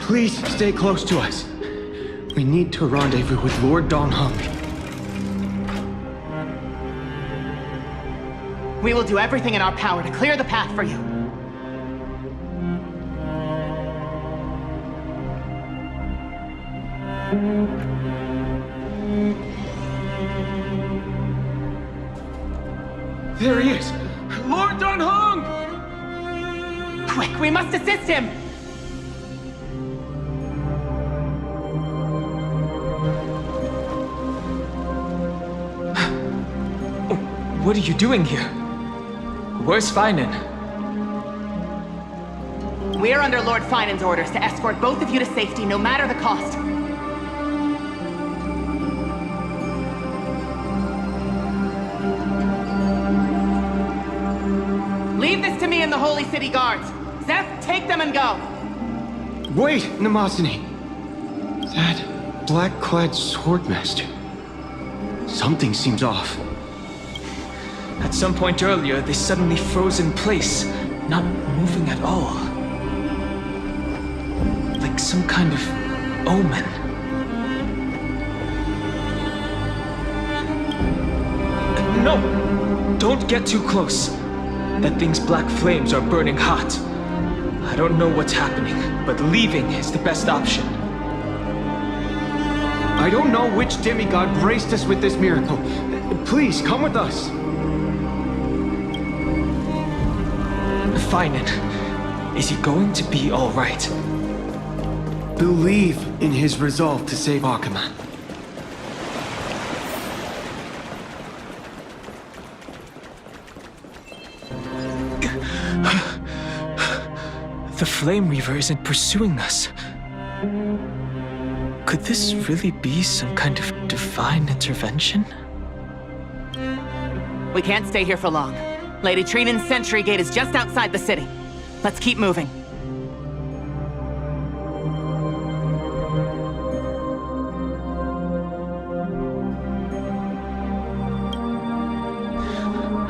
Please stay close to us. We need to rendezvous with Lord Donghung. We will do everything in our power to clear the path for you. There he is! Lord Donghung! Quick, we must assist him! What are you doing here? Where's Feinen? We are under Lord Feinen's orders to escort both of you to safety, no matter the cost. Leave this to me and the Holy City Guards. Zeph, take them and go. Wait, Namazani. That black-clad swordmaster. Something seems off. At some point earlier, they suddenly froze in place, not moving at all. Like some kind of omen. No! Don't get too close. That thing's black flames are burning hot. I don't know what's happening, but leaving is the best option. I don't know which demigod graced us with this miracle. Please, come with us. Feinen, is he going to be all right? Believe in his resolve to save Akamai. The Flame Reaver isn't pursuing us. Could this really be some kind of divine intervention? We can't stay here for long. Lady Trinan's sentry gate is just outside the city. Let's keep moving.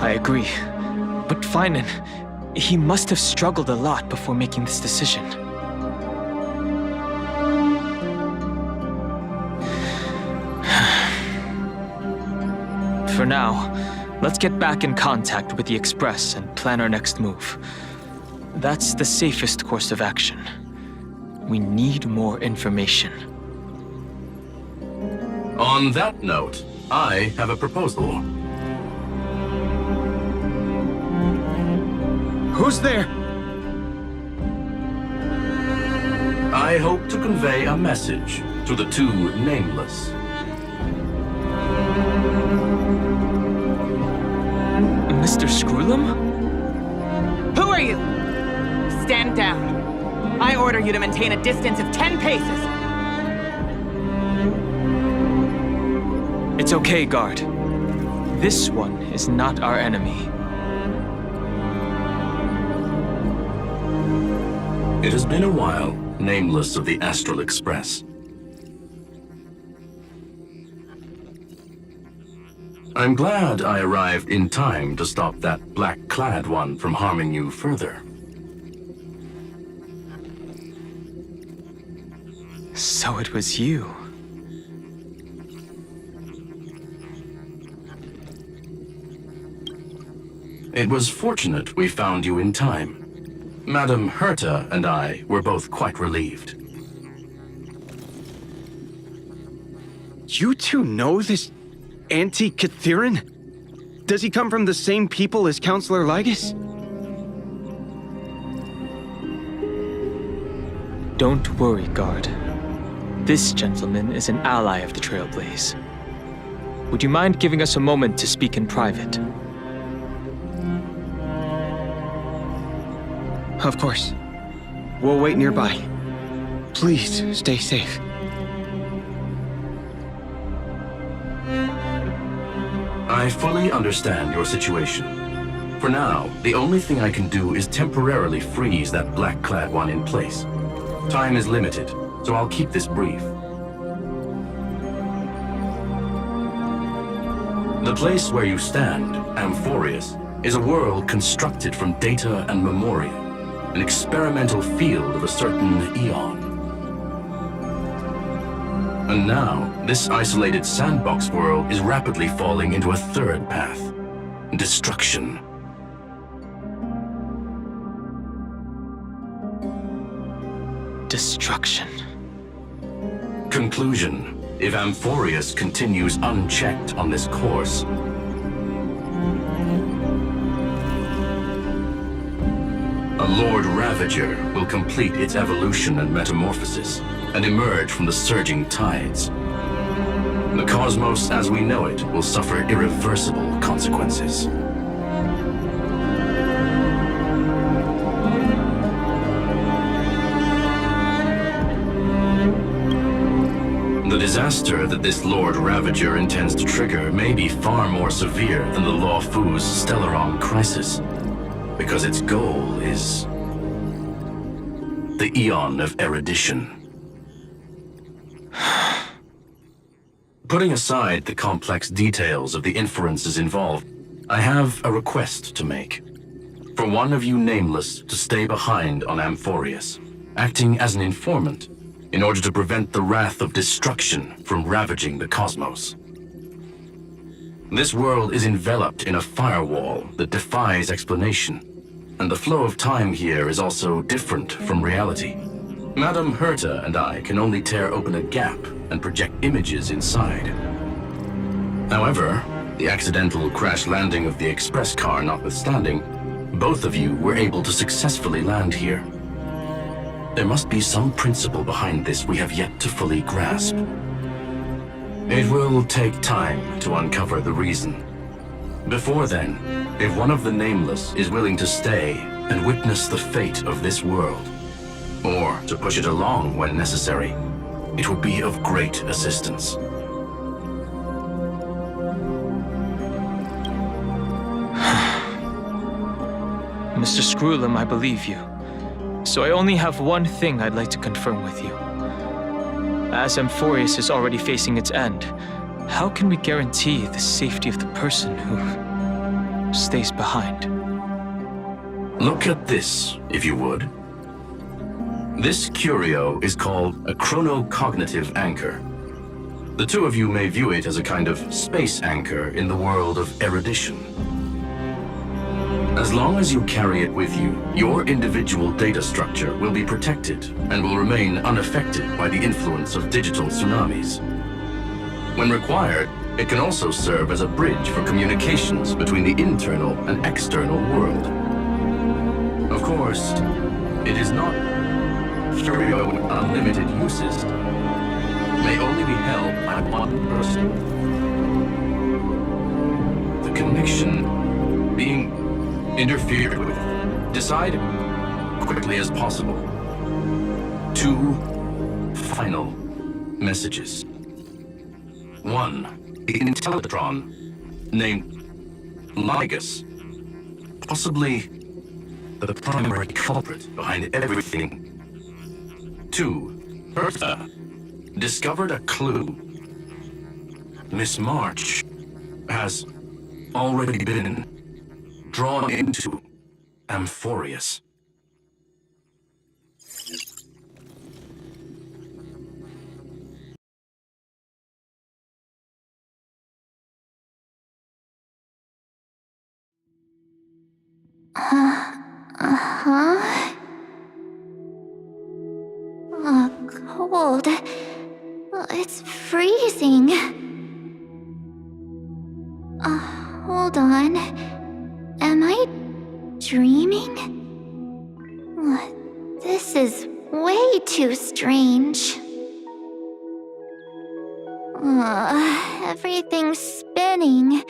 I agree. But Feinen, he must have struggled a lot before making this decision. For now, let's get back in contact with the Express and plan our next move. That's the safest course of action. We need more information. On that note, I have a proposal. Who's there? I hope to convey a message to the two nameless. Mr. Screwlum? Who are you? Stand down. I order you to maintain a distance of 10 paces. It's okay, guard. This one is not our enemy. It has been a while, nameless of the Astral Express. I'm glad I arrived in time to stop that black-clad one from harming you further. So it was you. It was fortunate we found you in time. Madame Herta and I were both quite relieved. You two know this anti-Cathiran? Does he come from the same people as Counselor Lygus? Don't worry, guard. This gentleman is an ally of the Trailblaze. Would you mind giving us a moment to speak in private? Of course. We'll wait nearby. Please, stay safe. I fully understand your situation. For now, the only thing I can do is temporarily freeze that black-clad one in place. Time is limited, so I'll keep this brief. The place where you stand, Amphorius, is a world constructed from data and memoria. an experimental field of a certain eon. And now, this isolated sandbox world is rapidly falling into a third path: destruction. Destruction. Conclusion: if Amphorius continues unchecked on this course, a Lord Ravager will complete its evolution and metamorphosis, and emerge from the surging tides. The cosmos as we know it will suffer irreversible consequences. The disaster that this Lord Ravager intends to trigger may be far more severe than the Law Fu's Stellaron crisis, because its goal is the Eon of Erudition. Putting aside the complex details of the inferences involved, I have a request to make. For one of you nameless to stay behind on Amphorius, acting as an informant, in order to prevent the wrath of destruction from ravaging the cosmos. This world is enveloped in a firewall that defies explanation, and the flow of time here is also different from reality. Madame Herta and I can only tear open a gap and project images inside. However, the accidental crash landing of the express car notwithstanding, both of you were able to successfully land here. There must be some principle behind this we have yet to fully grasp. It will take time to uncover the reason. Before then, if one of the Nameless is willing to stay and witness the fate of this world, or to push it along when necessary, it would be of great assistance. Mr. Screwlam, I believe you. So I only have one thing I'd like to confirm with you. As Amphorius is already facing its end, how can we guarantee the safety of the person who stays behind? Look at this, if you would. This curio is called a chronocognitive anchor. The two of you may view it as a kind of space anchor in the world of erudition. As long as you carry it with you, your individual data structure will be protected and will remain unaffected by the influence of digital tsunamis. When required, it can also serve as a bridge for communications between the internal and external world. Of course, it is not curio with unlimited uses. May only be held by one person. The connection being interfered with. Decide quickly as possible. 2 final messages. 1. The Intellitron, named Ligus, possibly the primary culprit behind everything. 2. Herta discovered a clue. Miss March has already been drawn into Amphorius. Cold. It's freezing. Hold on. Am I dreaming? This is way too strange. Everything's spinning,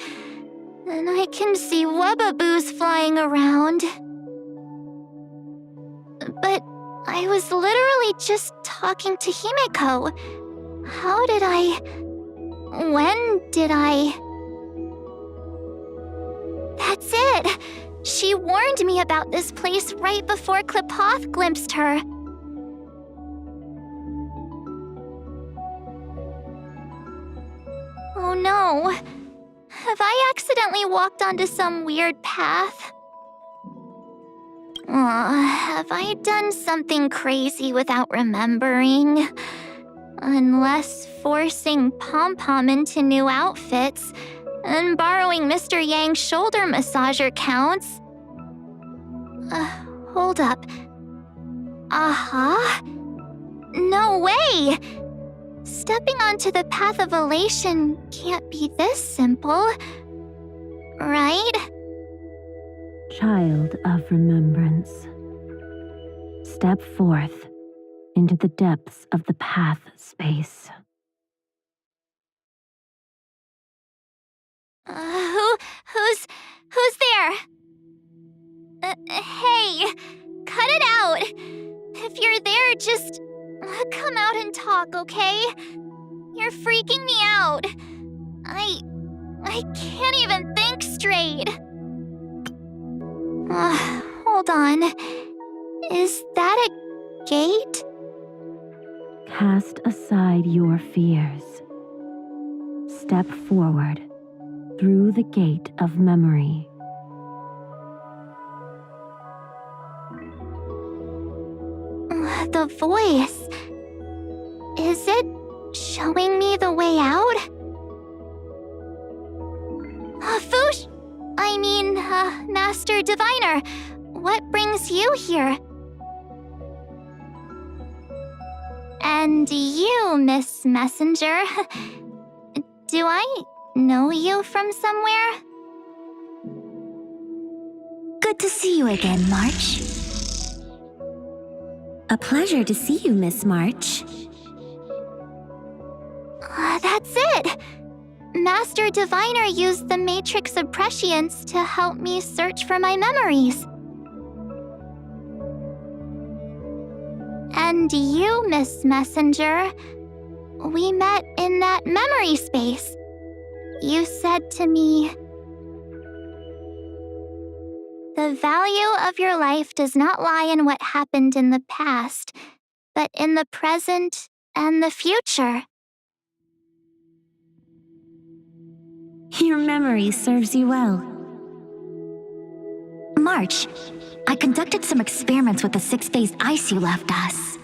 and I can see webaboos flying around. But I was literally just talking to Himeko. How did I... When did I... That's it! She warned me about this place right before Klipoth glimpsed her. Oh no. Have I accidentally walked onto some weird path? Have I done something crazy without remembering? Unless forcing Pom-Pom into new outfits and borrowing Mr. Yang's shoulder massager counts. Hold up. No way! Stepping onto the path of elation can't be this simple, right? Child of remembrance, step forth into the depths of the path space. Who's there? Hey, cut it out. If you're there, just come out and talk, okay? You're freaking me out. I can't even think straight. Hold on. Is that a gate? Cast aside your fears. Step forward through the gate of memory. The voice. Is it showing me the way out? Master Diviner, what brings you here? And you, Miss Messenger. Do I know you from somewhere? Good to see you again, March. A pleasure to see you, Miss March. That's it! Master Diviner used the Matrix of Prescience to help me search for my memories. And you, Miss Messenger, we met in that memory space. You said to me, "The value of your life does not lie in what happened in the past, but in the present and the future." Your memory serves you well. March, I conducted some experiments with the 6-phase ice you left us.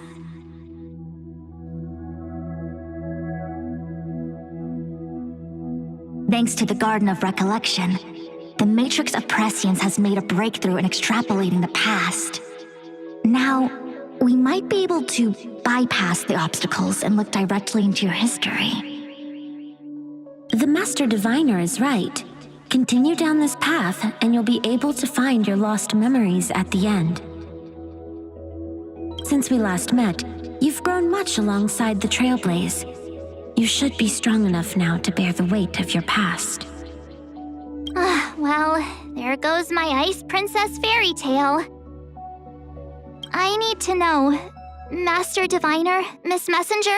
Thanks to the Garden of Recollection, the Matrix of Prescience has made a breakthrough in extrapolating the past. Now, we might be able to bypass the obstacles and look directly into your history. The Master Diviner is right. Continue down this path and you'll be able to find your lost memories at the end. Since we last met, you've grown much alongside the Trailblaze. You should be strong enough now to bear the weight of your past. Well, there goes my Ice Princess fairy tale. I need to know, Master Diviner, Miss Messenger,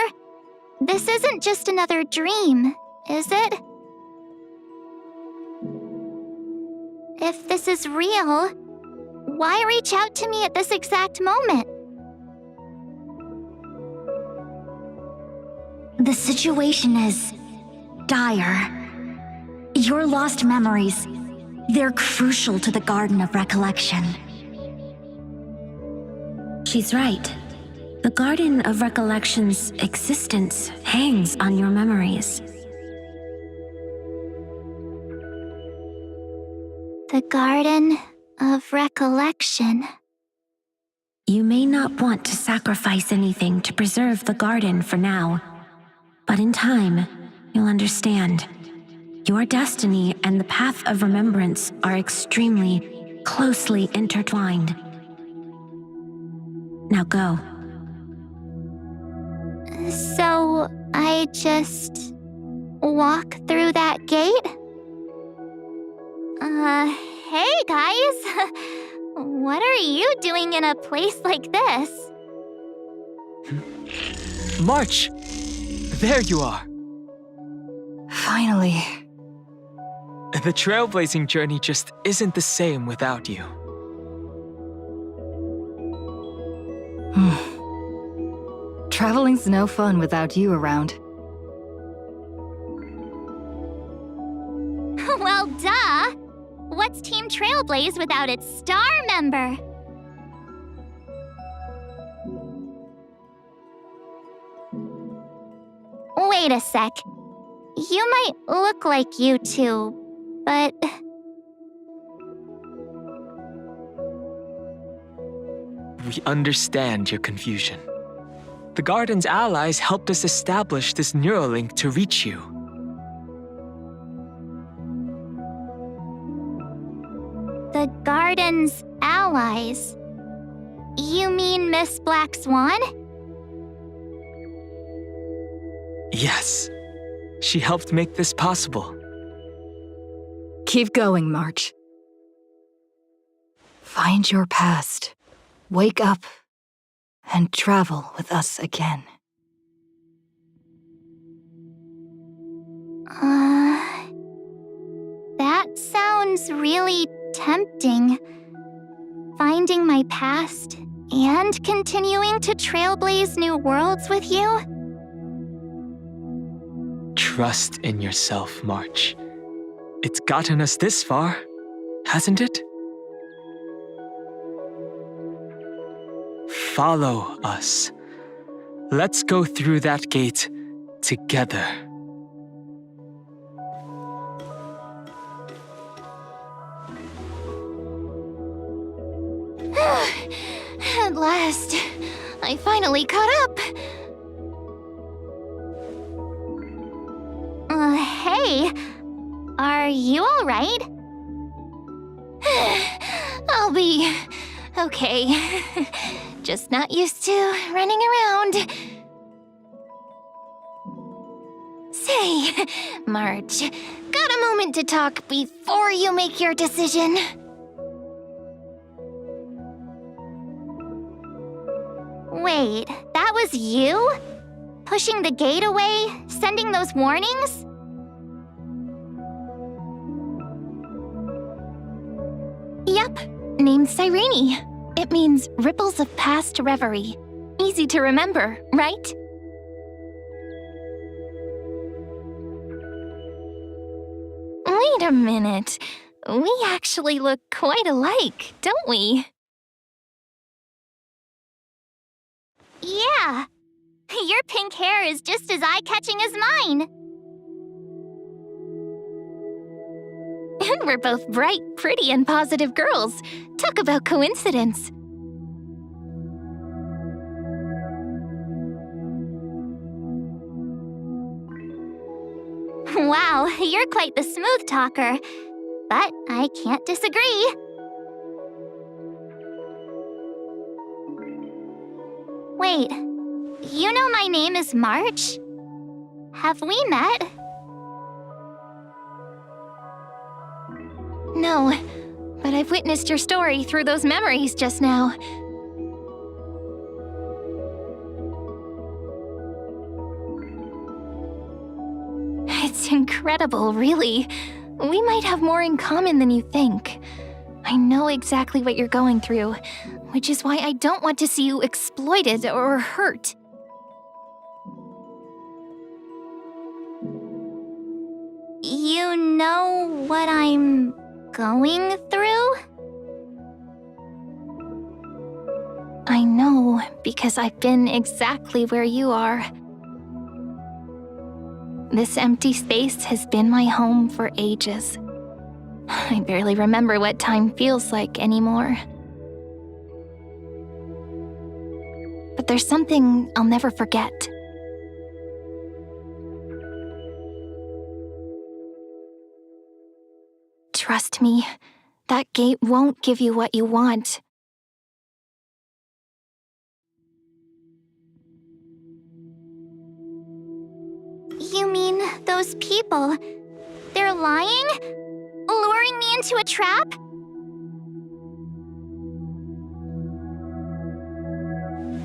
this isn't just another dream, is it? If this is real, why reach out to me at this exact moment? The situation is dire. Your lost memories, they're crucial to the Garden of Recollection. She's right. The Garden of Recollection's existence hangs on your memories. The Garden of Recollection. You may not want to sacrifice anything to preserve the garden for now, but in time, you'll understand. Your destiny and the path of remembrance are extremely closely intertwined. Now go. So, I just walk through that gate? Hey guys! What are you doing in a place like this? March! There you are! Finally. The trailblazing journey just isn't the same without you. Traveling's no fun without you around. Well, duh! What's Team Trailblaze without its star member? Wait a sec. You might look like you two, but... We understand your confusion. The Garden's allies helped us establish this Neuralink to reach you. The Garden's allies? You mean Miss Black Swan? Yes. She helped make this possible. Keep going, March. Find your past. Wake up. And travel with us again. That sounds really tempting. Finding my past and continuing to trailblaze new worlds with you? Trust in yourself, March. It's gotten us this far, hasn't it? Follow us. Let's go through that gate together. At last, I finally caught up. Hey, are you all right? I'll be okay. Just not used to running around. Say, March, got a moment to talk before you make your decision? Wait, that was you? Pushing the gate away? Sending those warnings? Yep, name's Cyrene. It means Ripples of Past Reverie. Easy to remember, right? Wait a minute. We actually look quite alike, don't we? Yeah. Your pink hair is just as eye-catching as mine. And we're both bright, pretty, and positive girls. Talk about coincidence. Wow, you're quite the smooth talker. But I can't disagree. Wait, you know my name is March? Have we met? No, but I've witnessed your story through those memories just now. It's incredible, really. We might have more in common than you think. I know exactly what you're going through, which is why I don't want to see you exploited or hurt. You know what I'm going through? I know, because I've been exactly where you are. This empty space has been my home for ages. I barely remember what time feels like anymore. But there's something I'll never forget. Trust me, that gate won't give you what you want. You mean those people? They're lying? Luring me into a trap?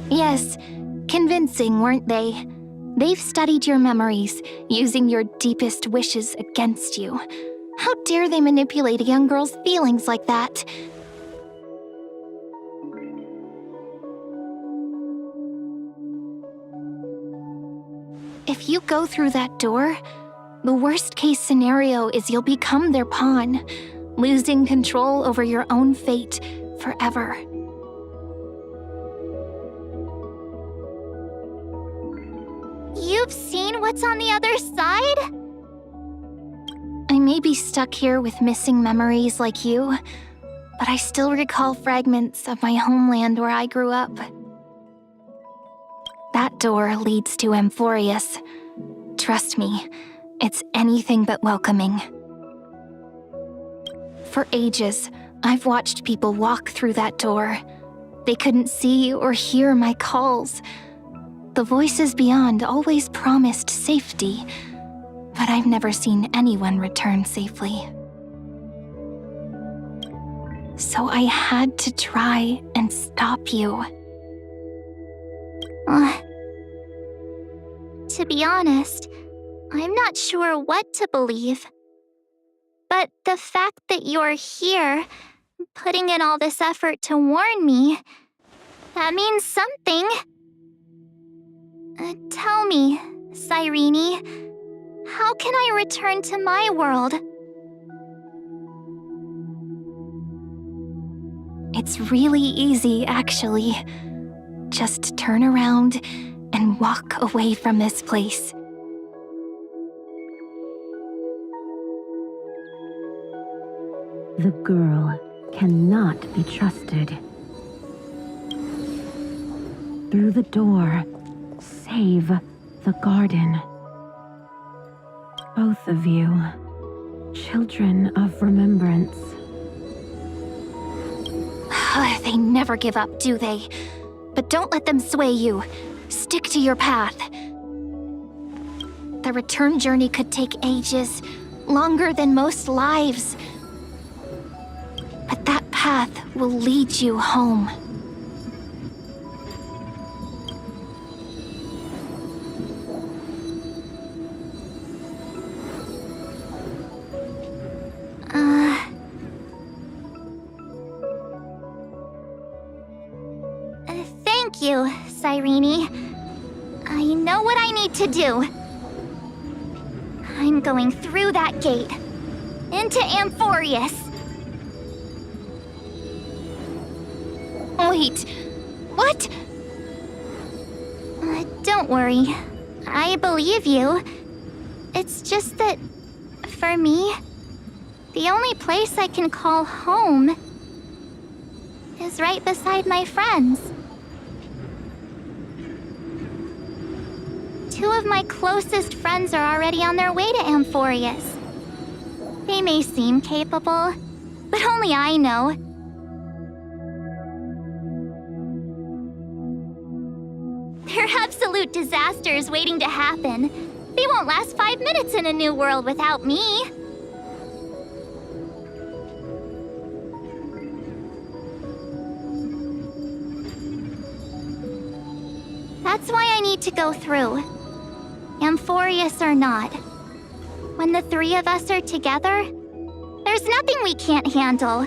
Yes, convincing, weren't they? They've studied your memories, using your deepest wishes against you. How dare they manipulate a young girl's feelings like that? If you go through that door, the worst-case scenario is you'll become their pawn, losing control over your own fate forever. You you've seen what's on the other side? I may be stuck here with missing memories like you, but I still recall fragments of my homeland where I grew up. That door leads to Amphorius. Trust me, it's anything but welcoming. For ages, I've watched people walk through that door. They couldn't see or hear my calls. The voices beyond always promised safety, but I've never seen anyone return safely. So I had to try and stop you. To be honest, I'm not sure what to believe. But the fact that you're here, putting in all this effort to warn me, that means something. Tell me, Cyrene, how can I return to my world? It's really easy, actually. Just turn around and walk away from this place. The girl cannot be trusted. Through the door, save the garden. Both of you, children of remembrance. They never give up, do they? But don't let them sway you. Stick to your path. The return journey could take ages, longer than most lives. But that path will lead you home. Thank you, Cyrene. I know what I need to do. I'm going through that gate. Into Amphorius. Wait, what? Don't worry. I believe you. It's just that, for me, the only place I can call home is right beside my friends. Two of my closest friends are already on their way to Amphorius. They may seem capable, but only I know. They're absolute disasters waiting to happen. They won't last 5 minutes in a new world without me. That's why I need to go through. Amphorius or not. When the three of us are together, there's nothing we can't handle.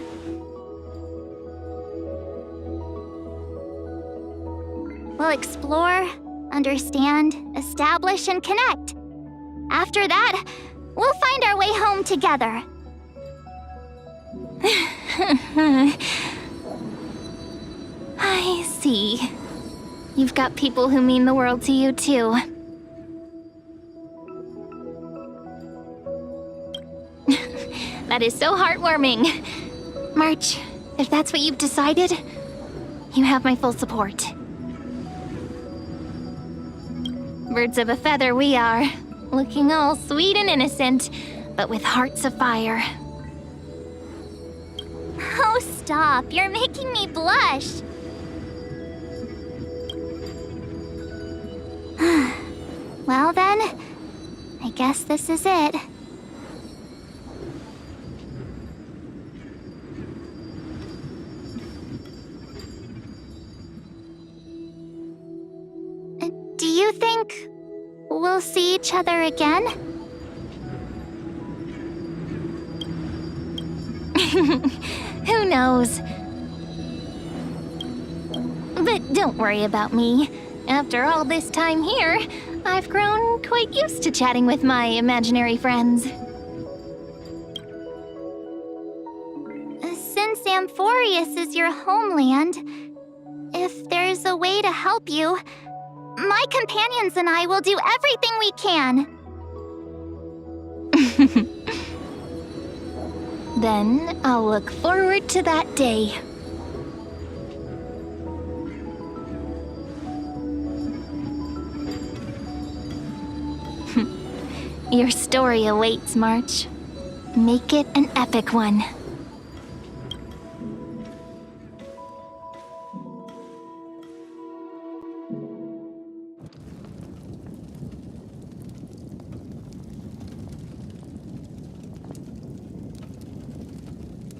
We'll explore, understand, establish, and connect. After that, we'll find our way home together. I see. You've got people who mean the world to you, too. That is so heartwarming. March, if that's what you've decided, you have my full support. Birds of a feather we are, looking all sweet and innocent, but with hearts of fire. Oh, stop. You're making me blush. Well then, I guess this is it. Do you think we'll see each other again? Who knows? But don't worry about me. After all this time here, I've grown quite used to chatting with my imaginary friends. Since Amphorius is your homeland, if there's a way to help you, My companions and I will do everything we can. Then I'll look forward to that day. Your story awaits, March. Make it an epic one.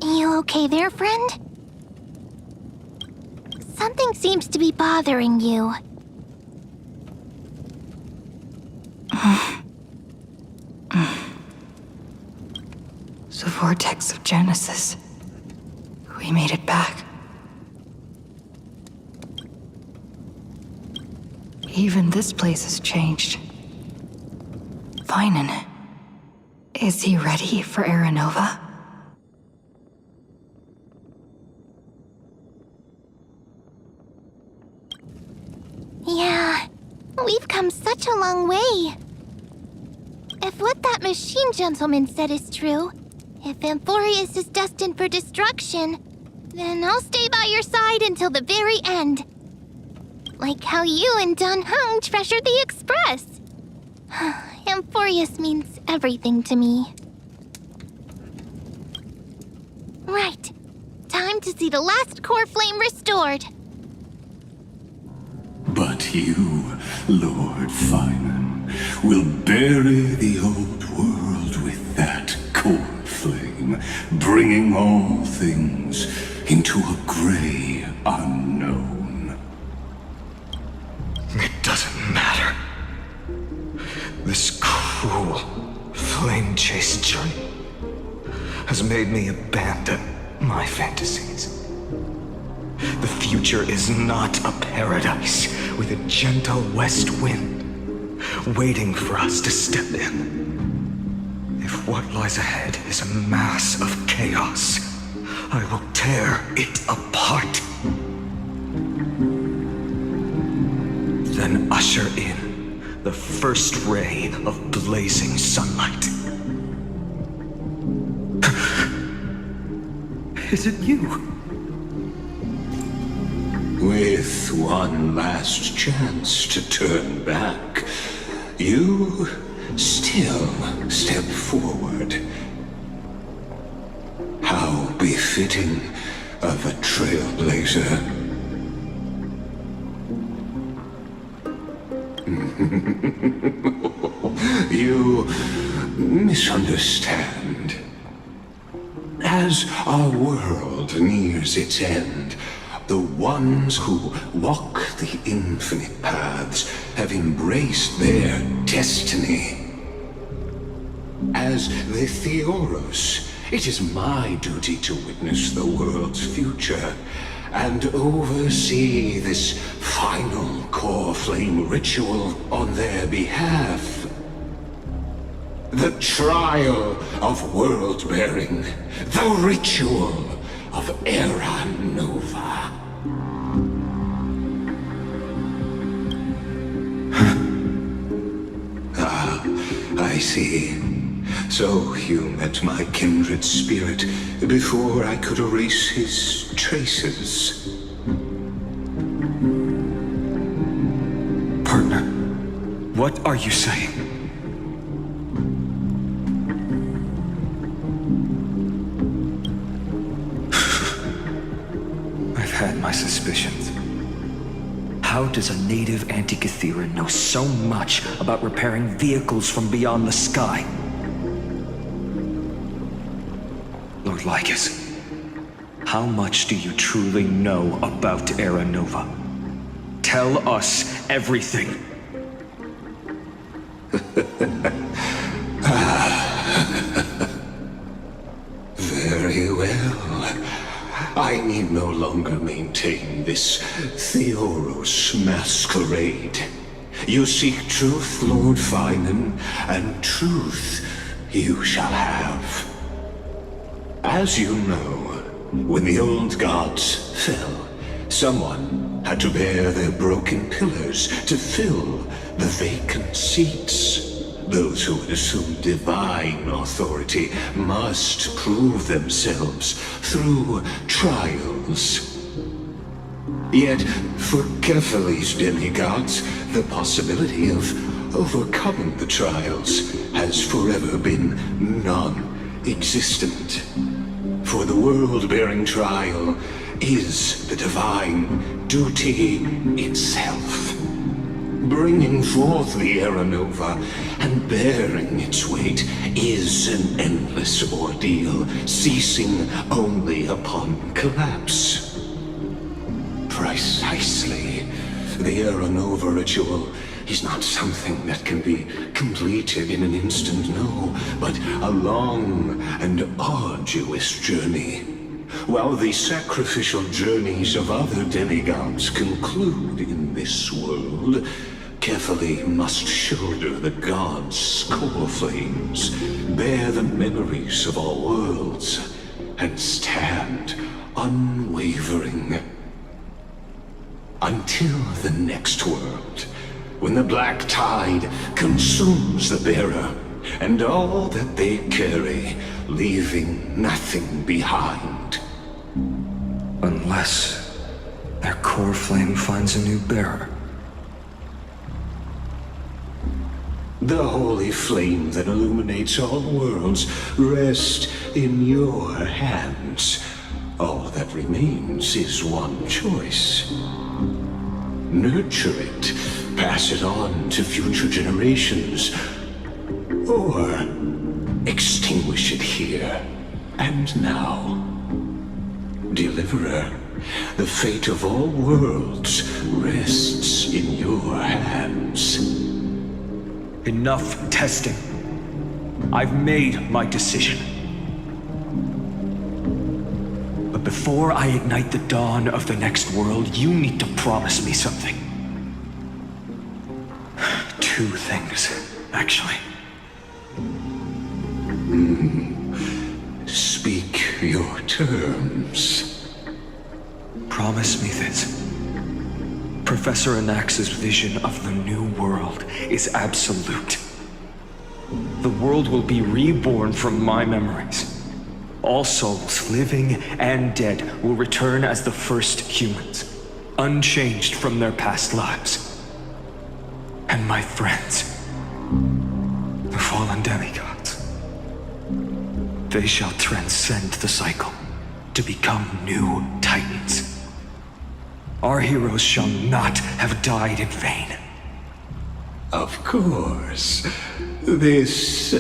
You okay there, friend? Something seems to be bothering you. The vortex of Genesis. We made it back. Even this place has changed. Finan. Is he ready for Aranova? Yeah, we've come such a long way. If what that machine gentleman said is true, if Amphorius is destined for destruction, then I'll stay by your side until the very end. Like how you and Dun Hung treasured the Express. Amphorius means everything to me. Right. Time to see the last core flame restored. But you, Lord Finan, will bury the old world with that core flame, bringing all things into a gray unknown. It doesn't matter. This cruel, flame-chased journey has made me abandon my fantasies. The future is not a paradise with a gentle west wind waiting for us to step in. If what lies ahead is a mass of chaos, I will tear it apart. Then usher in the first ray of blazing sunlight. Is it you? With one last chance to turn back, you still step forward. How befitting of a trailblazer. You misunderstand. As our world nears its end, the ones who walk the infinite paths have embraced their destiny. As the Theoros, it is my duty to witness the world's future and oversee this final core flame ritual on their behalf. The trial of world-bearing, the ritual of Aranova. I see. So you met my kindred spirit before I could erase his traces. Partner, what are you saying? I've had my suspicions. How does a native Antikytheran know so much about repairing vehicles from beyond the sky? Lord Lycus, how much do you truly know about Aranova? Tell us everything. Very well. I need no longer maintain this Theoros masquerade. You seek truth, Lord Finan, and truth you shall have. As you know, when the old gods fell, someone had to bear their broken pillars to fill the vacant seats. Those who would assume divine authority must prove themselves through trials. Yet, for Kefali's demigods, the possibility of overcoming the trials has forever been non-existent. For the world-bearing trial is the divine duty itself. Bringing forth the Era Nova and bearing its weight is an endless ordeal, ceasing only upon collapse. Precisely. The Era Nova ritual is not something that can be completed in an instant, no, but a long and arduous journey. While the sacrificial journeys of other demigods conclude in this world, Kefali must shoulder the gods' core flames, bear the memories of all worlds, and stand unwavering. Until the next world, when the black tide consumes the bearer and all that they carry, leaving nothing behind. Unless their core flame finds a new bearer. The holy flame that illuminates all worlds rests in your hands. All that remains is one choice. Nurture it, pass it on to future generations, or extinguish it here and now. Deliverer, the fate of all worlds rests in your hands. Enough testing. I've made my decision. But before I ignite the dawn of the next world, you need to promise me something. Two things, actually. Speak your terms. Promise me this. Professor Anax's vision of the new world is absolute. The world will be reborn from my memories. All souls, living and dead, will return as the first humans, unchanged from their past lives. And my friends, the fallen demigods, they shall transcend the cycle to become new titans. Our heroes shall not have died in vain. Of course. This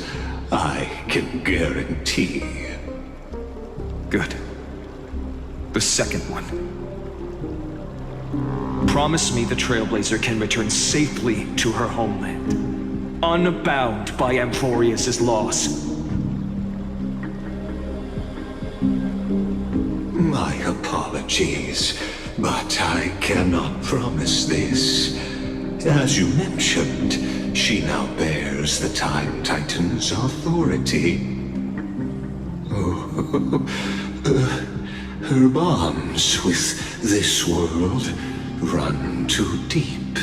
I can guarantee. Good. The second one. Promise me the Trailblazer can return safely to her homeland, unbound by Amphorius' loss. My apologies, but I cannot promise this. As you mentioned, she now bears the Time Titan's authority. Her bonds with this world run too deep.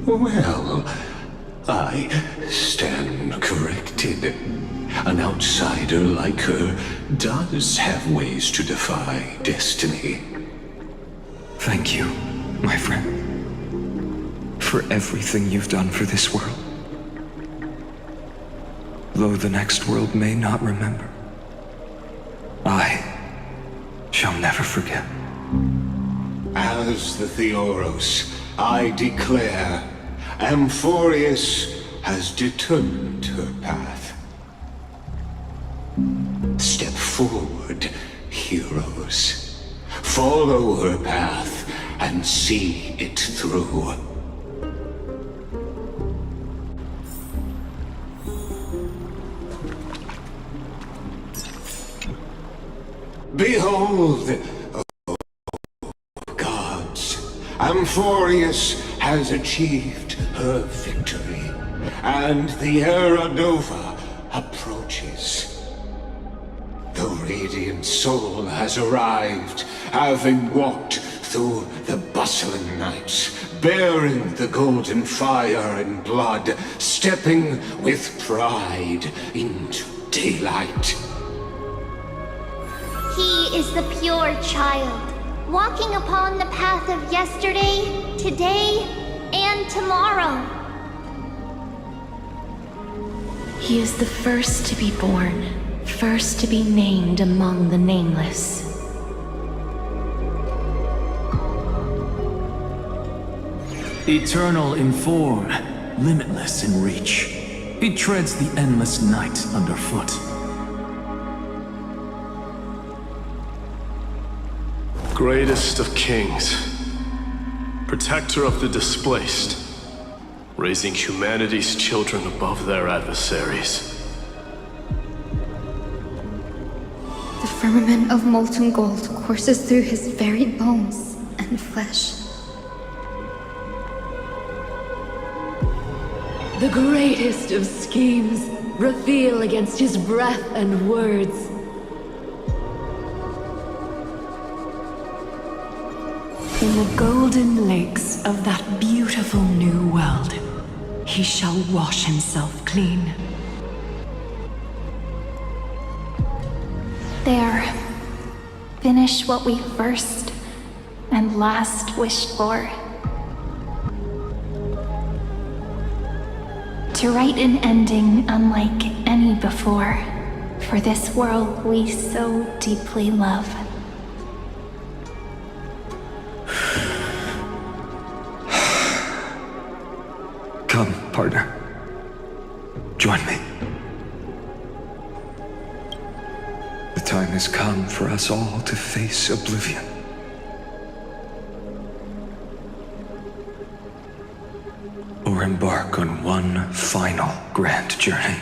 Well, I stand corrected. An outsider like her does have ways to defy destiny. Thank you, my friend, for everything you've done for this world. Though the next world may not remember, I shall never forget. As the Theoros, I declare, Amphorius has determined her path. Step forward, heroes. Follow her path and see it through. Behold, oh gods, Amphorius has achieved her victory, and the Era Nova approaches. radiant soul has arrived, having walked through the bustling nights, bearing the golden fire and blood, stepping with pride into daylight. He is the pure child, walking upon the path of yesterday, today, and tomorrow. He is the first to be born, first to be named among the nameless. Eternal in form, limitless in reach. He treads the endless night underfoot. Greatest of kings, protector of the displaced, raising humanity's children above their adversaries. The firmament of molten gold courses through his very bones and flesh. The greatest of schemes reveal against his breath and words. In the golden lakes of that beautiful new world, he shall wash himself clean. There. Finish what we first and last wished for. To write an ending unlike any before, for this world we so deeply love. Come, partner. Join me. The time has come for us all to face oblivion. Or embark on one final grand journey.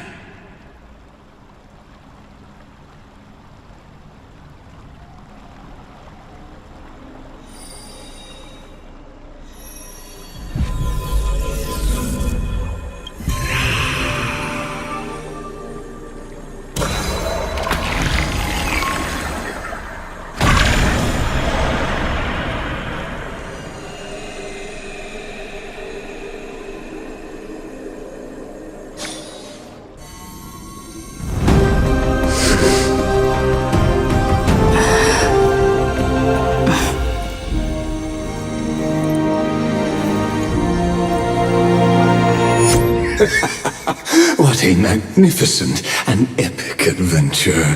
What a magnificent and epic adventure.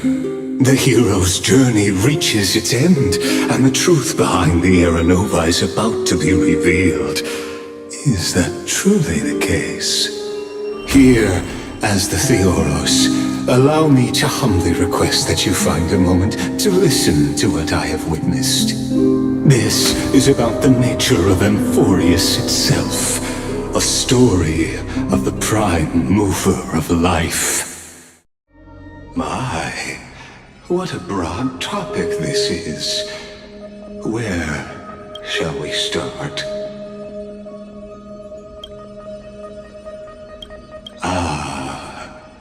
The hero's journey reaches its end, and the truth behind the Aeronova is about to be revealed. Is that truly the case? Here, as the Theoros, allow me to humbly request that you find a moment to listen to what I have witnessed. This is about the nature of Amphorius itself. A story of the prime mover of life. My, what a broad topic this is. Where shall we start?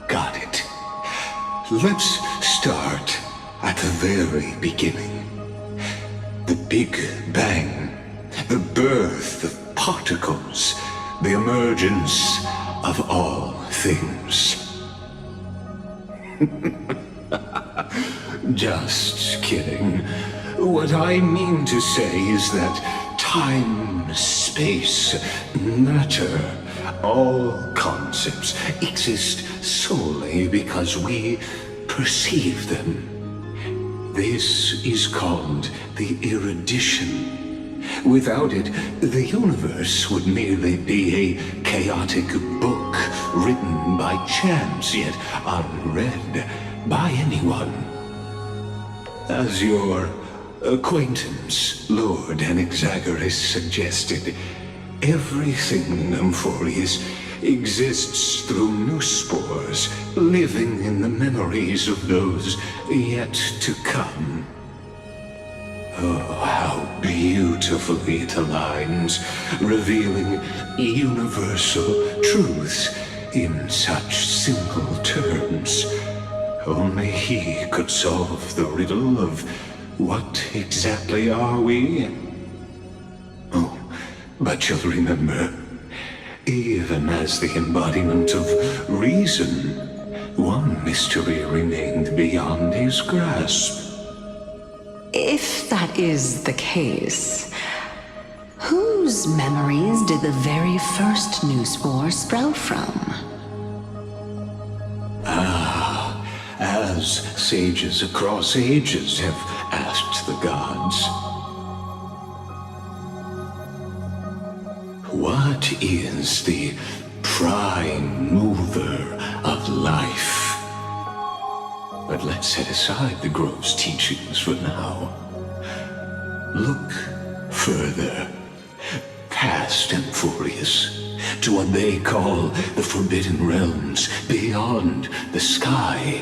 Got it. Let's start at the very beginning. The Big Bang, the birth of particles, the emergence of all things. Just kidding. What I mean to say is that time, space, matter, all concepts exist solely because we perceive them. This is called the erudition. Without it, the universe would merely be a chaotic book written by chance, yet unread by anyone. As your acquaintance, Lord Anaxagoras, suggested, everything in Amphorius exists through new spores, living in the memories of those yet to come. Oh, how beautifully it aligns, revealing universal truths in such simple terms. Only he could solve the riddle of what exactly are we? Oh, but you'll remember, even as the embodiment of reason, one mystery remained beyond his grasp. If that is the case, whose memories did the very first new spore sprout from? As sages across ages have asked the gods, what is the prime mover of life? But let's set aside the grove's teachings for now. Look further, past Amphorius, to what they call the Forbidden Realms beyond the sky.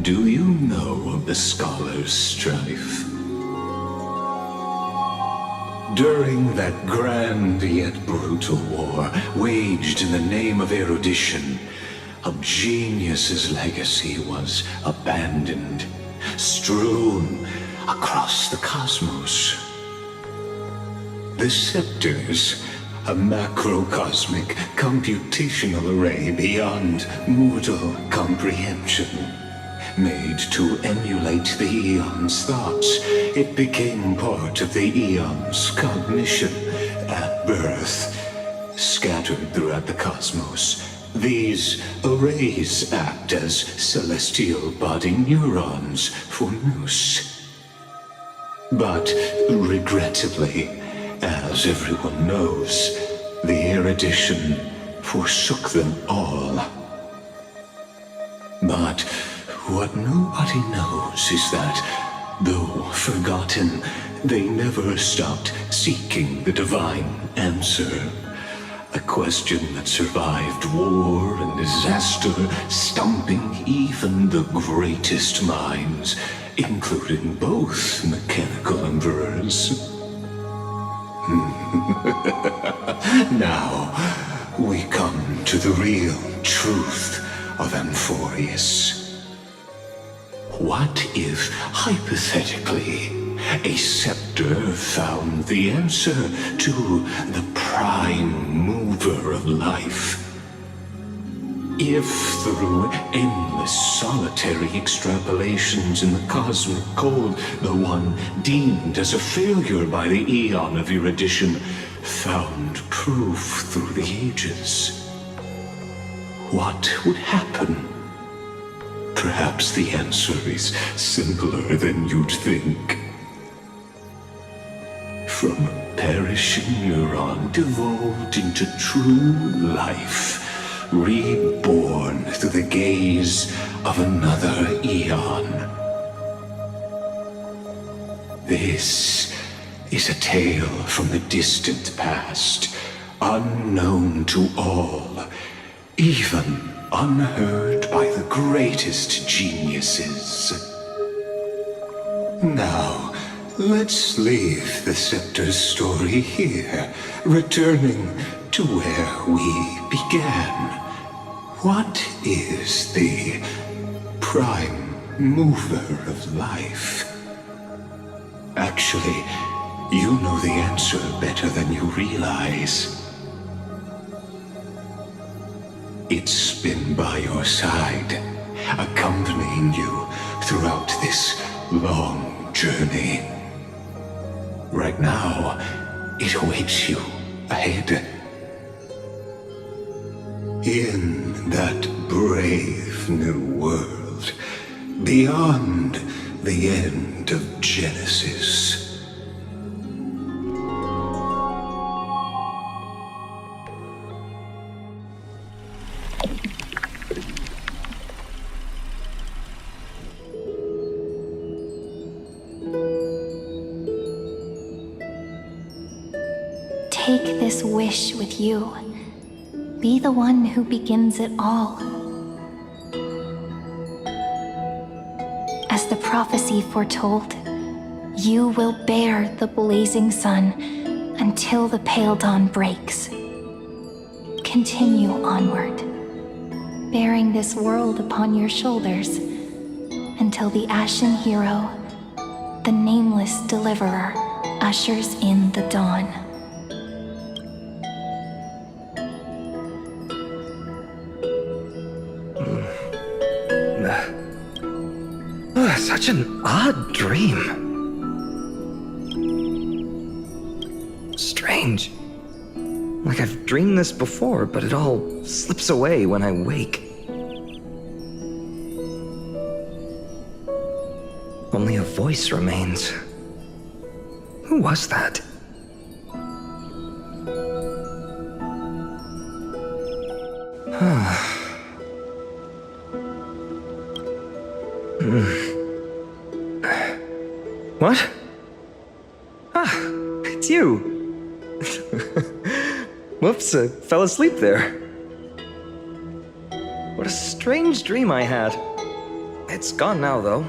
Do you know of the Scholar's Strife? During that grand yet brutal war, waged in the name of erudition, a genius's legacy was abandoned, strewn across the cosmos. The scepters, a macrocosmic computational array beyond mortal comprehension. Made to emulate the Eon's thoughts, it became part of the Eon's cognition at birth. Scattered throughout the cosmos, these arrays act as celestial body neurons for Nous. But regrettably, as everyone knows, the erudition forsook them all. But what nobody knows is that, though forgotten, they never stopped seeking the divine answer. A question that survived war and disaster, stumping even the greatest minds, including both mechanical emperors. Now, we come to the real truth of Amphorius. What if, hypothetically, a scepter found the answer to the prime mover of life? If through endless solitary extrapolations in the cosmic code, the one deemed as a failure by the Eon of erudition found proof through the ages, what would happen? Perhaps the answer is simpler than you'd think. From a perishing neuron devolved into true life, reborn through the gaze of another Eon. This is a tale from the distant past, unknown to all, even unheard by the greatest geniuses. Now, let's leave the scepter's story here, returning to where we began. What is the prime mover of life? Actually, you know the answer better than you realize. It's been by your side, accompanying you throughout this long journey. Right now, it awaits you ahead. In that brave new world, beyond the end of Genesis. Take this wish with you. Be the one who begins it all. As the prophecy foretold, you will bear the blazing sun until the pale dawn breaks. Continue onward. bearing this world upon your shoulders, until the Ashen Hero, the nameless deliverer, ushers in the dawn. Such an odd dream. Strange. Like I've dreamed this before, but it all slips away when I wake. Only a voice remains. Who was that? What? Ah, it's you. Whoops, I fell asleep there. What a strange dream I had. It's gone now, though.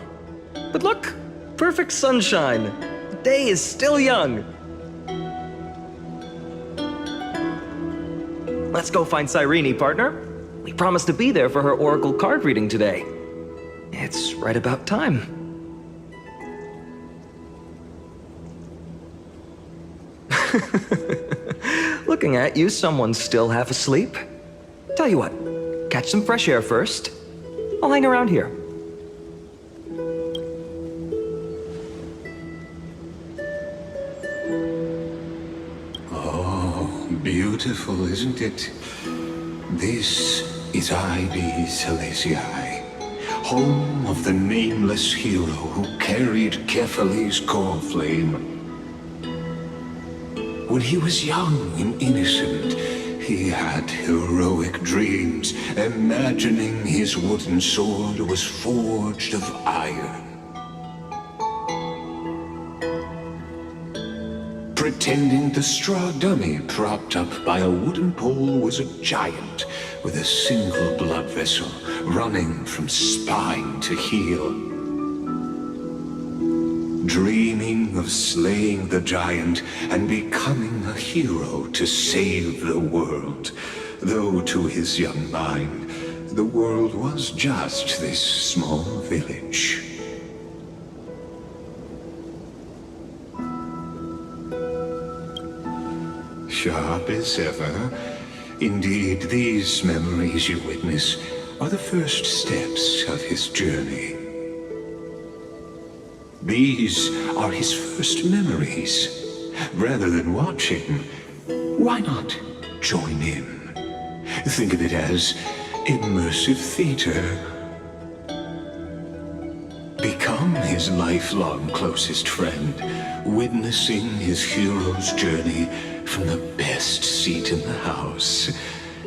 But look, perfect sunshine. The day is still young. Let's go find Cyrene, partner. We promised to be there for her oracle card reading today. It's right about time. Looking at you, someone's still half asleep. Tell you what, catch some fresh air first. I'll hang around here. Oh, beautiful, isn't it? This is Ivy Celestii, home of the nameless hero who carried Kefali's core flame. When he was young and innocent, he had heroic dreams, imagining his wooden sword was forged of iron. Pretending the straw dummy propped up by a wooden pole was a giant with a single blood vessel running from spine to heel. Dreaming of slaying the giant and becoming a hero to save the world, though to his young mind, the world was just this small village. Sharp as ever. Indeed, these memories you witness are the first steps of his journey. These are his first memories. Rather than watch him, why not join in? Think of it as immersive theater. Become his lifelong closest friend, witnessing his hero's journey from the best seat in the house,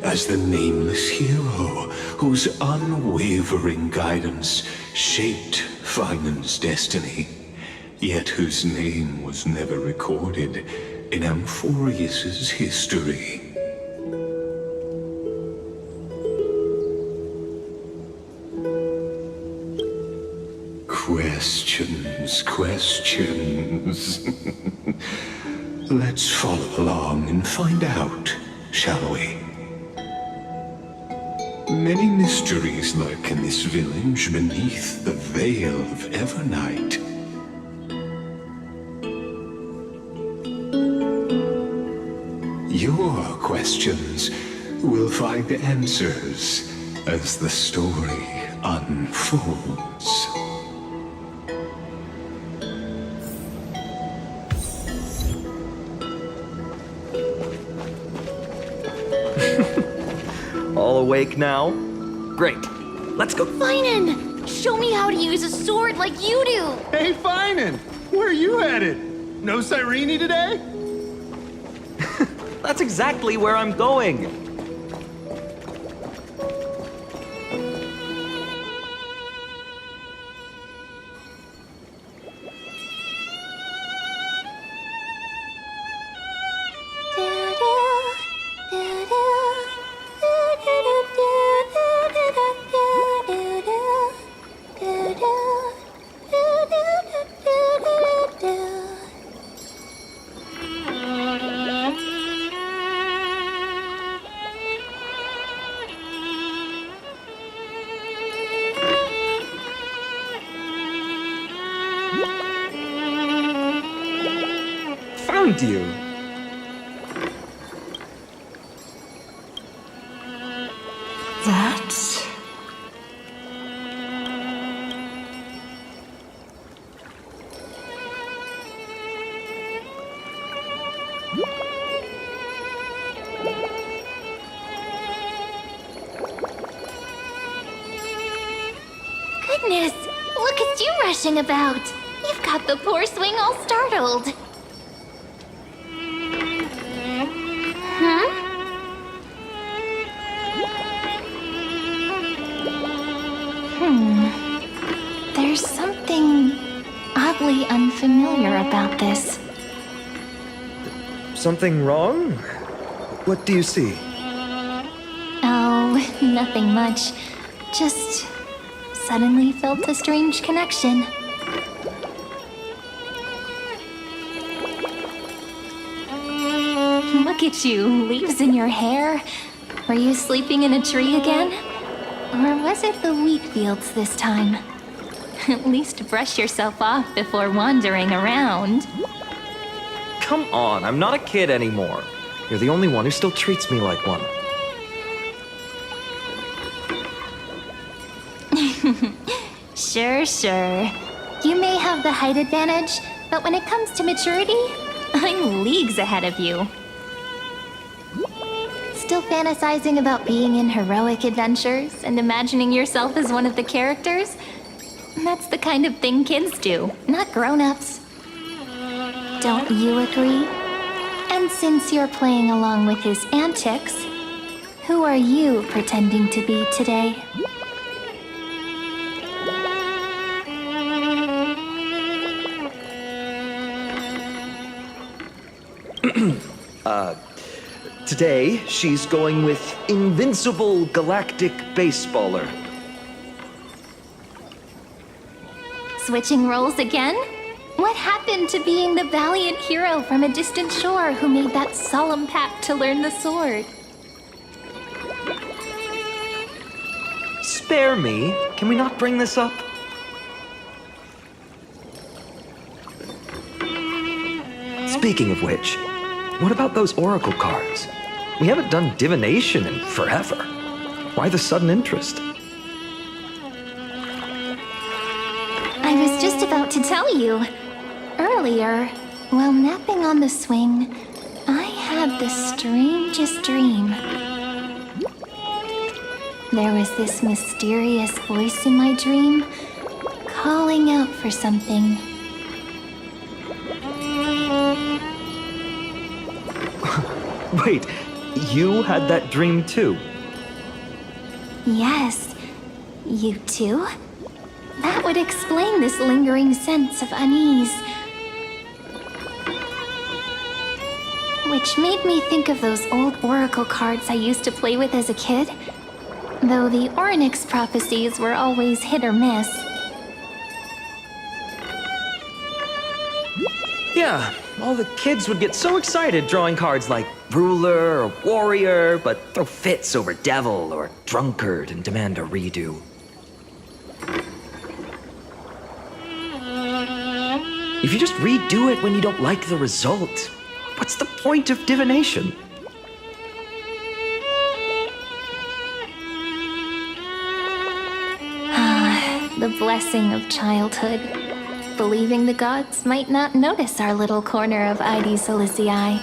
as the nameless hero whose unwavering guidance shaped Finen's destiny, yet whose name was never recorded in Amphorius's history. Questions, questions. Let's follow along and find out, shall we? Many mysteries lurk in this village beneath the veil of Evernight. Your questions will find answers as the story unfolds. All awake now? Great. Let's go. Finen! Show me how to use a sword like you do! Hey, Finen! Where are you headed? No Cyrene today? That's exactly where I'm going. found you! That... Goodness, look at you rushing about. You've got the poor swing all startled. There's something oddly unfamiliar about this. Something wrong? What do you see? Oh, nothing much. Just suddenly felt a strange connection. Look at you, leaves in your hair. Were you sleeping in a tree again? Or was it the wheat fields this time? At least brush yourself off before wandering around. Come on, I'm not a kid anymore. You're the only one who still treats me like one. Sure. You may have the height advantage, but when it comes to maturity, I'm leagues ahead of you. Still fantasizing about being in heroic adventures and imagining yourself as one of the characters? That's the kind of thing kids do, not grown-ups. Don't you agree? And since you're playing along with his antics, who are you pretending to be today? Today, she's going with Invincible Galactic Baseballer. Switching roles again? What happened to being the valiant hero from a distant shore who made that solemn pact to learn the sword? Spare me. Can we not bring this up? Speaking of which, what about those oracle cards? We haven't done divination in forever. Why the sudden interest? I was just about to tell you. Earlier, while napping on the swing, I had the strangest dream. There was this mysterious voice in my dream, calling out for something. Wait, you had that dream too? Yes, you too? That would explain this lingering sense of unease. Which made me think of those old oracle cards I used to play with as a kid. Though the Ornyx prophecies were always hit or miss. Yeah, all the kids would get so excited drawing cards like ruler or warrior, but throw fits over devil or drunkard and demand a redo. If you just redo it when you don't like the result, what's the point of divination? The blessing of childhood. Believing the gods might not notice our little corner of Ide Solicii,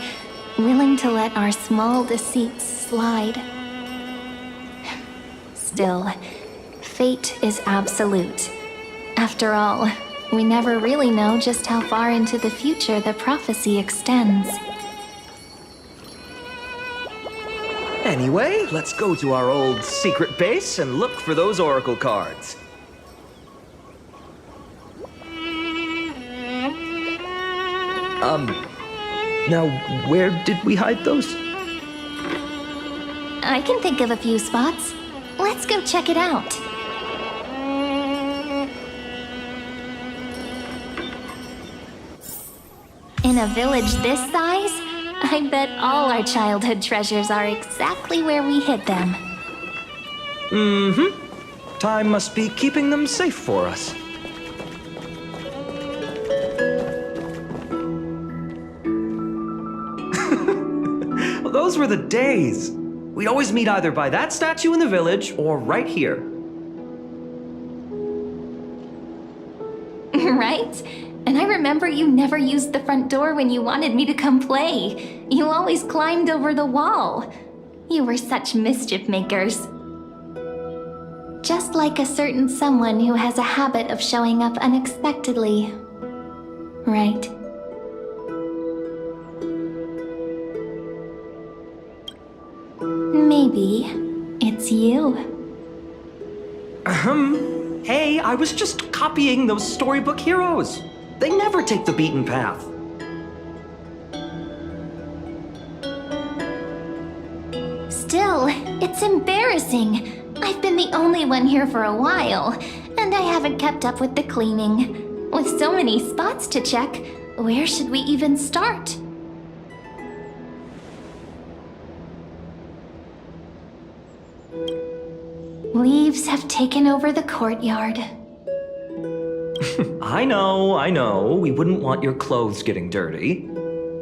willing to let our small deceits slide. Still, fate is absolute. After all, we never really know just how far into the future the prophecy extends. Anyway, let's go to our old secret base and look for those oracle cards. Now, where did we hide those? I can think of a few spots. Let's go check it out. In a village this size, I bet all our childhood treasures are exactly where we hid them. Mm-hmm. Time must be keeping them safe for us. those were the days. We'd always meet either by that statue in the village or right here. Right? And I remember you never used the front door when you wanted me to come play. You always climbed over the wall. You were such mischief makers. Just like a certain someone who has a habit of showing up unexpectedly. Right? Maybe it's you. Hey, I was just copying those storybook heroes. They never take the beaten path. Still, it's embarrassing. I've been the only one here for a while, and I haven't kept up with the cleaning. With so many spots to check, where should we even start? Leaves have taken over the courtyard. I know. We wouldn't want your clothes getting dirty.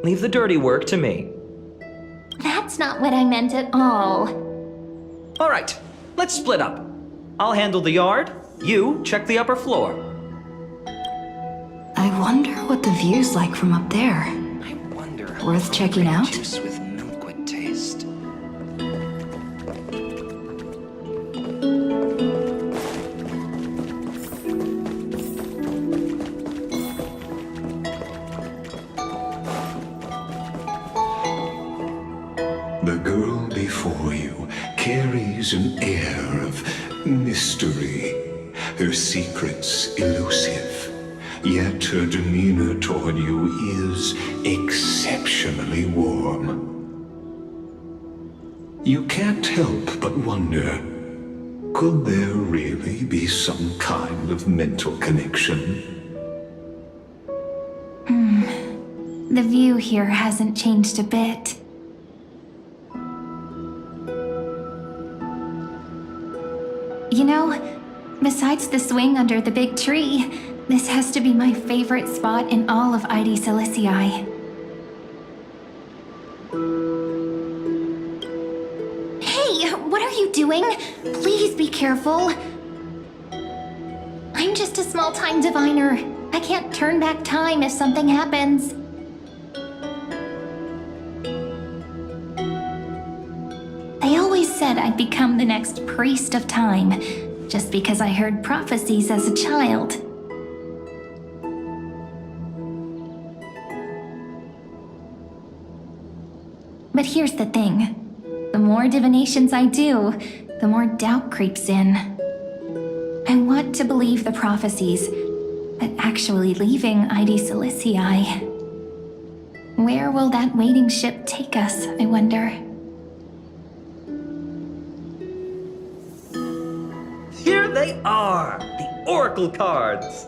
Leave the dirty work to me. That's not what I meant at all. All right, let's split up. I'll handle the yard. You check the upper floor. I wonder what the view's like from up there. I wonder how Worth checking out? juice with milk would taste. The girl before you carries an air of mystery, her secrets elusive, yet her demeanor toward you is exceptionally warm. You can't help but wonder, could there really be some kind of mental connection? The view here hasn't changed a bit. You know, besides the swing under the big tree, this has to be my favorite spot in all of Ide Silicii. Hey, what are you doing? Please be careful. I'm just a small-time diviner. I can't turn back time if something happens. They always said I'd become the next priest of time, just because I heard prophecies as a child. But here's the thing. The more divinations I do, the more doubt creeps in. I want to believe the prophecies, but actually leaving Ide Silicii. Where will that waiting ship take us, I wonder? Here they are, the Oracle cards.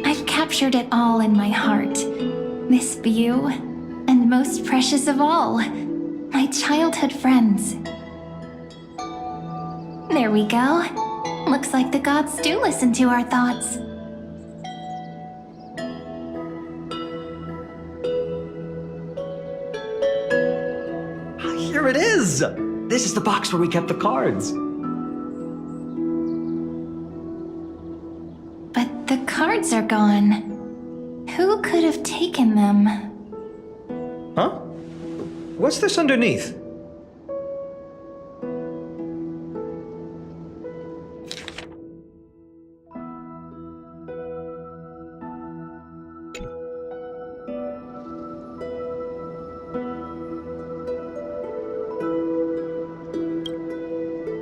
I've captured it all in my heart. This view, and most precious of all, my childhood friends. There we go. Looks like the gods do listen to our thoughts. Here it is! This is the box where we kept the cards. But the cards are gone. Who could have taken them? Huh? What's this underneath?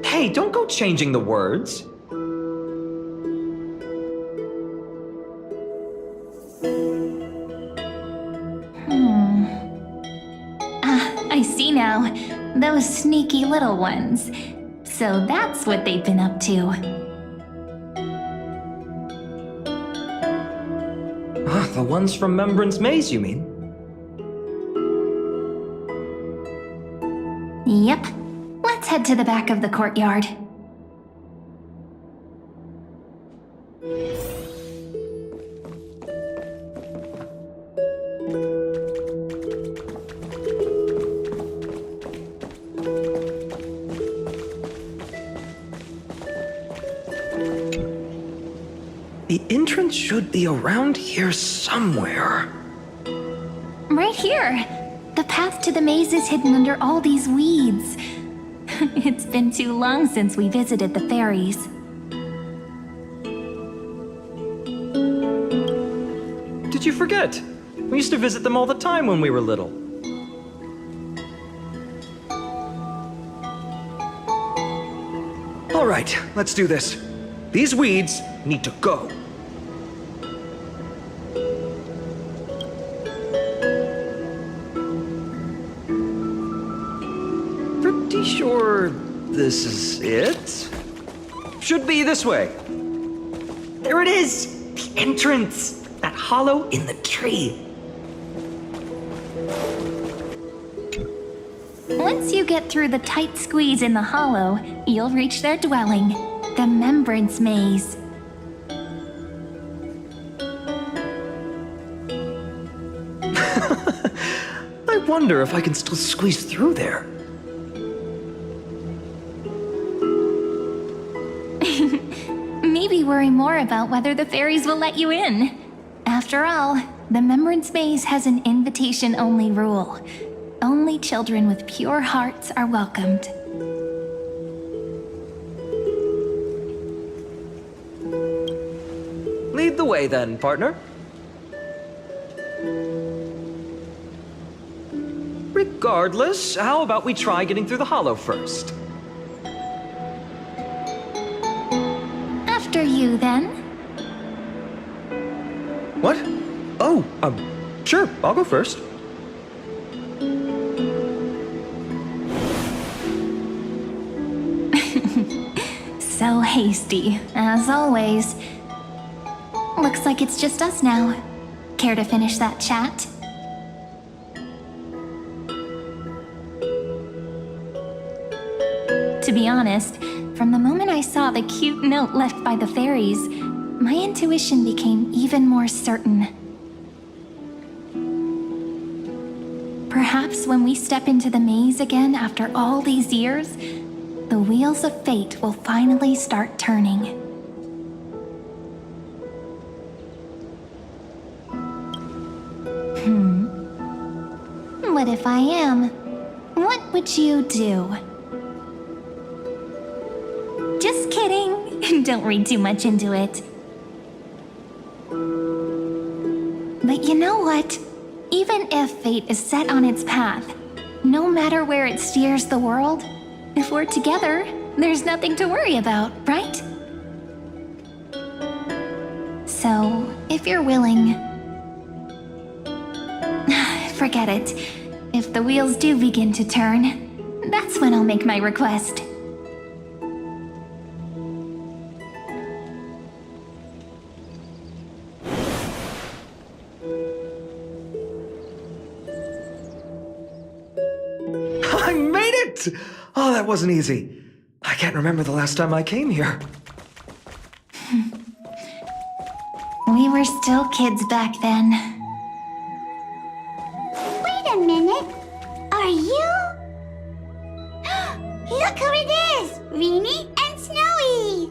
Hey, don't go changing the words. I see now. Those sneaky little ones. So that's what they've been up to. The ones from Membran's Maze, you mean? Yep. Let's head to the back of the courtyard. entrance should be around here somewhere. Right here. The path to the maze is hidden under all these weeds. It's been too long since we visited the fairies. Did you forget? We used to visit them all the time when we were little. All right, let's do this. These weeds need to go. Pretty sure this is it. Should be this way. There it is! The entrance! That hollow in the tree. Once you get through the tight squeeze in the hollow, you'll reach their dwelling, the Remembrance Maze. I wonder if I can still squeeze through there. Maybe worry more about whether the fairies will let you in. After all, the Remembrance Maze has an invitation-only rule. Only children with pure hearts are welcomed. Lead the way then, partner. Regardless, how about we try getting through the hollow first? After you, then. What? Oh, sure, I'll go first. So hasty, as always. Looks like it's just us now. Care to finish that chat? To be honest, from the moment I saw the cute note left by the fairies, my intuition became even more certain. Perhaps when we step into the maze again after all these years, the wheels of fate will finally start turning. What if I am? What would you do? Just kidding. Don't read too much into it. But you know what? Even if fate is set on its path, no matter where it steers the world, if we're together, there's nothing to worry about, right? So, if you're willing... Forget it. If the wheels do begin to turn, that's when I'll make my request. I made it! Oh, that wasn't easy. I can't remember the last time I came here. We were still kids back then. Wait a minute. Are you? Look who it is! Reenie and Snowy!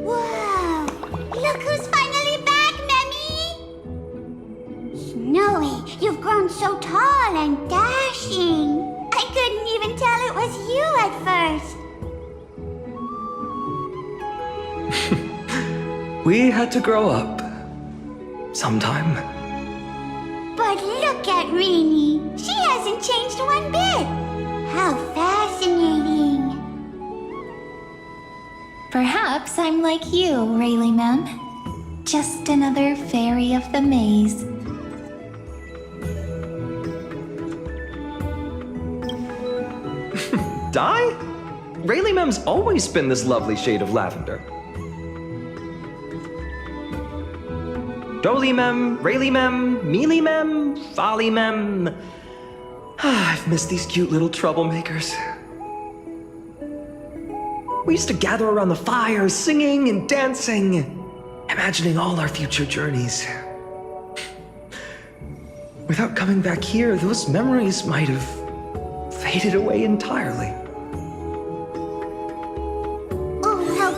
Whoa! Look who's finally back, Memmy! Snowy, you've grown so tall and dashing. I couldn't even tell it was you at first. We had to grow up. Sometime. But look at Reenie. She hasn't changed one bit. How fascinating. Perhaps I'm like you, Rayleigh Mem. Just another fairy of the maze. Dye? Rayleigh Mem's always been this lovely shade of lavender. Dolly Mem, Rayleigh Mem, Mealy Mem, Folly Mem. I've missed these cute little troublemakers. We used to gather around the fire, singing and dancing, imagining all our future journeys. Without coming back here, those memories might have faded away entirely. Oh, how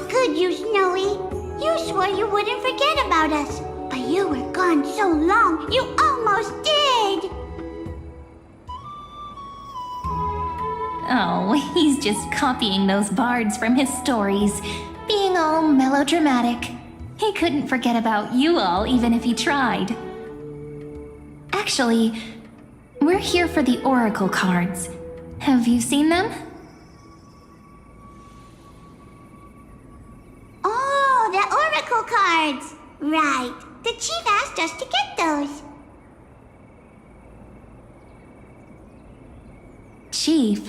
wouldn't forget about us. But you were gone so long, you almost did! Oh, he's just copying those bards from his stories, being all melodramatic. He couldn't forget about you all even if he tried. Actually, we're here for the Oracle cards. Have you seen them? Oh, the Oracle cards! Right. The chief asked us to get those. Chief,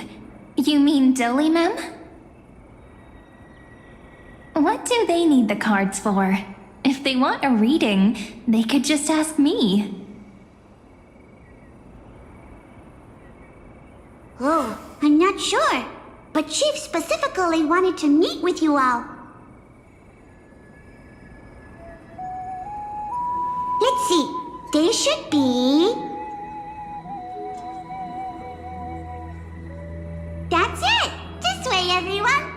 you mean Dolimem? What do they need the cards for? If they want a reading, they could just ask me. Oh, I'm not sure. But Chief specifically wanted to meet with you all. Let's see. They should be... That's it! This way, everyone!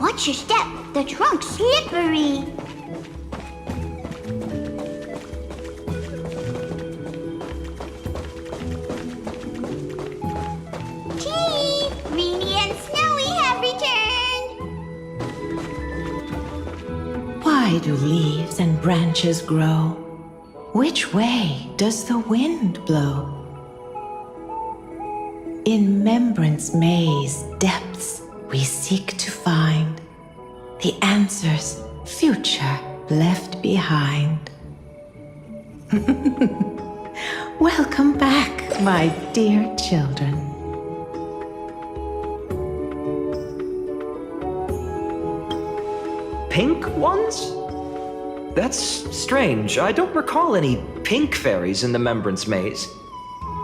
Watch your step. The trunk's slippery. Chief! Reenie and Snowy have returned! Why do leaves and branches grow? Which way does the wind blow? In Remembrance Maze depths we seek to find the answers future left behind. Welcome back, my dear children. Pink ones? That's strange. I don't recall any pink fairies in the Remembrance Maze.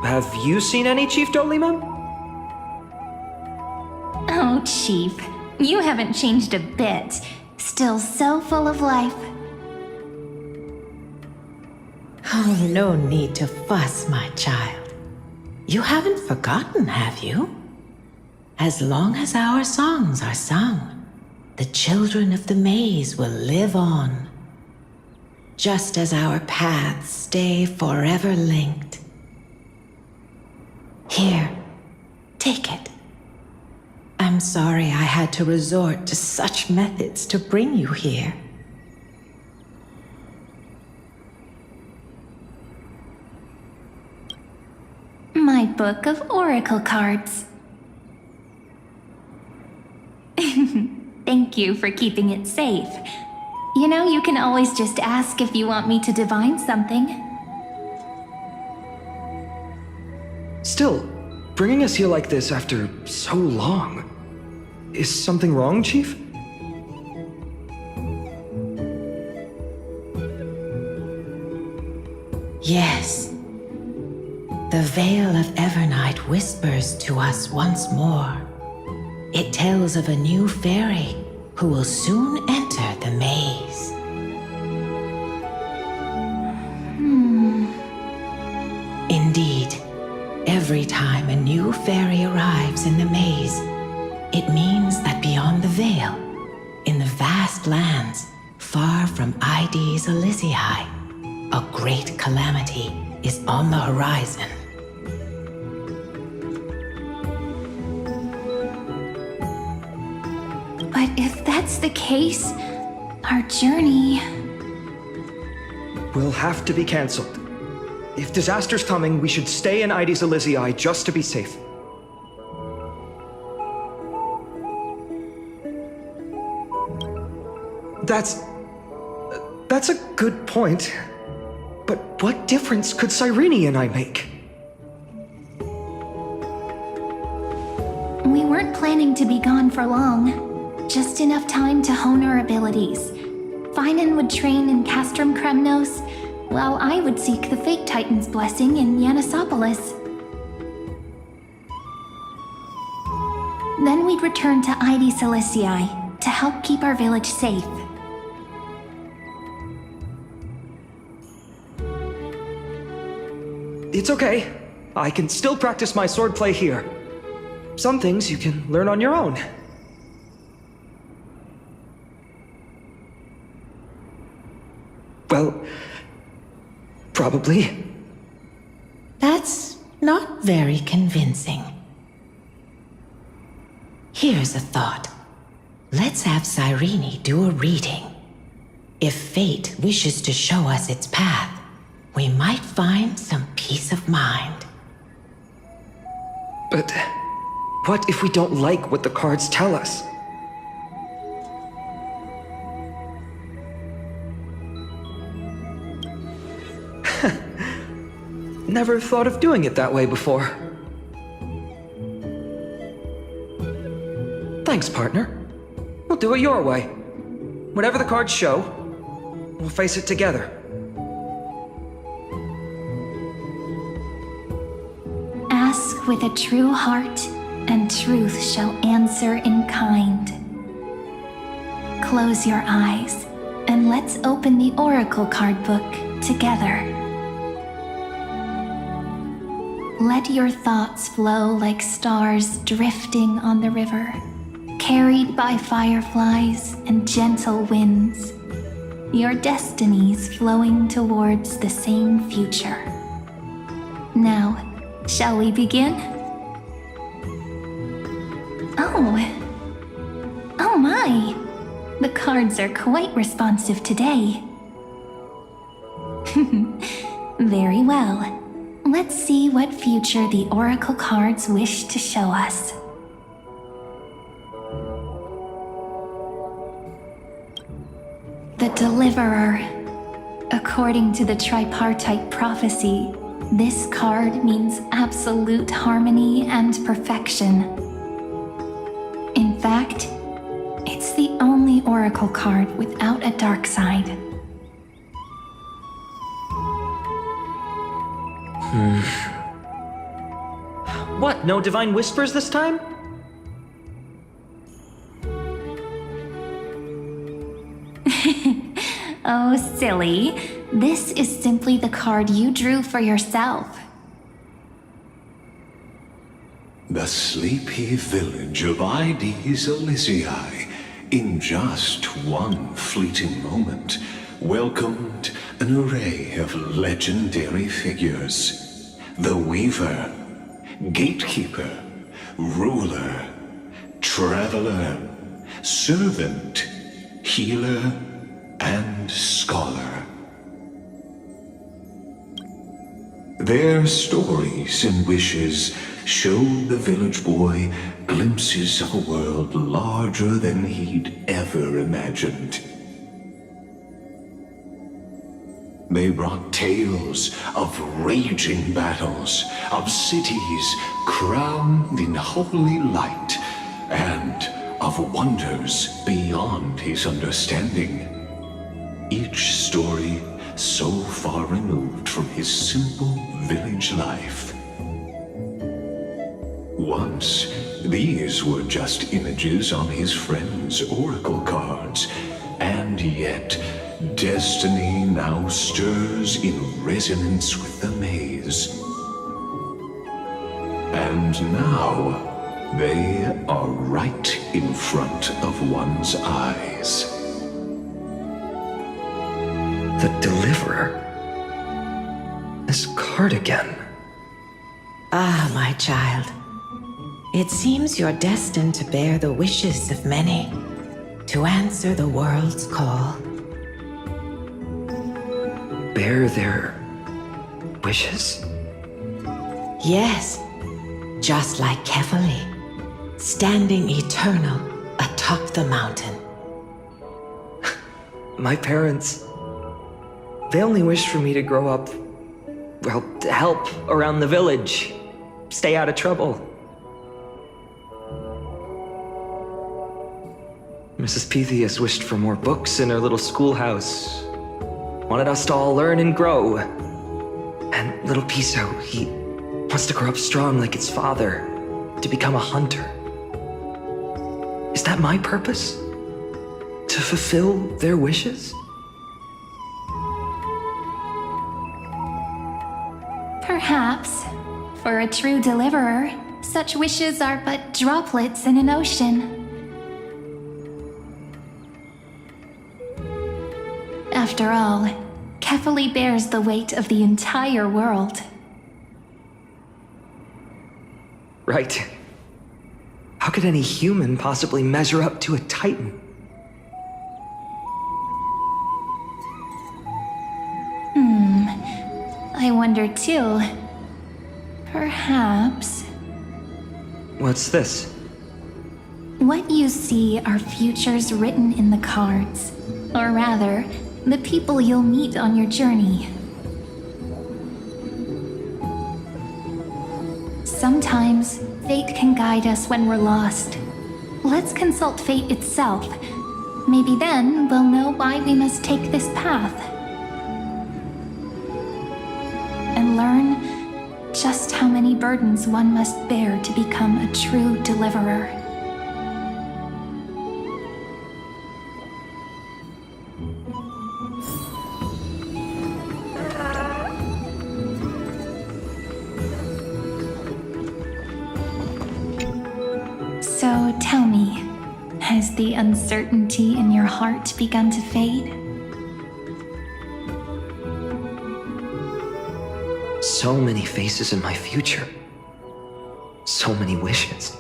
Have you seen any, Chief Dolimem? Oh, Chief, you haven't changed a bit. Still so full of life. Oh, no need to fuss, my child. You haven't forgotten, have you? As long as our songs are sung, the children of the maze will live on. Just as our paths stay forever linked. Here, take it. I'm sorry I had to resort to such methods to bring you here. My book of oracle cards. Thank you for keeping it safe. You know, you can always just ask if you want me to divine something. Still, bringing us here like this after so long. Is something wrong, Chief? Yes. The Veil of Evernight whispers to us once more. It tells of a new fairy who will soon enter the maze. Indeed, every time a new fairy arrives in the maze, it means that beyond the veil, in the vast lands far from Ides Elysiae, a great calamity is on the horizon. But if that's the case, our journey... Will have to be cancelled. If disaster's coming, we should stay in Ides Elysiae just to be safe. That's a good point. But what difference could Cyrene and I make? We weren't planning to be gone for long. Just enough time to hone our abilities. Finan would train in Castrum Kremnos, while I would seek the Fate Titan's blessing in Yanisopolis. Then we'd return to Ides Elysiae to help keep our village safe. It's okay. I can still practice my swordplay here. Some things you can learn on your own. Well, probably. That's not very convincing. Here's a thought. Let's have Cyrene do a reading. If fate wishes to show us its path, we might find some peace of mind. But what if we don't like what the cards tell us? Never thought of doing it that way before. Thanks, partner. We'll do it your way. Whatever the cards show, we'll face it together. Ask with a true heart, and truth shall answer in kind. Close your eyes, and let's open the Oracle card book together. Let your thoughts flow like stars drifting on the river, carried by fireflies and gentle winds. Your destinies flowing towards the same future. Now, shall we begin? Oh my! The cards are quite responsive today. Very well. Let's see what future the Oracle cards wish to show us. The Deliverer. According to the tripartite prophecy, this card means absolute harmony and perfection. In fact, it's the only Oracle card without a dark side. What, no divine whispers this time? Oh, silly. This is simply the card you drew for yourself. The sleepy village of Ides Elysiae, in just one fleeting moment, welcomed an array of legendary figures. The Weaver, Gatekeeper, Ruler, Traveler, Servant, Healer, and Scholar. Their stories and wishes showed the village boy glimpses of a world larger than he'd ever imagined. They brought tales of raging battles, of cities crowned in holy light, and of wonders beyond his understanding. Each story so far removed from his simple village life. Once, these were just images on his friend's oracle cards, and yet destiny now stirs in resonance with the maze. And now, they are right in front of one's eyes. The Deliverer? This card again. Ah, my child. It seems you're destined to bear the wishes of many, to answer the world's call. Bear their wishes? Yes, just like Kefali, standing eternal atop the mountain. My parents, they only wished for me to grow up, well, to help around the village, stay out of trouble. Mrs. Pythias wished for more books in her little schoolhouse, wanted us to all learn and grow. And little Piso, he wants to grow up strong like its father, to become a hunter. Is that my purpose? To fulfill their wishes? Perhaps. For a true deliverer, such wishes are but droplets in an ocean. After all, heavily bears the weight of the entire world. Right. How could any human possibly measure up to a Titan? I wonder too. Perhaps... What's this? What you see are futures written in the cards. Or rather, the people you'll meet on your journey. Sometimes, fate can guide us when we're lost. Let's consult fate itself. Maybe then we'll know why we must take this path. And learn just how many burdens one must bear to become a true deliverer. So tell me, has the uncertainty in your heart begun to fade? So many faces in my future. So many wishes.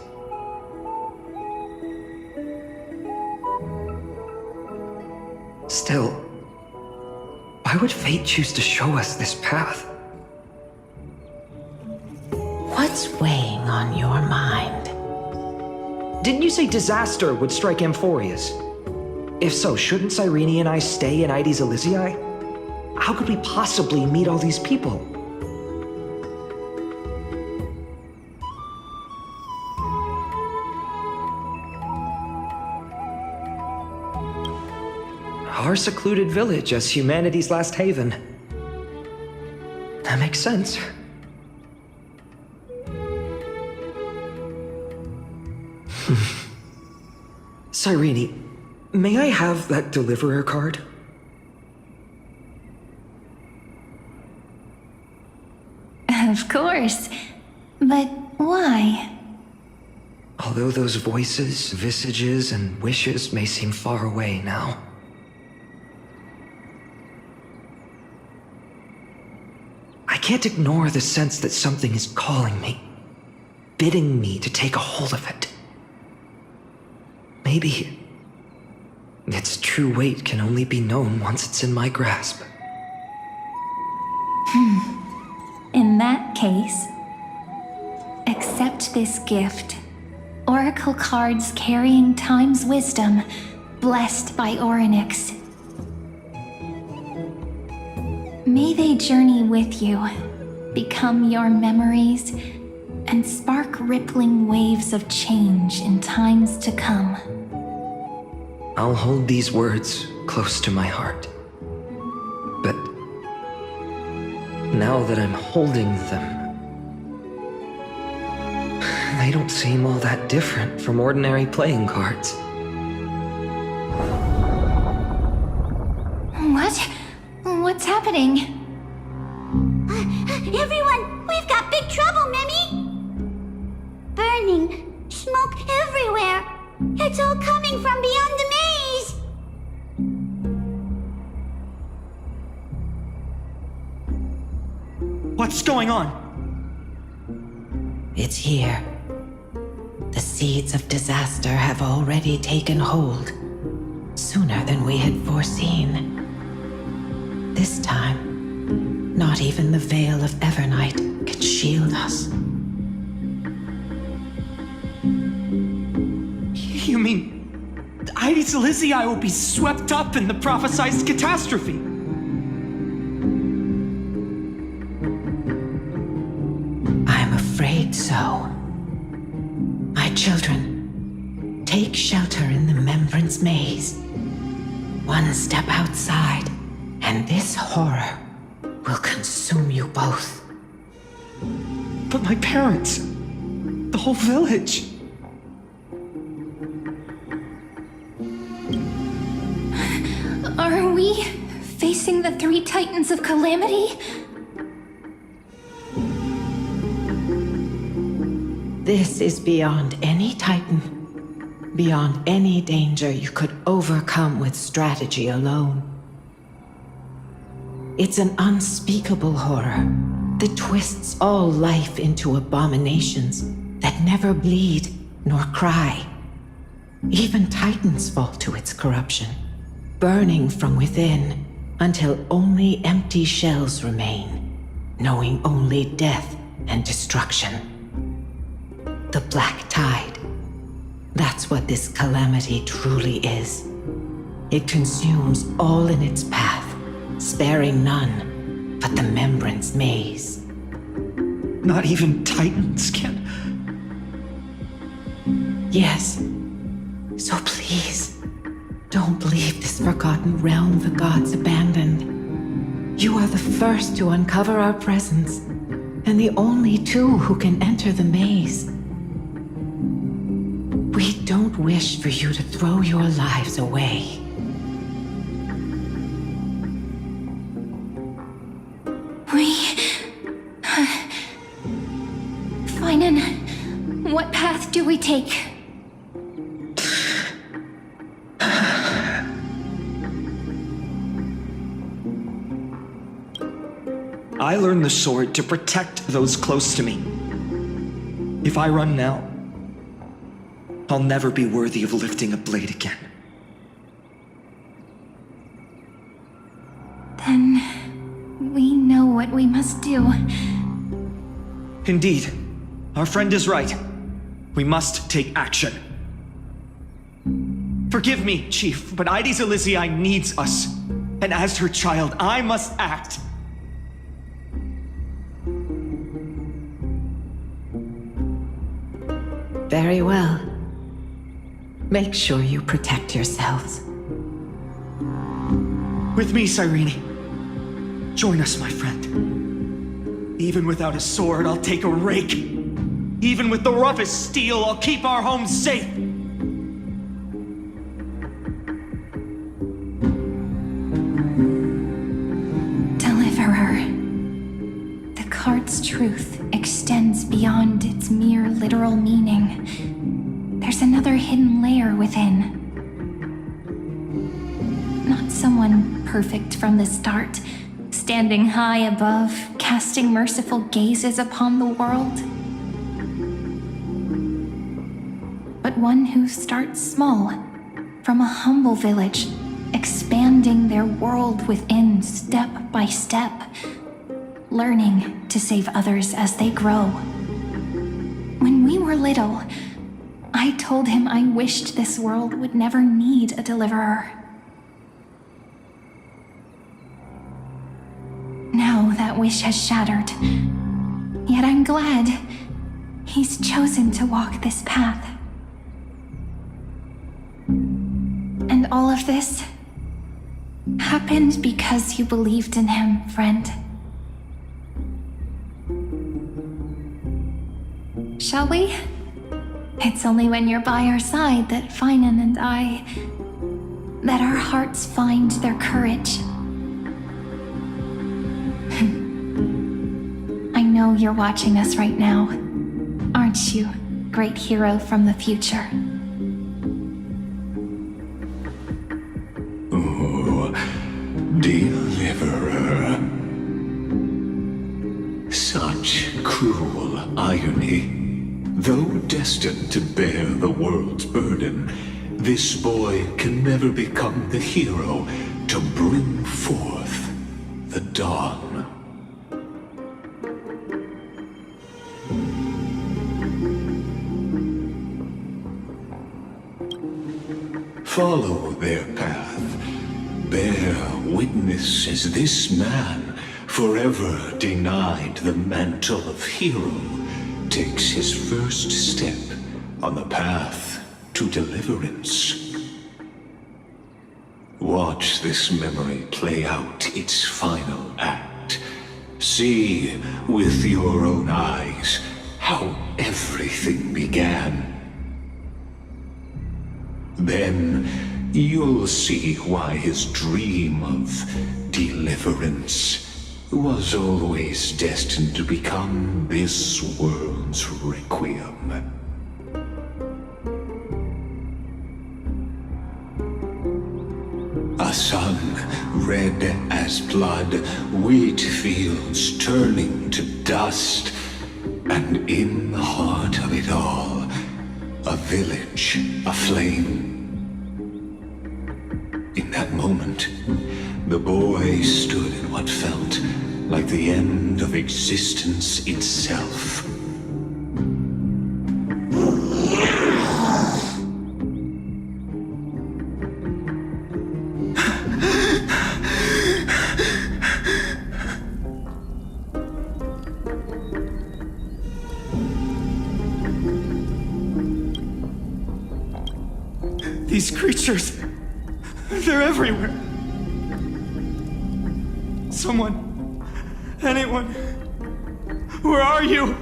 Still, why would fate choose to show us this path? What's weighing on your mind? Didn't you say disaster would strike Amphorius? If so, shouldn't Cyrene and I stay in Ides Elysiae? How could we possibly meet all these people? Our secluded village as humanity's last haven. That makes sense. Cyrene, may I have that deliverer card? Of course. But why? Although those voices, visages, and wishes may seem far away now, I can't ignore the sense that something is calling me, bidding me to take a hold of it. Maybe its true weight can only be known once it's in my grasp. In that case, accept this gift. Oracle cards carrying time's wisdom, blessed by Orynyx. May they journey with you, become your memories, and spark rippling waves of change in times to come. I'll hold these words close to my heart. But now that I'm holding them, they don't seem all that different from ordinary playing cards. What? What's happening? Everyone, we've got big trouble, Mimi! Burning, smoke everywhere. It's all coming from beyond the maze. What's going on? It's here. The seeds of disaster have already taken hold, sooner than we had foreseen. This time, not even the veil of Evernight can shield us. You mean Ides Elysiae will be swept up in the prophesized catastrophe? I'm afraid so. My children, take shelter in the Membrance Maze. One step outside, and this horror will consume you both. But my parents, the whole village. Are we facing the three titans of calamity? This is beyond any Titan, beyond any danger you could overcome with strategy alone. It's an unspeakable horror that twists all life into abominations that never bleed nor cry. Even titans fall to its corruption, burning from within until only empty shells remain, knowing only death and destruction. The Black Tide. That's what this calamity truly is. It consumes all in its path, sparing none but the Membrance Maze. Not even titans can... Yes. So please, don't leave this forgotten realm the gods abandoned. You are the first to uncover our presence, and the only two who can enter the maze. We don't wish for you to throw your lives away. Finan, what path do we take? I learned the sword to protect those close to me. If I run now, I'll never be worthy of lifting a blade again. Then we know what we must do. Indeed, our friend is right. We must take action. Forgive me, Chief, but Ides Elysiae needs us. And as her child, I must act. Very well. Make sure you protect yourselves. With me, Cyrene. Join us, my friend. Even without a sword, I'll take a rake. Even with the roughest steel, I'll keep our home safe. Deliverer. The card's truth extends beyond its mere literal meaning. There's another hidden layer within. Not someone perfect from the start, standing high above, casting merciful gazes upon the world. But one who starts small, from a humble village, expanding their world within step by step, learning to save others as they grow. When we were little, I told him I wished this world would never need a deliverer. Now that wish has shattered. Yet I'm glad he's chosen to walk this path. And all of this happened because you believed in him, friend. Shall we? It's only when you're by our side that Finan and that our hearts find their courage. I know you're watching us right now, aren't you, great hero from the future? Oh, deliverer. Such cruel irony. Though destined to bear the world's burden, this boy can never become the hero to bring forth the dawn. Follow their path. Bear witness as this man, forever denied the mantle of hero, takes his first step on the path to deliverance. Watch this memory play out its final act. See with your own eyes how everything began. Then you'll see why his dream of deliverance was always destined to become this world's requiem. A sun, red as blood, wheat fields turning to dust, and in the heart of it all, a village aflame. In that moment, the boy stood in what felt like the end of existence itself. These creatures, they're everywhere. Someone, anyone, where are you?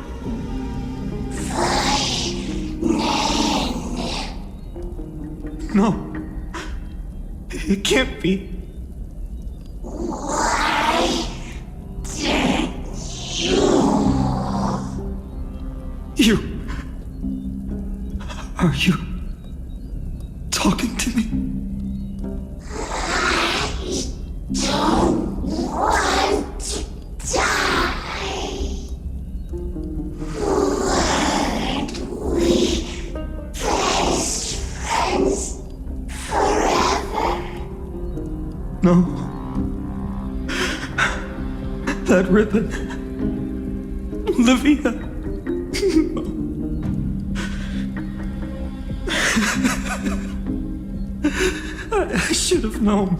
No, it can't be. Are you talking to me? I don't want to die. Weren't we best friends forever? No. That ribbon. Olivia. I should have known.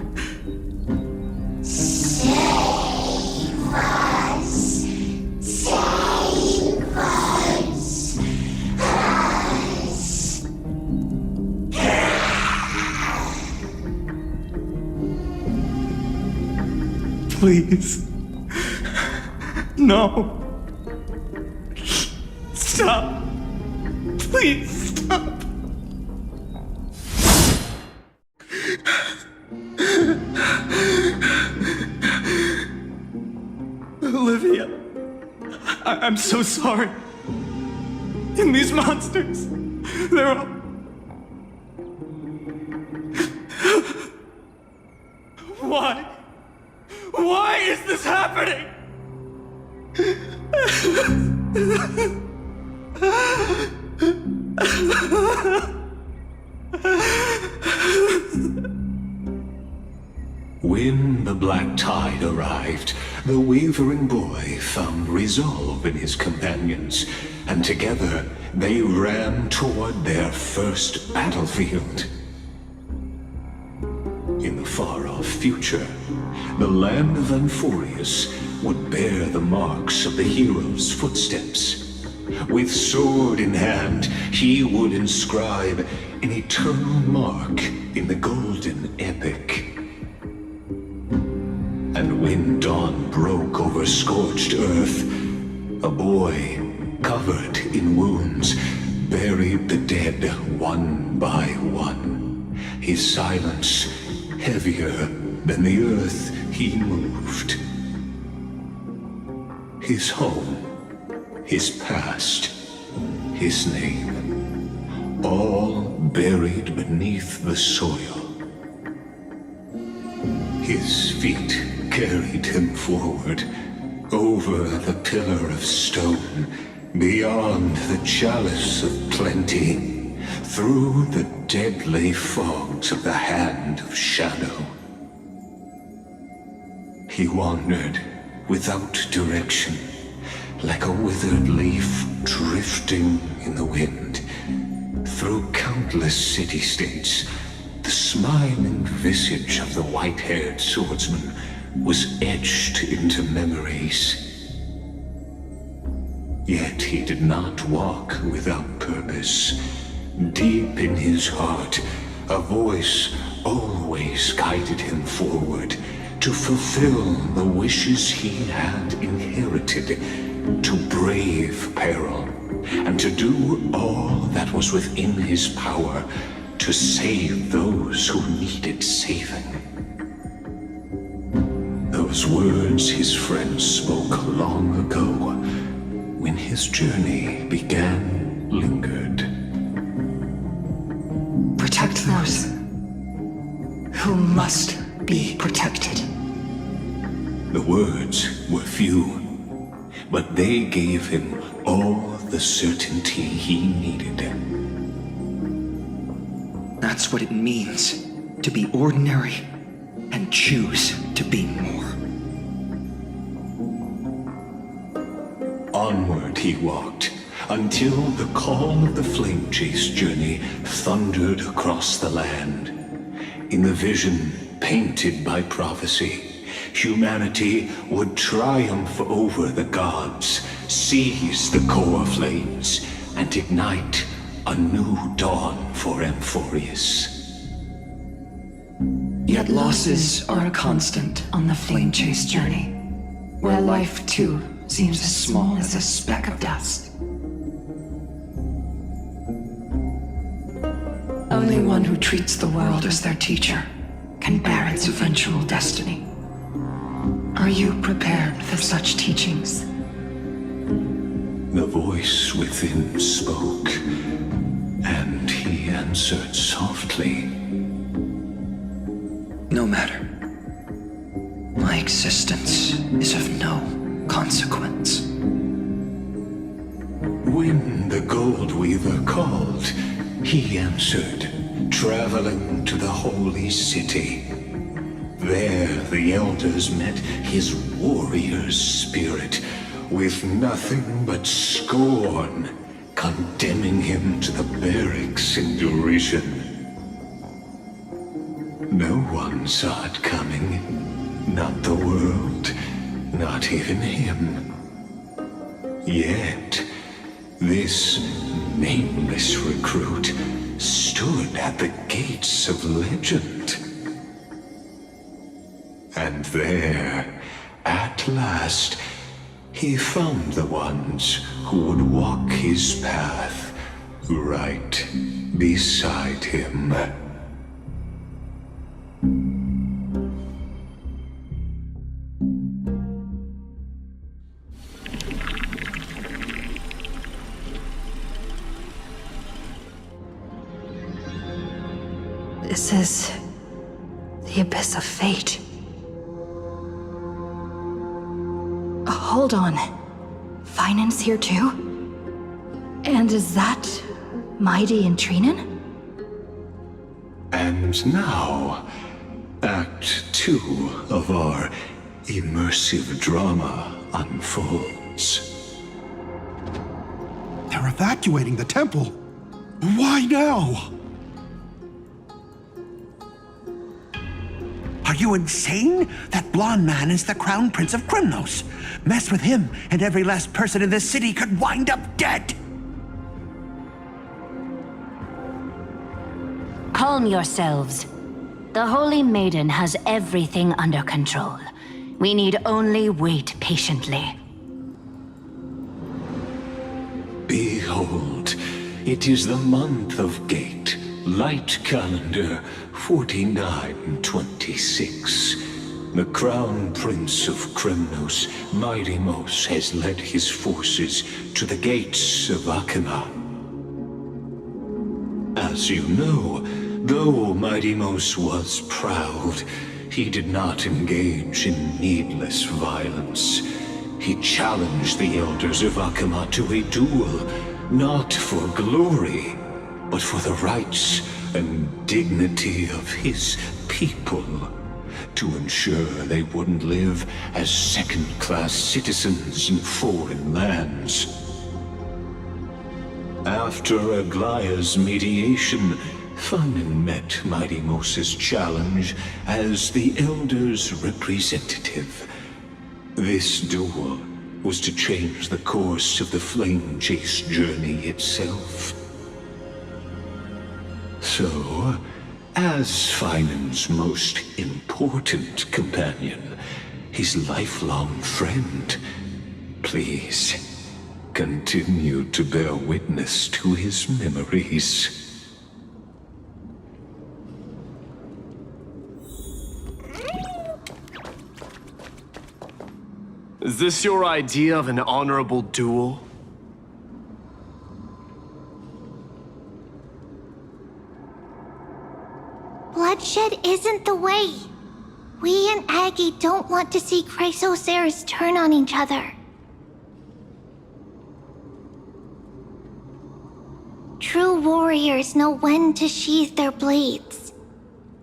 Save us. Save us. Please. No. Stop. Please stop. Olivia, I'm so sorry. And these monsters, they're all... Why? Why is this happening? When the black tide arrived, the wavering boy found resolve in his companions, and together they ran toward their first battlefield. In the far-off future, the land of Anforius would bear the marks of the hero's footsteps. With sword in hand, he would inscribe an eternal mark in the golden epic. And when dawn broke over scorched earth, a boy, covered in wounds, buried the dead one by one. His silence heavier than the earth he moved. His home, his past, his name, all buried beneath the soil. His feet carried him forward, over the pillar of stone, beyond the chalice of plenty, through the deadly fogs of the hand of shadow. He wandered without direction, like a withered leaf drifting in the wind, through countless city-states. The smiling visage of the white-haired swordsman was etched into memories. Yet he did not walk without purpose. Deep in his heart, a voice always guided him forward to fulfill the wishes he had inherited, to brave peril, and to do all that was within his power to save those who needed saving. Those words his friend spoke long ago, when his journey began, lingered. Protect those who must be protected. The words were few, but they gave him all the certainty he needed. That's what it means to be ordinary and choose to be more. Onward he walked, until the call of the flame chase journey thundered across the land. In the vision painted by prophecy, humanity would triumph over the gods, seize the core flames, and ignite a new dawn for Amphorius. Yet losses are a constant on the flame chase journey, where life too seems as small as a speck of dust. Only one who treats the world as their teacher can bear its eventual destiny. Are you prepared for such teachings? The voice within spoke, and he answered softly. No matter. My existence is of no consequence. When the Gold Weaver called, he answered, traveling to the holy city. There the elders met his warrior's spirit, with nothing but scorn, condemning him to the barracks in derision. No one saw it coming, not the world, not even him. Yet, this nameless recruit stood at the gates of legend. And there, at last, he found the ones who would walk his path right beside him. This is the abyss of fate. Hold on. Finance here too? And is that Mighty and Trinen? And now, Act 2 of our immersive drama unfolds. They're evacuating the temple. Why now? Are you insane? That blonde man is the Crown Prince of Krymnos. Mess with him, and every last person in this city could wind up dead. Calm yourselves. The Holy Maiden has everything under control. We need only wait patiently. Behold, it is the month of Gate, Light Calendar 4926. The Crown Prince of Krymnos, Mighty-Mos, has led his forces to the gates of Akima. As you know, though Mighty-Mos was proud, he did not engage in needless violence. He challenged the elders of Akima to a duel, not for glory, but for the rights and dignity of his people, to ensure they wouldn't live as second-class citizens in foreign lands. After Aglaya's mediation, Finan met Mighty-Mos's challenge as the Elder's representative. This duel was to change the course of the flame chase journey itself. So, as Finan's most important companion, his lifelong friend, please continue to bear witness to his memories. Is this your idea of an honorable duel? Bloodshed isn't the way. We and Aggie don't want to see Chrysoceras turn on each other. True warriors know when to sheathe their blades.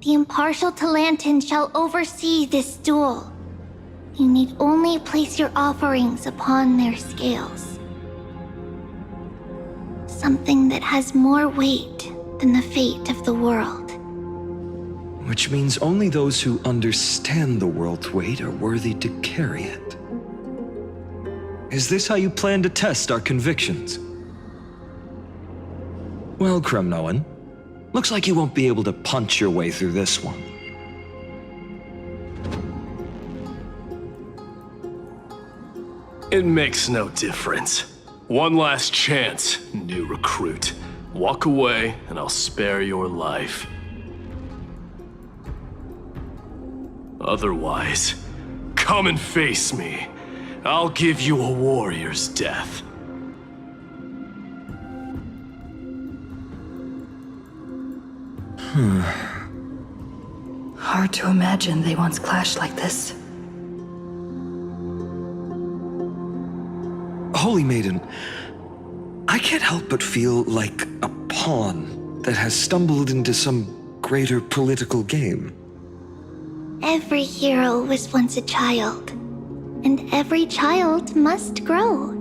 The impartial Talantan shall oversee this duel. You need only place your offerings upon their scales. Something that has more weight than the fate of the world. Which means only those who understand the world's weight are worthy to carry it. Is this how you plan to test our convictions? Well, Kremnoan, looks like you won't be able to punch your way through this one. It makes no difference. One last chance, new recruit. Walk away, and I'll spare your life. Otherwise, come and face me. I'll give you a warrior's death. Hard to imagine they once clashed like this. Holy Maiden, I can't help but feel like a pawn that has stumbled into some greater political game. Every hero was once a child, and every child must grow.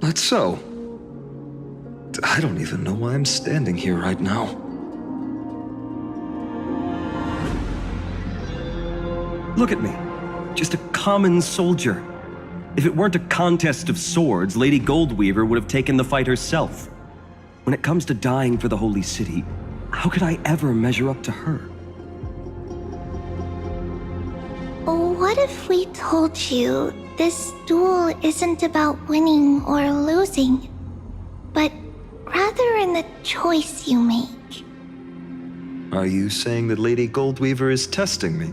That's so. I don't even know why I'm standing here right now. Look at me. Just a common soldier. If it weren't a contest of swords, Lady Goldweaver would have taken the fight herself. When it comes to dying for the Holy City, how could I ever measure up to her? What if we told you this duel isn't about winning or losing, but rather in the choice you make? Are you saying that Lady Goldweaver is testing me?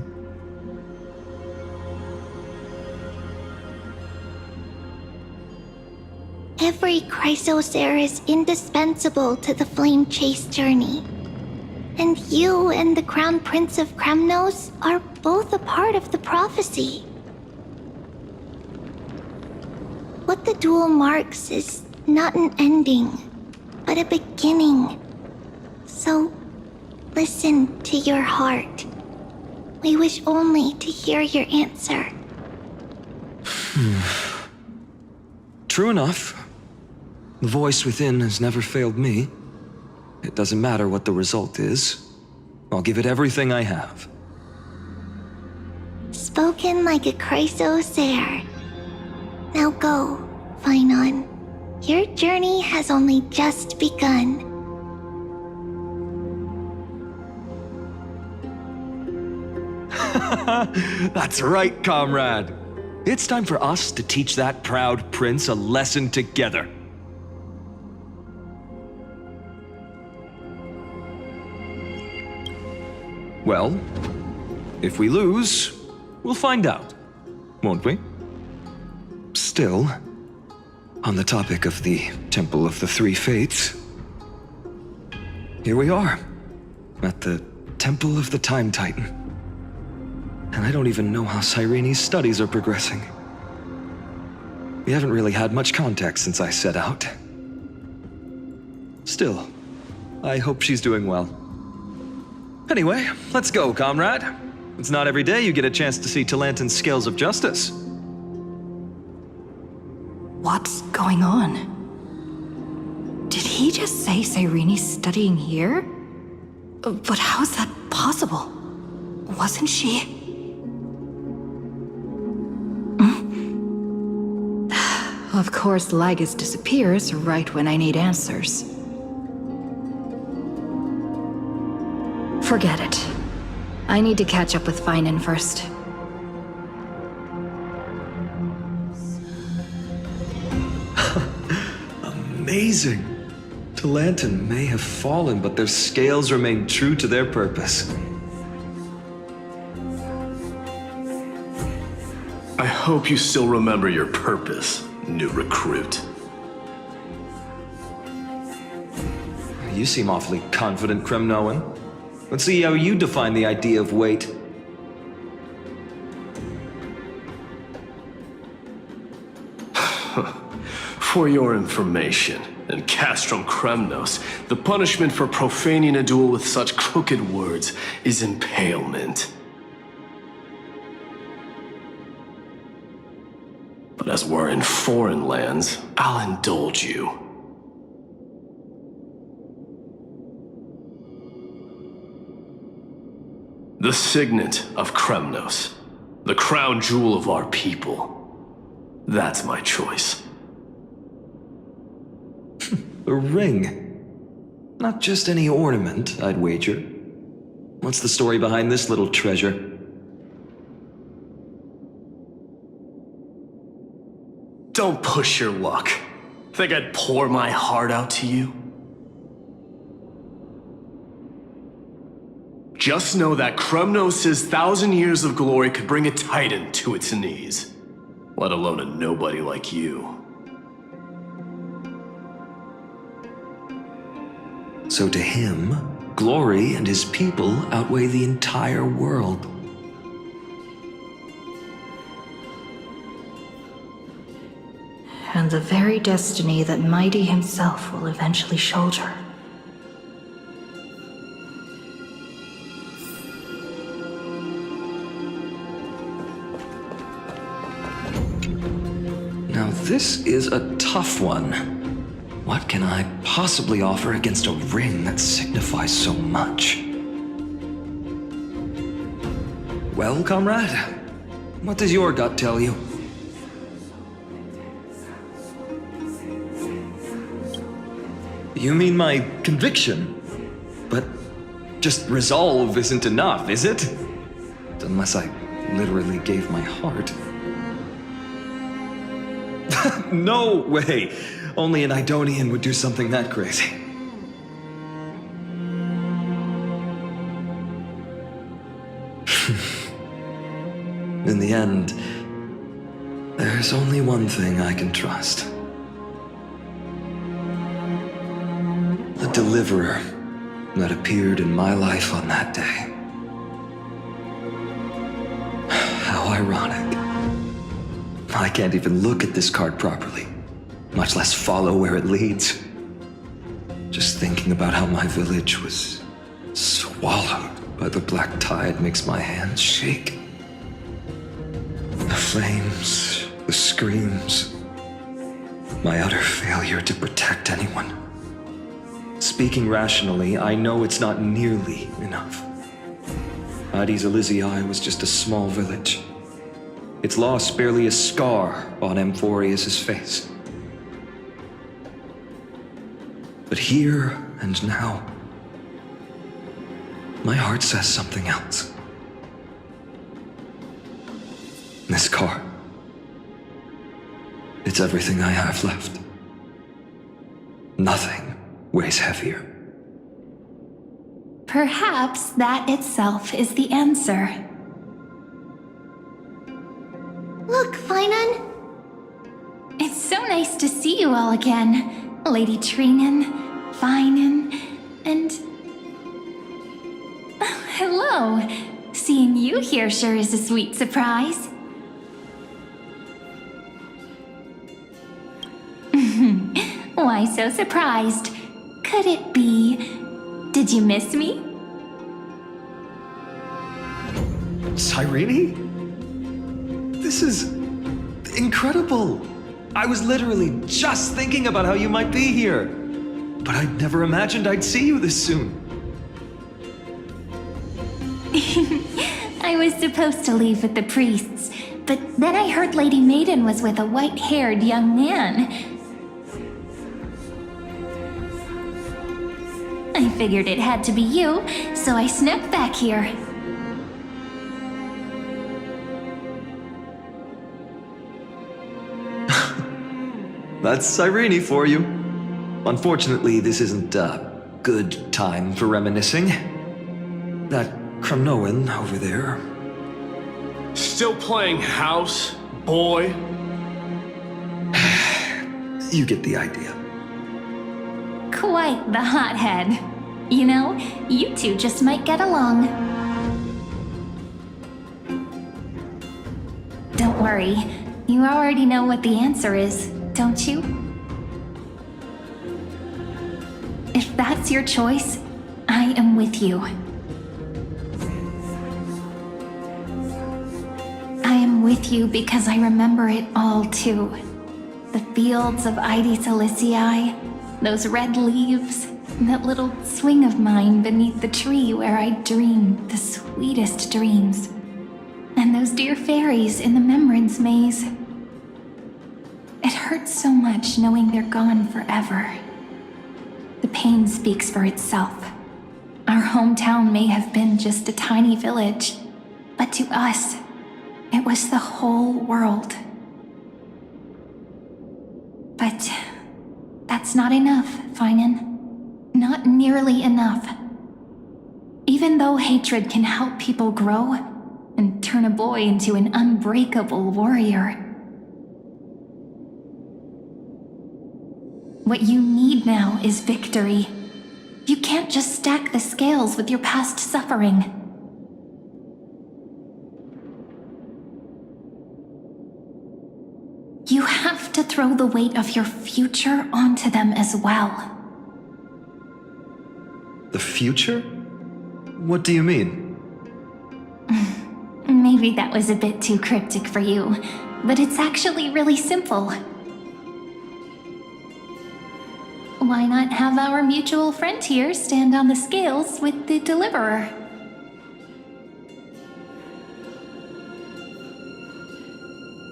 Every Chrysocera is indispensable to the Flame Chase journey. And you and the Crown Prince of Kremnos are both a part of the prophecy. What the duel marks is not an ending, but a beginning. So, listen to your heart. We wish only to hear your answer. True enough. The voice within has never failed me. It doesn't matter what the result is. I'll give it everything I have. Spoken like a Chrysocera. Now go, Finon. Your journey has only just begun. That's right, comrade. It's time for us to teach that proud prince a lesson together. Well, if we lose, we'll find out, won't we? Still, on the topic of the Temple of the Three Fates, here we are, at the Temple of the Time Titan. And I don't even know how Cyrene's studies are progressing. We haven't really had much contact since I set out. Still, I hope she's doing well. Anyway, let's go, comrade. It's not every day you get a chance to see Talantan's scales of justice. What's going on? Did he just say Cyrene's studying here? But how is that possible? Wasn't she? Of course, Lygus disappears right when I need answers. Forget it. I need to catch up with Finon first. Amazing! Talantan may have fallen, but their scales remain true to their purpose. I hope you still remember your purpose, new recruit. You seem awfully confident, Kremnoan. Let's see how you define the idea of weight. For your information, in Castrum Kremnos, the punishment for profaning a duel with such crooked words is impalement. But as we're in foreign lands, I'll indulge you. The signet of Kremnos, the crown jewel of our people. That's my choice. A ring. Not just any ornament, I'd wager. What's the story behind this little treasure? Don't push your luck. Think I'd pour my heart out to you? Just know that Kremnos' 1,000 years of glory could bring a titan to its knees. Let alone a nobody like you. So to him, glory and his people outweigh the entire world. And the very destiny that Mighty himself will eventually shoulder. Now this is a tough one. What can I possibly offer against a ring that signifies so much? Well, comrade, what does your gut tell you? You mean my conviction? But just resolve isn't enough, is it? Unless I literally gave my heart. No way! Only an Idonian would do something that crazy. In the end, there's only one thing I can trust. The deliverer that appeared in my life on that day. How ironic. I can't even look at this card properly, much less follow where it leads. Just thinking about how my village was swallowed by the black tide makes my hands shake. The flames, the screams, my utter failure to protect anyone. Speaking rationally, I know it's not nearly enough. Addis Elysiae was just a small village. Its loss barely a scar on Amphorius' face. But here and now, my heart says something else. This car, it's everything I have left. Nothing weighs heavier. Perhaps that itself is the answer. Look, Finan. It's so nice to see you all again. Lady Trinan, Finan, and... hello. Seeing you here sure is a sweet surprise. Why so surprised? Could it be... did you miss me? Cyrene? This is incredible. I was literally just thinking about how you might be here. But I'd never imagined I'd see you this soon. I was supposed to leave with the priests, but then I heard Lady Maiden was with a white-haired young man. I figured it had to be you, so I snuck back here. That's Cyrene for you. Unfortunately, this isn't a good time for reminiscing. That Kremnoan over there. Still playing house, boy? You get the idea. Quite the hothead. You know, you two just might get along. Don't worry, you already know what the answer is. don't you? If that's your choice, I am with you. I am with you because I remember it all too. The fields of Ide Silicii, those red leaves, and that little swing of mine beneath the tree where I dreamed the sweetest dreams. And those dear fairies in the Membrance Maze. It hurts so much knowing they're gone forever. The pain speaks for itself. Our hometown may have been just a tiny village, but to us, it was the whole world. But that's not enough, Finan. Not nearly enough. Even though hatred can help people grow and turn a boy into an unbreakable warrior, what you need now is victory. You can't just stack the scales with your past suffering. You have to throw the weight of your future onto them as well. The future? What do you mean? Maybe that was a bit too cryptic for you, but it's actually really simple. Why not have our mutual friend here stand on the scales with the deliverer?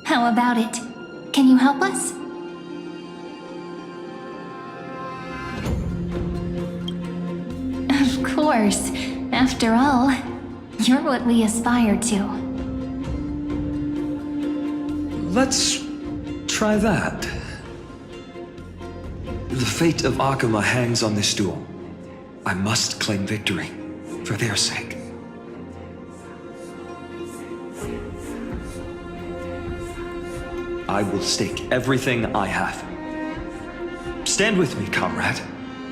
How about it? Can you help us? Of course. After all, you're what we aspire to. Let's try that. The fate of Akuma hangs on this duel. I must claim victory, for their sake. I will stake everything I have. Stand with me, comrade,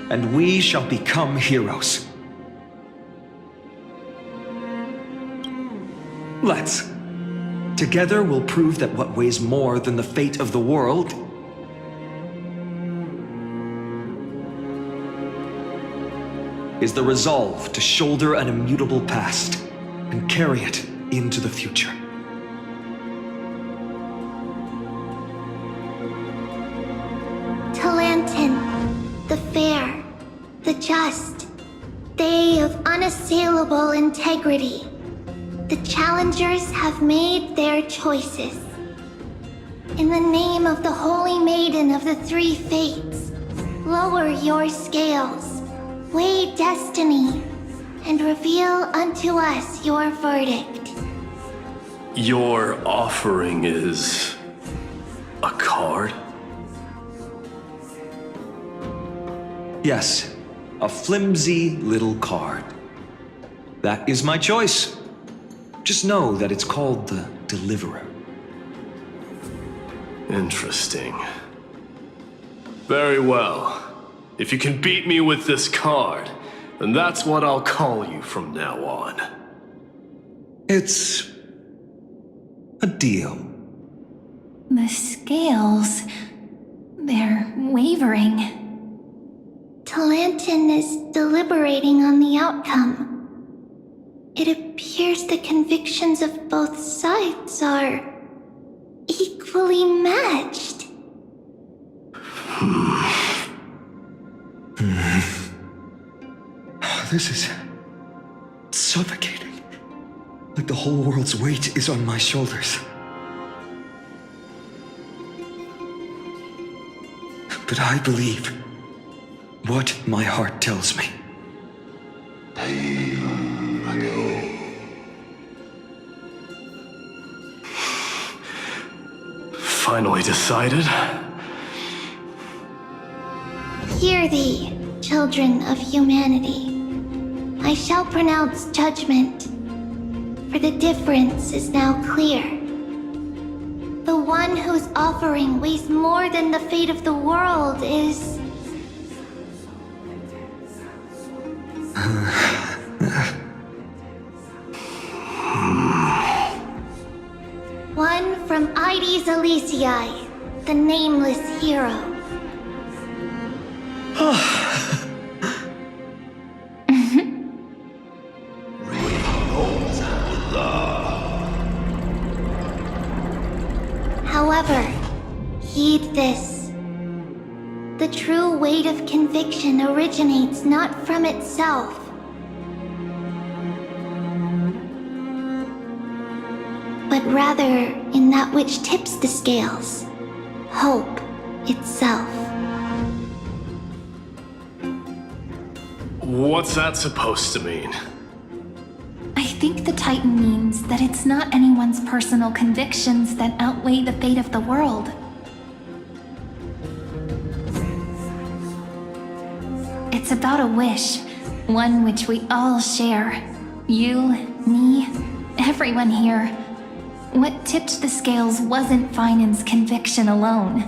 and we shall become heroes. Let's. Together we'll prove that what weighs more than the fate of the world is the resolve to shoulder an immutable past and carry it into the future. Talantin, the fair, the just, they of unassailable integrity. The challengers have made their choices. In the name of the Holy Maiden of the Three Fates, lower your scales, weigh destiny, and reveal unto us your verdict. Your offering is a card? Yes, a flimsy little card. That is my choice. Just know that it's called the Deliverer. Interesting. Very well. If you can beat me with this card, then that's what I'll call you from now on. It's a deal. The scales, they're wavering. Talantin is deliberating on the outcome. It appears the convictions of both sides are equally matched. This is suffocating. Like the whole world's weight is on my shoulders. But I believe what my heart tells me. Finally decided? Hear thee, children of humanity. I shall pronounce judgment, for the difference is now clear. The one whose offering weighs more than the fate of the world is... one from Ide Silicii, the nameless hero. However, heed this. The true weight of conviction originates not from itself, but rather in that which tips the scales, hope itself. What's that supposed to mean? I think the Titan means that it's not anyone's personal convictions that outweigh the fate of the world. It's about a wish, one which we all share. You, me, everyone here. What tipped the scales wasn't Finan's conviction alone,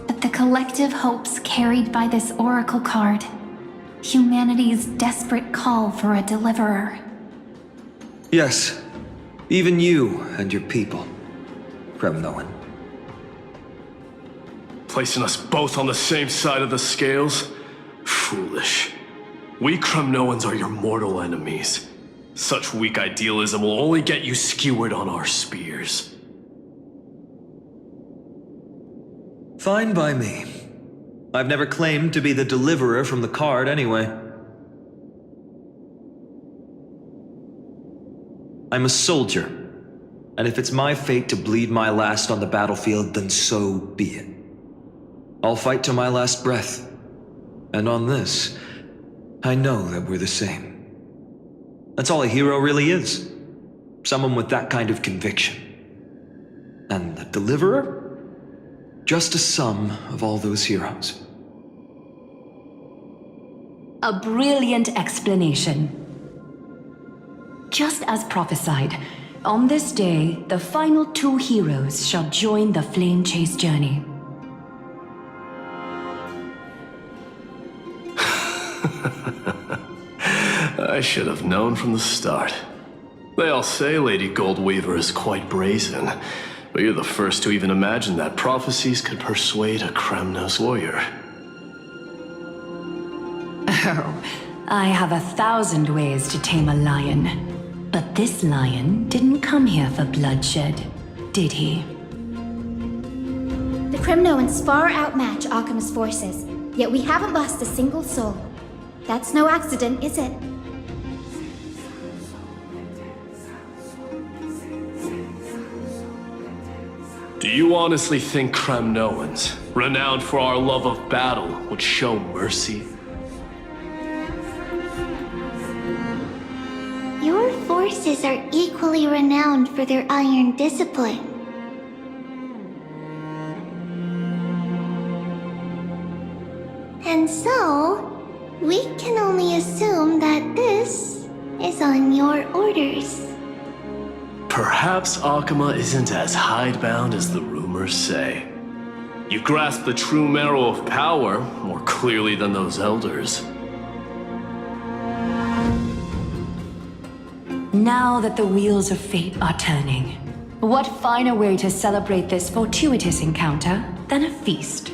but the collective hopes carried by this oracle card. Humanity's desperate call for a deliverer. Yes, even you and your people, Kremnoan. Placing us both on the same side of the scales? Foolish. We Kremnoans are your mortal enemies. Such weak idealism will only get you skewered on our spears. Fine by me. I've never claimed to be the deliverer from the card anyway. I'm a soldier, and if it's my fate to bleed my last on the battlefield, then so be it. I'll fight to my last breath, and on this, I know that we're the same. That's all a hero really is. Someone with that kind of conviction. And the deliverer? Just a sum of all those heroes. A brilliant explanation. Just as prophesied, on this day, the final two heroes shall join the flame chase journey. I should have known from the start. They all say Lady Goldweaver is quite brazen, but you're the first to even imagine that prophecies could persuade a Kremnos warrior. Oh, I have 1,000 ways to tame a lion. But this lion didn't come here for bloodshed, did he? The Kremnoans far outmatch Akima's forces, yet we haven't lost a single soul. That's no accident, is it? Do you honestly think Kremnoans, renowned for our love of battle, would show mercy? Your forces are equally renowned for their iron discipline. And so, we can only assume that this is on your orders. Perhaps Akima isn't as hidebound as the rumors say. You grasp the true marrow of power more clearly than those elders. Now that the wheels of fate are turning, what finer way to celebrate this fortuitous encounter than a feast?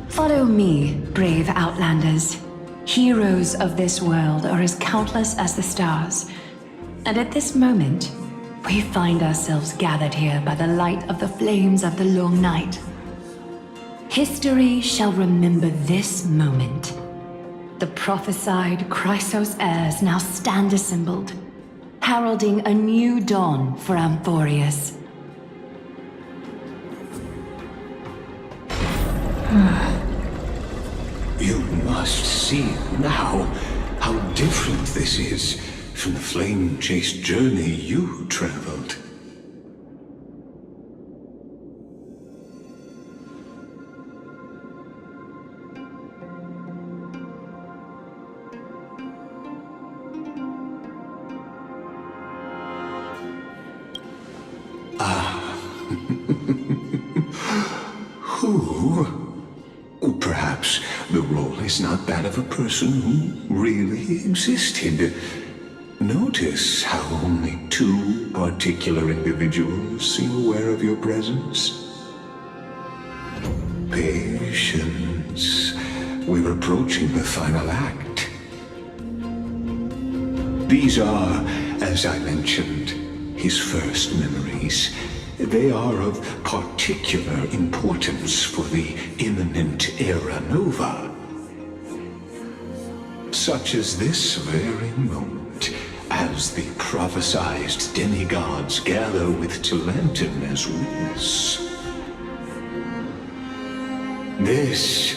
Follow me, brave Outlanders. Heroes of this world are as countless as the stars. And at this moment, we find ourselves gathered here by the light of the flames of the long night. History shall remember this moment. The prophesied Chrysos heirs now stand assembled, heralding a new dawn for Amphorius. You must see now how different this is from the flame-chased journey you traveled. Perhaps the role is not that of a person who really existed. Notice how only 2 particular individuals seem aware of your presence? Patience. We're approaching the final act. These are, as I mentioned, his first memories. They are of particular importance for the imminent Era Nova. Such as this very moment, as the prophesized demigods gather with Talentum as witness. This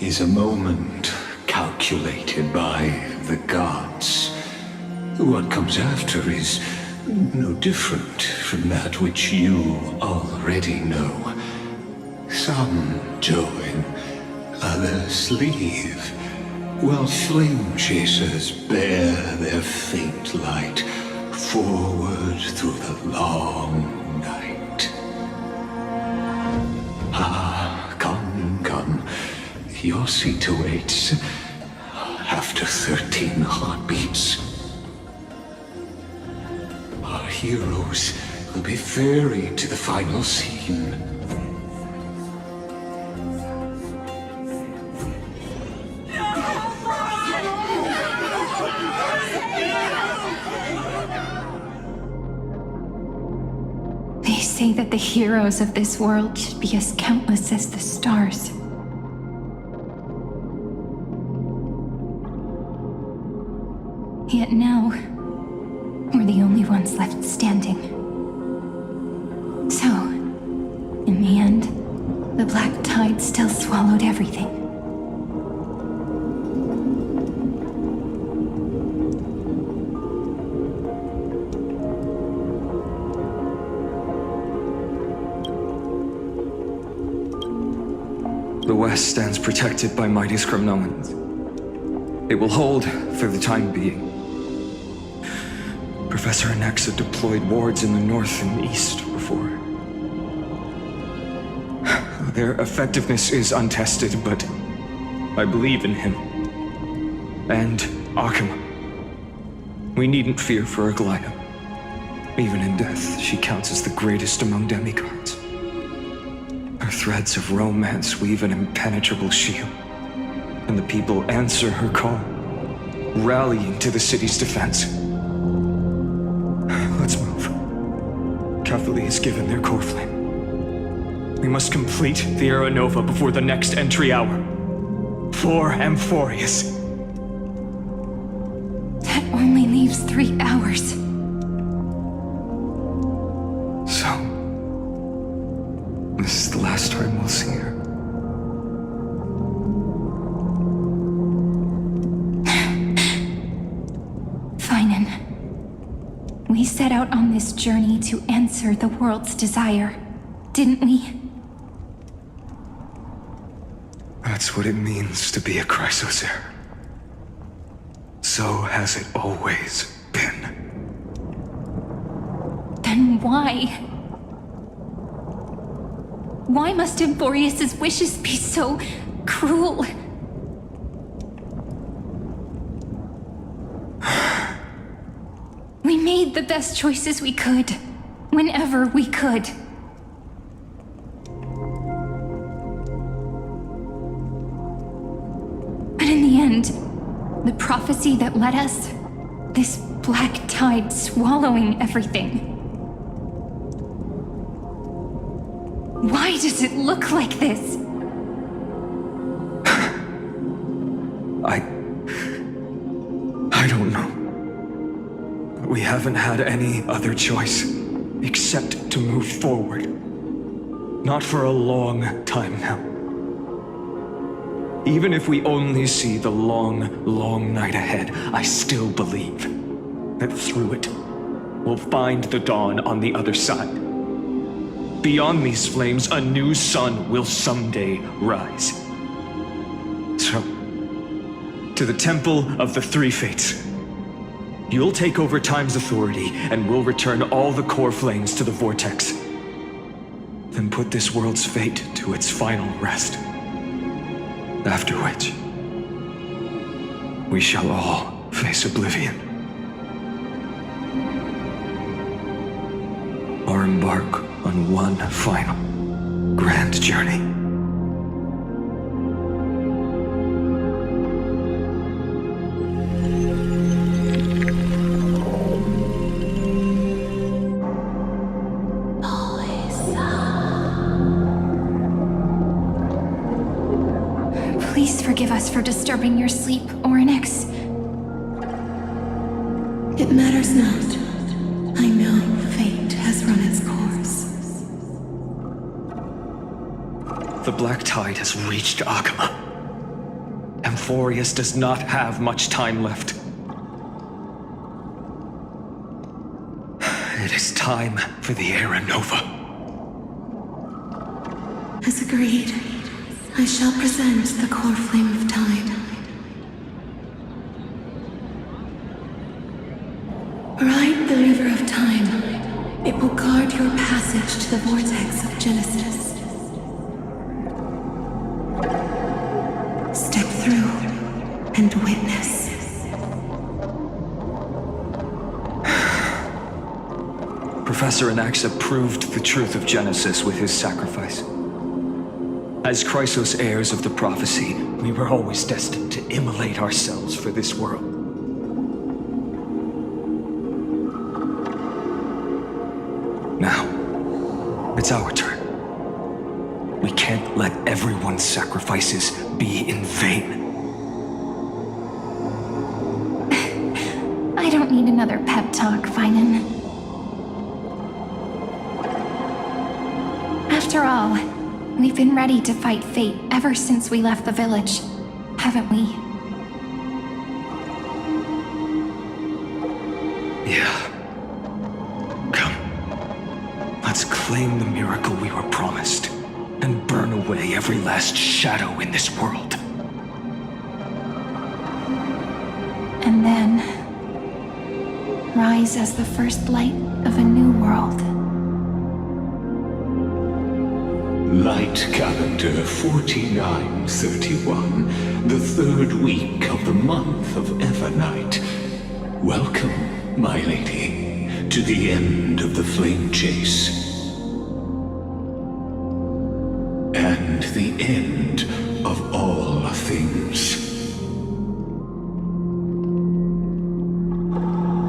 is a moment calculated by the gods. What comes after is no different from that which you already know. Some join, others leave, while flame chasers bear their faint light forward through the long night. Ah, come. Your seat awaits after 13 heartbeats. Our heroes will be ferried to the final scene. They say that the heroes of this world should be as countless as the stars. Yet now, we're the only ones left standing. So, in the end, the black tide still swallowed everything. The West stands protected by mighty Skrymnoans. It will hold for the time being. Professor Anexa deployed wards in the north and east before. Their effectiveness is untested, but I believe in him. And Akuma. We needn't fear for Aglaia. Even in death, she counts as the greatest among demigods. Her threads of romance weave an impenetrable shield, and the people answer her call, rallying to the city's defense. Let's move. Catholi has given their core flame. We must complete the Era Nova before the next entry hour. For Amphorius. That only leaves 3 hours. So, this is the last time we'll see her. Finan. We set out on this journey to answer the world's desire, didn't we? That's what it means to be a Chrysosaur. So has it always been. Then why? Why must Amphorius' wishes be so cruel? We made the best choices we could, whenever we could. But in the end, the prophecy that led us, this black tide swallowing everything. Why does it look like this? I don't know. We haven't had any other choice except to move forward. Not for a long time now. Even if we only see the long, long night ahead, I still believe that through it, we'll find the dawn on the other side. Beyond these flames, a new sun will someday rise. So, to the Temple of the Three Fates. You'll take over Time's authority, and we'll return all the core flames to the Vortex. Then put this world's fate to its final rest. After which, we shall all face oblivion. or embark on one final grand journey. Please forgive us for disturbing your sleep, Orynyx. It matters not. I know fate has run its course. The Black Tide has reached Agama. Amphorius does not have much time left. It is time for the Era Nova. As agreed, I shall present the core flame of time. Ride the river of time. It will guard your passage to the vortex of Genesis. Step through and witness. Professor Anaxa proved the truth of Genesis with his sacrifice. As Chrysos heirs of the prophecy, we were always destined to immolate ourselves for this world. Now, it's our turn. We can't let everyone's sacrifices be in vain. I don't need another pep talk, Finan. After all, we've been ready to fight fate ever since we left the village, haven't we? Yeah. Come. Let's claim the miracle we were promised, and burn away every last shadow in this world. And then rise as the first light of a new world. Light calendar 4931, the third week of the month of Evernight. Welcome, my lady, to the end of the flame chase. And the end of all things.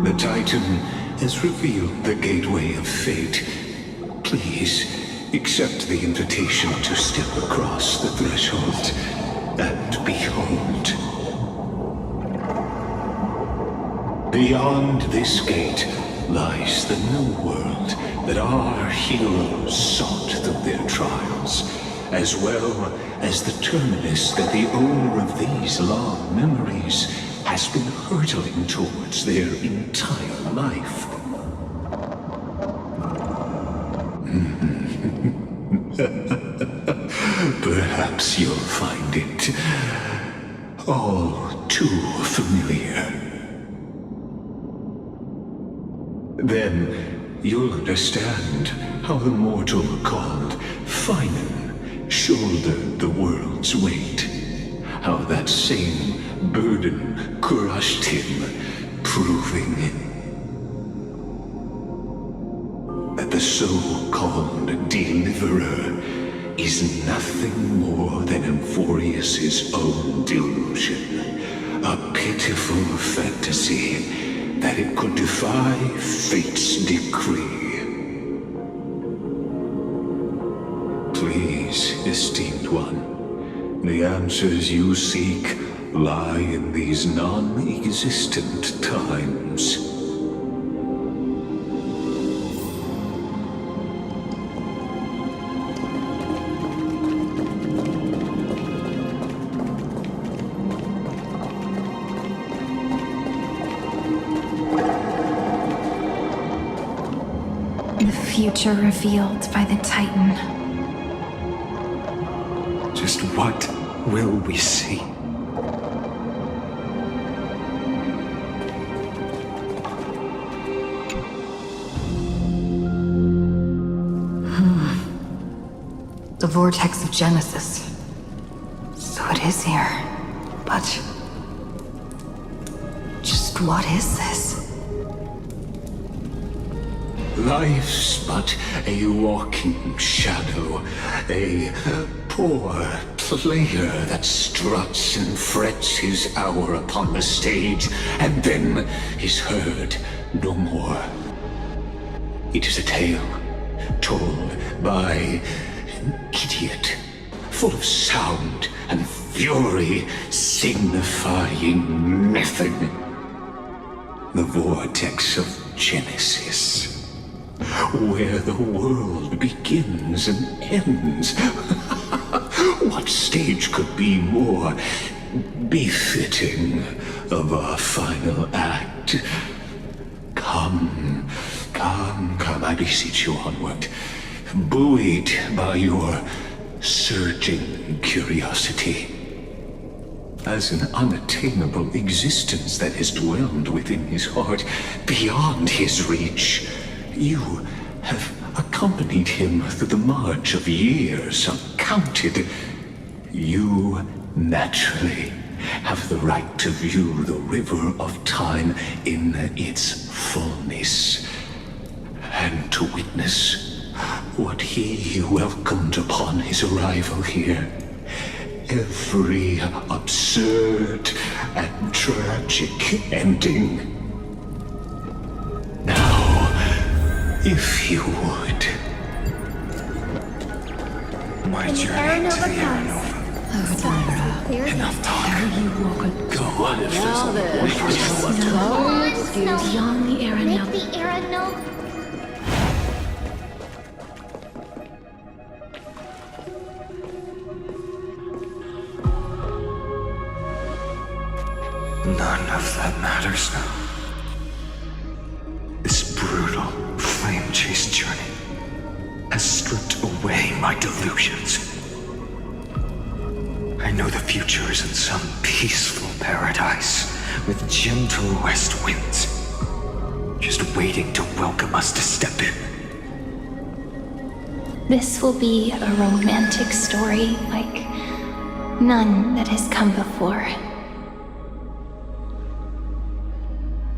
The Titan has revealed the gateway of fate. Please, accept the invitation to step across the threshold and behold. Beyond this gate lies the new world that our heroes sought through their trials, as well as the terminus that the owner of these long memories has been hurtling towards their entire life. Perhaps you'll find it all too familiar. Then you'll understand how the mortal called Finan shouldered the world's weight. How that same burden crushed him, proving that the so-called deliverer is nothing more than Amphorius' own delusion. A pitiful fantasy that it could defy fate's decree. Please, esteemed one, the answers you seek lie in these non-existent times. The future revealed by the Titan. Just what will we see? The vortex of Genesis. So it is here. But just what is this? Life's but a walking shadow, a poor player that struts and frets his hour upon the stage, and then is heard no more. It is a tale told by an idiot, full of sound and fury, signifying nothing. The vortex of Genesis, where the world begins and ends. What stage could be more befitting of our final act? Come, I beseech you onward, buoyed by your surging curiosity. As an unattainable existence that has dwelled within his heart, beyond his reach, you have accompanied him through the march of years uncounted. You naturally have the right to view the river of time in its fullness, and to witness what he welcomed upon his arrival here. Every absurd and tragic ending. Now, if you would. My journey to the Aranova. Enough talk. Go on, if there's only one person left. Beyond the Aranova. Make the Aranova. None of that matters now. This brutal, flame-chased journey has stripped away my delusions. I know the future is in some peaceful paradise with gentle west winds, just waiting to welcome us to step in. This will be a romantic story like none that has come before.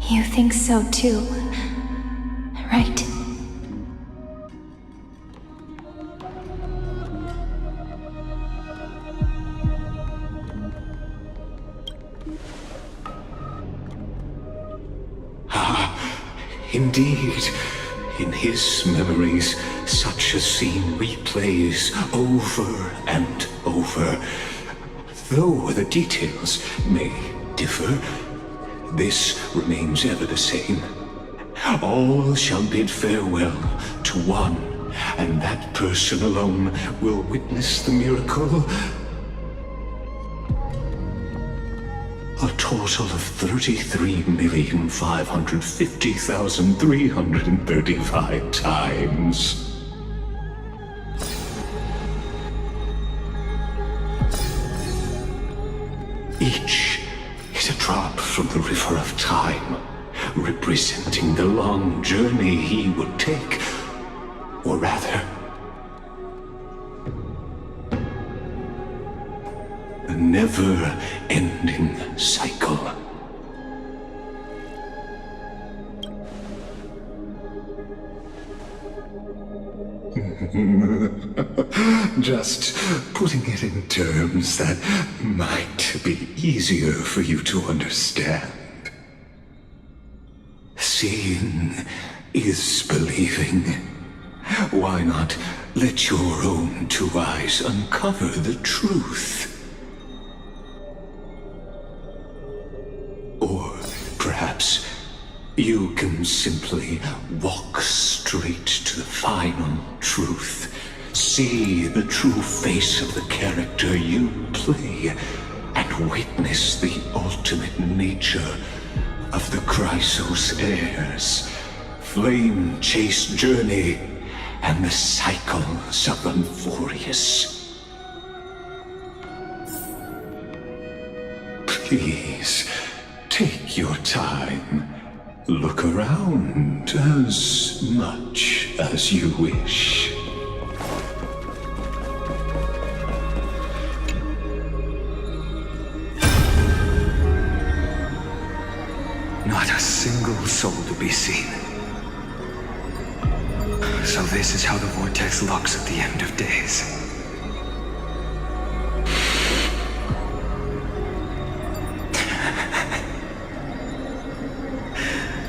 You think so too, right? Indeed, in his memories, such a scene replays over and over. Though the details may differ, this remains ever the same. All shall bid farewell to one, and that person alone will witness the miracle. A total of 33,550,335 times. Each is a drop from the river of time, representing the long journey he would take, or rather, a never-ending cycle. Just putting it in terms that might be easier for you to understand. Seeing is believing. Why not let your own two eyes uncover the truth? Or perhaps you can simply walk straight to the final truth. See the true face of the character you play, and witness the ultimate nature of the Chrysos heirs, flame-chased journey, and the cycles of Unforius. Please, take your time. Look around as much as you wish. Not a single soul to be seen. So this is how the vortex looks at the end of days.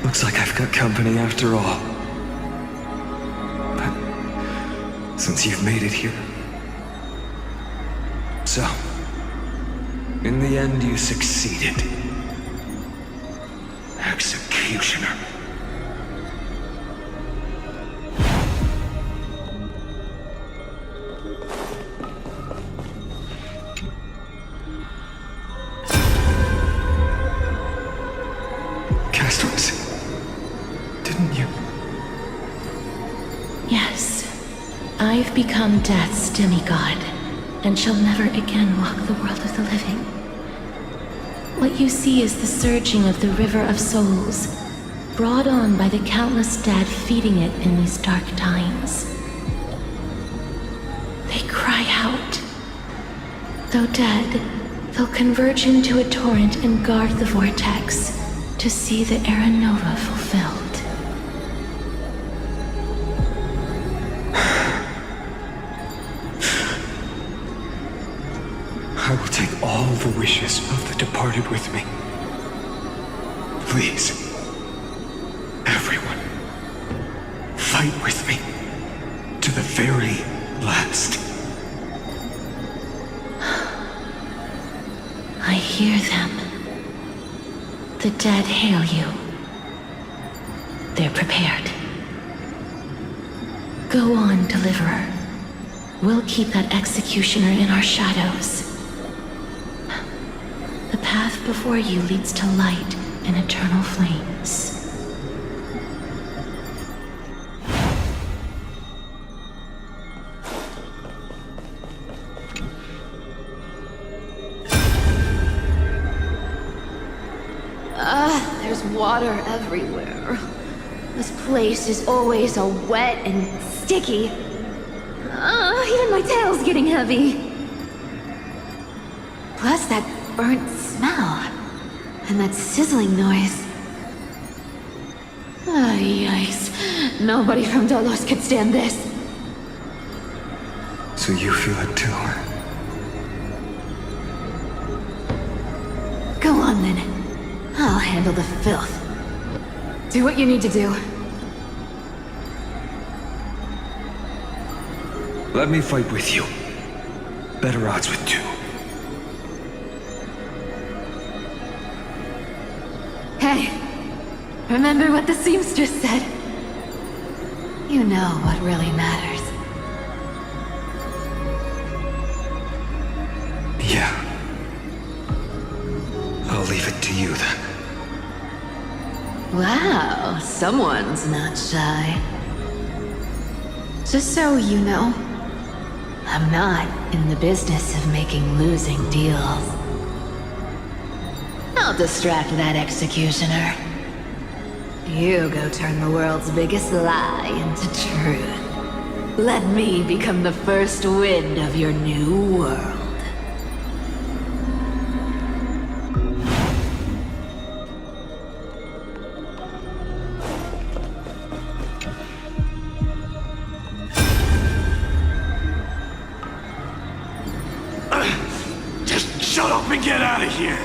Looks like I've got company after all. But since you've made it here... So, in the end you succeeded. Executioner. Yes, I've become Death's demigod, and shall never again walk the world of the living. What you see is the surging of the river of souls, brought on by the countless dead feeding it in these dark times. They cry out. Though dead, they'll converge into a torrent and guard the vortex to see the Era Nova fulfilled. I will take all the wishes of the departed with me. Please, everyone, fight with me to the very last. I hear them. The dead hail you. They're prepared. Go on, Deliverer. We'll keep that executioner in our shadows. The path before you leads to light and eternal flames. There's water everywhere. This place is always so wet and sticky. Even my tail's getting heavy. Plus that burnt smell. And that sizzling noise. Yikes. Nobody from Dolos could stand this. So you feel it too? Go on then. I'll handle the filth. Do what you need to do. Let me fight with you. Better odds with two. Hey, remember what the seamstress said? You know what really matters. Yeah. I'll leave it to you then. Wow, someone's not shy. Just so you know, I'm not in the business of making losing deals. I'll distract that executioner. You go turn the world's biggest lie into truth. Let me become the first wind of your new world. Shut up and get out of here!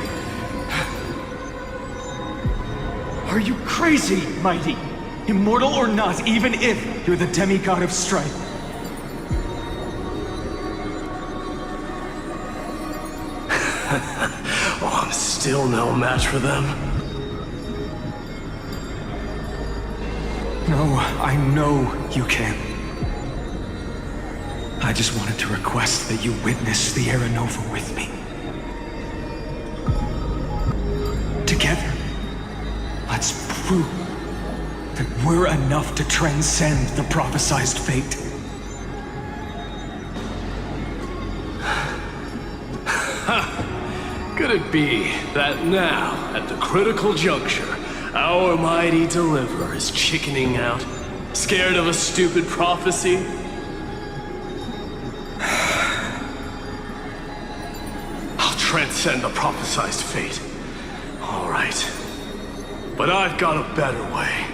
Are you crazy, Mighty? Immortal or not, even if you're the demigod of strife. Oh, I'm still no match for them. No, I know you can. I just wanted to request that you witness the Era Nova with me. Together, let's prove that we're enough to transcend the prophesized fate. Could it be that now, at the critical juncture, our mighty deliverer is chickening out, scared of a stupid prophecy? I'll transcend the prophesized fate. All right. But I've got a better way.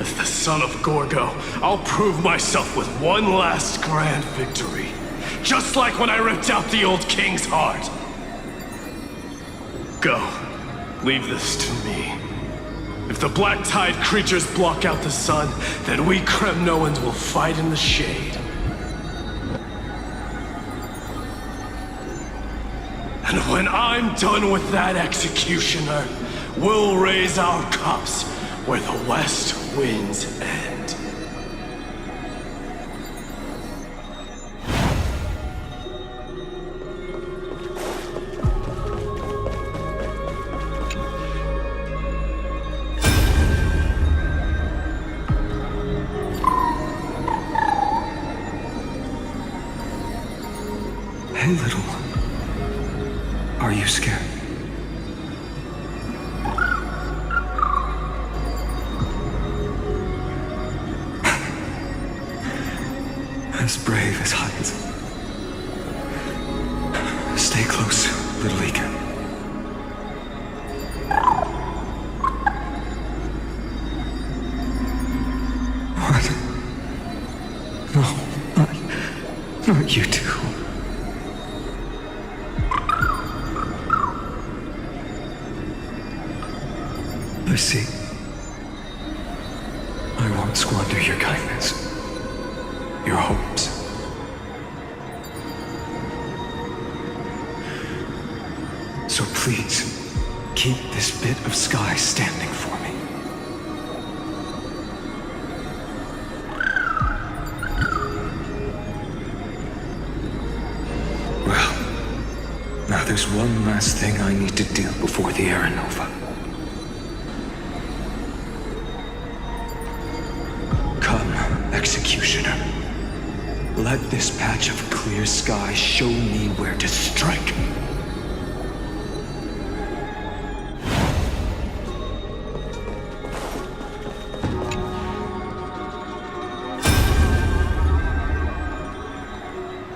As the son of Gorgo, I'll prove myself with one last grand victory. Just like when I ripped out the old king's heart. Go. Leave this to me. If the black tide creatures block out the sun, then we Kremnoans will fight in the shade. And when I'm done with that executioner, we'll raise our cups where the west winds end. Hey, little one. Are you scared? As brave as Hyacinth. Stay close, little Ika. What? No, not you two. You see, I won't squander your kindness, your hopes. So please, keep this bit of sky standing for me. Well, now there's one last thing I need to do before the Era Nova. Executioner, let this patch of clear sky show me where to strike.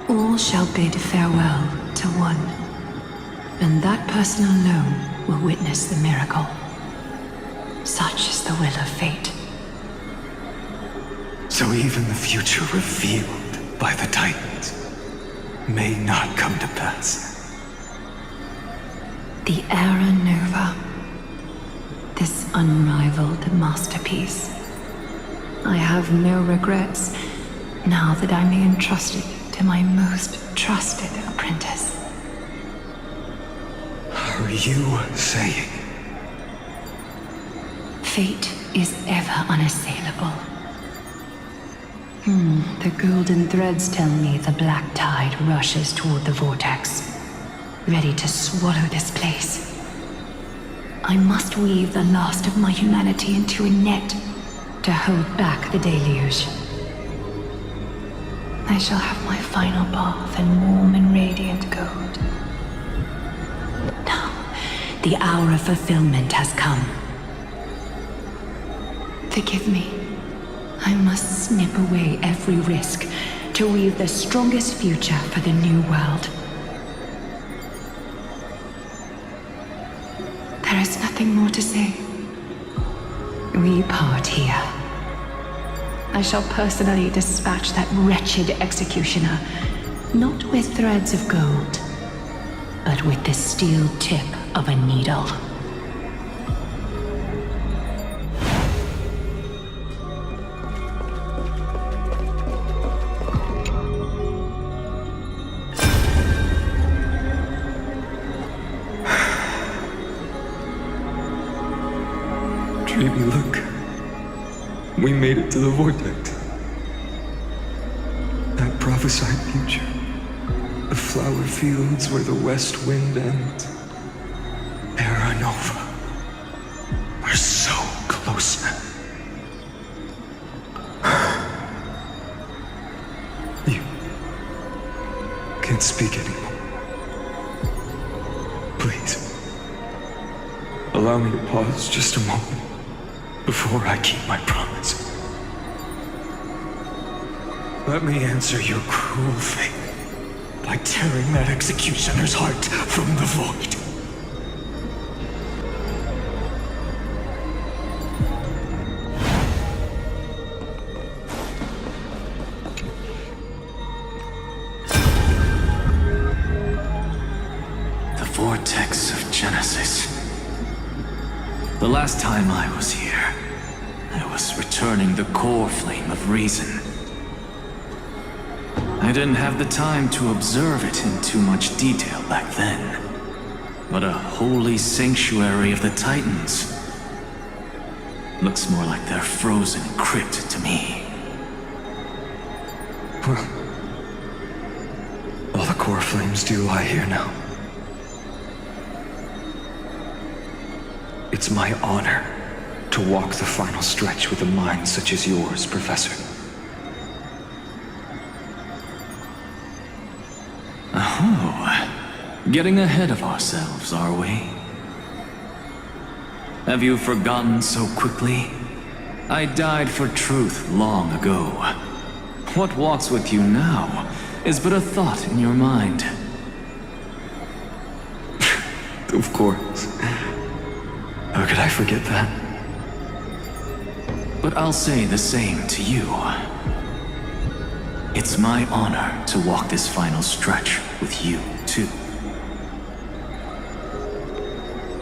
All shall bid farewell to one, and that person alone will witness the miracle. Such is the will of fate. So even the future revealed by the Titans may not come to pass. The Era Nova. This unrivaled masterpiece. I have no regrets now that I'm entrusted to my most trusted apprentice. Are you saying? Fate is ever unassailable. The golden threads tell me the black tide rushes toward the vortex, ready to swallow this place. I must weave the last of my humanity into a net to hold back the deluge. I shall have my final bath in warm and radiant gold. Now, the hour of fulfillment has come. Forgive me. I must snip away every risk to weave the strongest future for the new world. There is nothing more to say. We part here. I shall personally dispatch that wretched executioner, not with threads of gold, but with the steel tip of a needle. Baby, look. We made it to the vortex. That prophesied future. The flower fields where the west wind ends. Era Nova. We're so close now. You can't speak anymore. Please. Allow me to pause just a moment before I keep my promise. Let me answer your cruel fate by tearing that executioner's heart from the void. vortex of Genesis. The last time I was here, I was returning the core flame of reason. I didn't have the time to observe it in too much detail back then. But a holy sanctuary of the Titans looks more like their frozen crypt to me. Well, all the core flames do lie here now. It's my honor to walk the final stretch with a mind such as yours, Professor. Oh, getting ahead of ourselves, are we? Have you forgotten so quickly? I died for truth long ago. What walks with you now is but a thought in your mind. Of course. How could I forget that? But I'll say the same to you. It's my honor to walk this final stretch with you, too.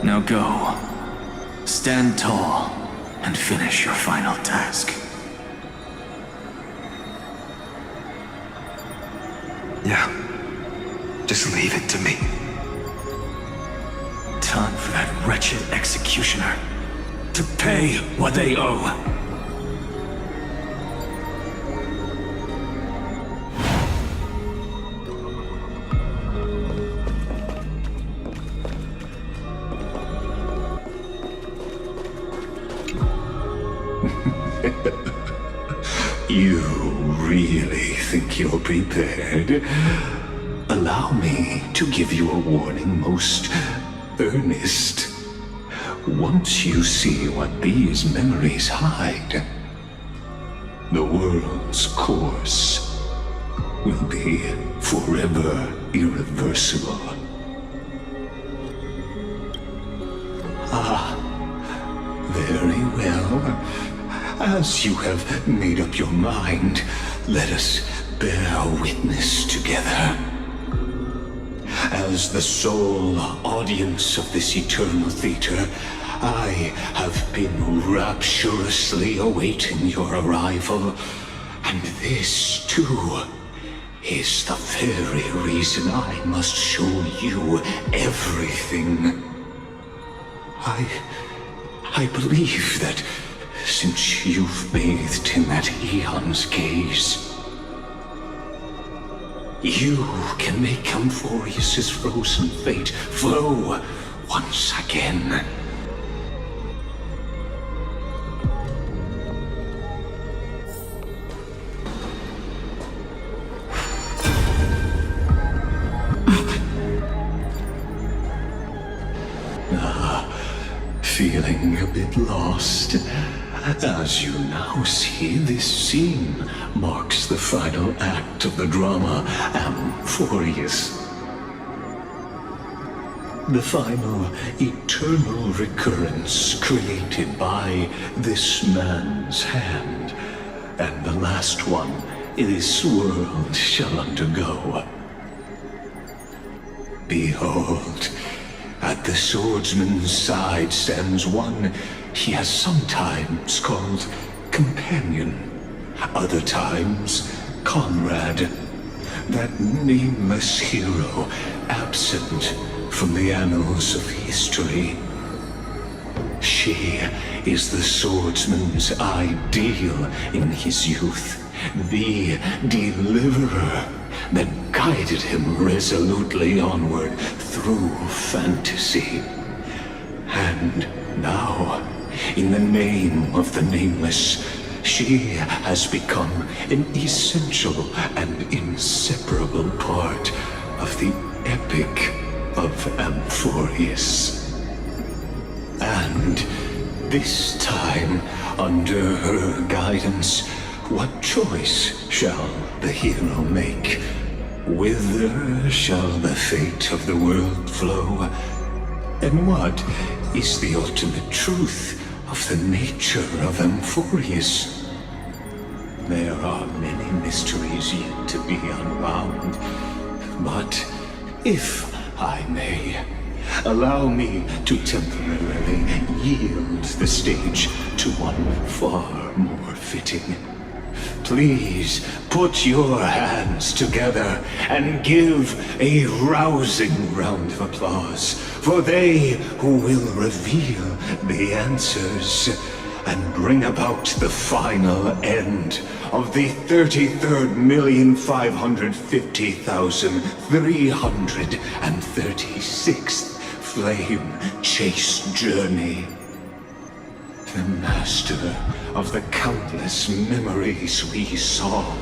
Now go. Stand tall and finish your final task. Yeah. Just leave it to me. Time for that wretched executioner to pay what they owe. You really think you're prepared? Allow me to give you a warning, most earnest. Once you see what these memories hide, the world's course will be forever irreversible. Ah, very well. As you have made up your mind, let us bear witness together. As the sole audience of this eternal theater, I have been rapturously awaiting your arrival, and this, too, is the very reason I must show you everything. I believe that since you've bathed in that eon's gaze, you can make Amphorius' frozen fate flow once again. Feeling a bit lost? As you now see, this scene marks the final act of the drama Amphorius. The final eternal recurrence created by this man's hand, and the last one this world shall undergo. Behold, at the swordsman's side stands one he has sometimes called companion, other times comrade, that nameless hero absent from the annals of history. She is the swordsman's ideal in his youth, the deliverer that guided him resolutely onward through fantasy. And now, in the name of the Nameless, she has become an essential and inseparable part of the epic of Amphorius. And this time, under her guidance, what choice shall the hero make? Whither shall the fate of the world flow? And what is the ultimate truth of the nature of Amphorius? There are many mysteries yet to be unwound, but if I may, allow me to temporarily yield the stage to one far more fitting. Please put your hands together and give a rousing round of applause for they who will reveal the answers and bring about the final end of the 33,550,336th flame chase journey. The master of the countless memories we saw,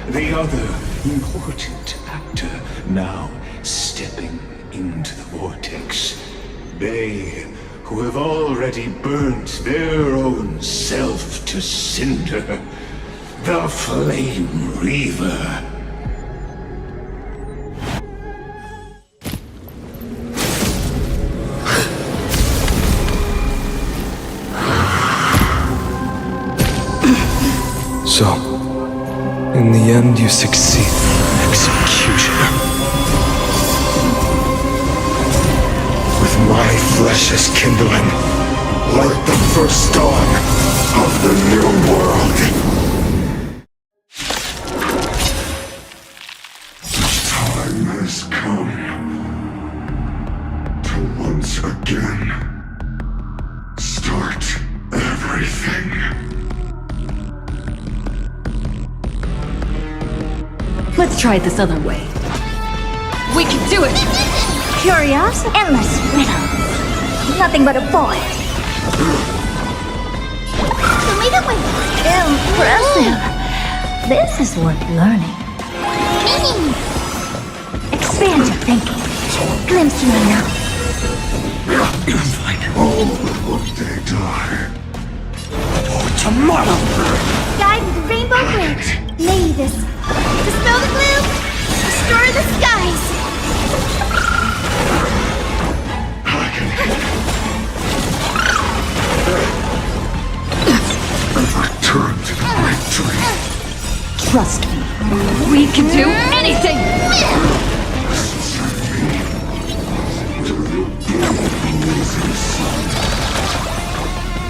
the other important actor now stepping into the vortex. They who have already burnt their own self to cinder, the Flame Reaver. So, in the end, you succeed. Executioner. With my flesh as kindling, like the first dawn of the new world. The time has come to once again start everything. Let's try it this other way. We can do it! Curiosity? Endless riddle. Nothing but a void. Impressive. This is worth learning. Expand your thinking. Glimpse you now. I'm fine. All before they die. For tomorrow! Guide with the rainbow bridge. May this dispel the gloom, destroy the skies. Return to the great dream. Trust me. We can do anything!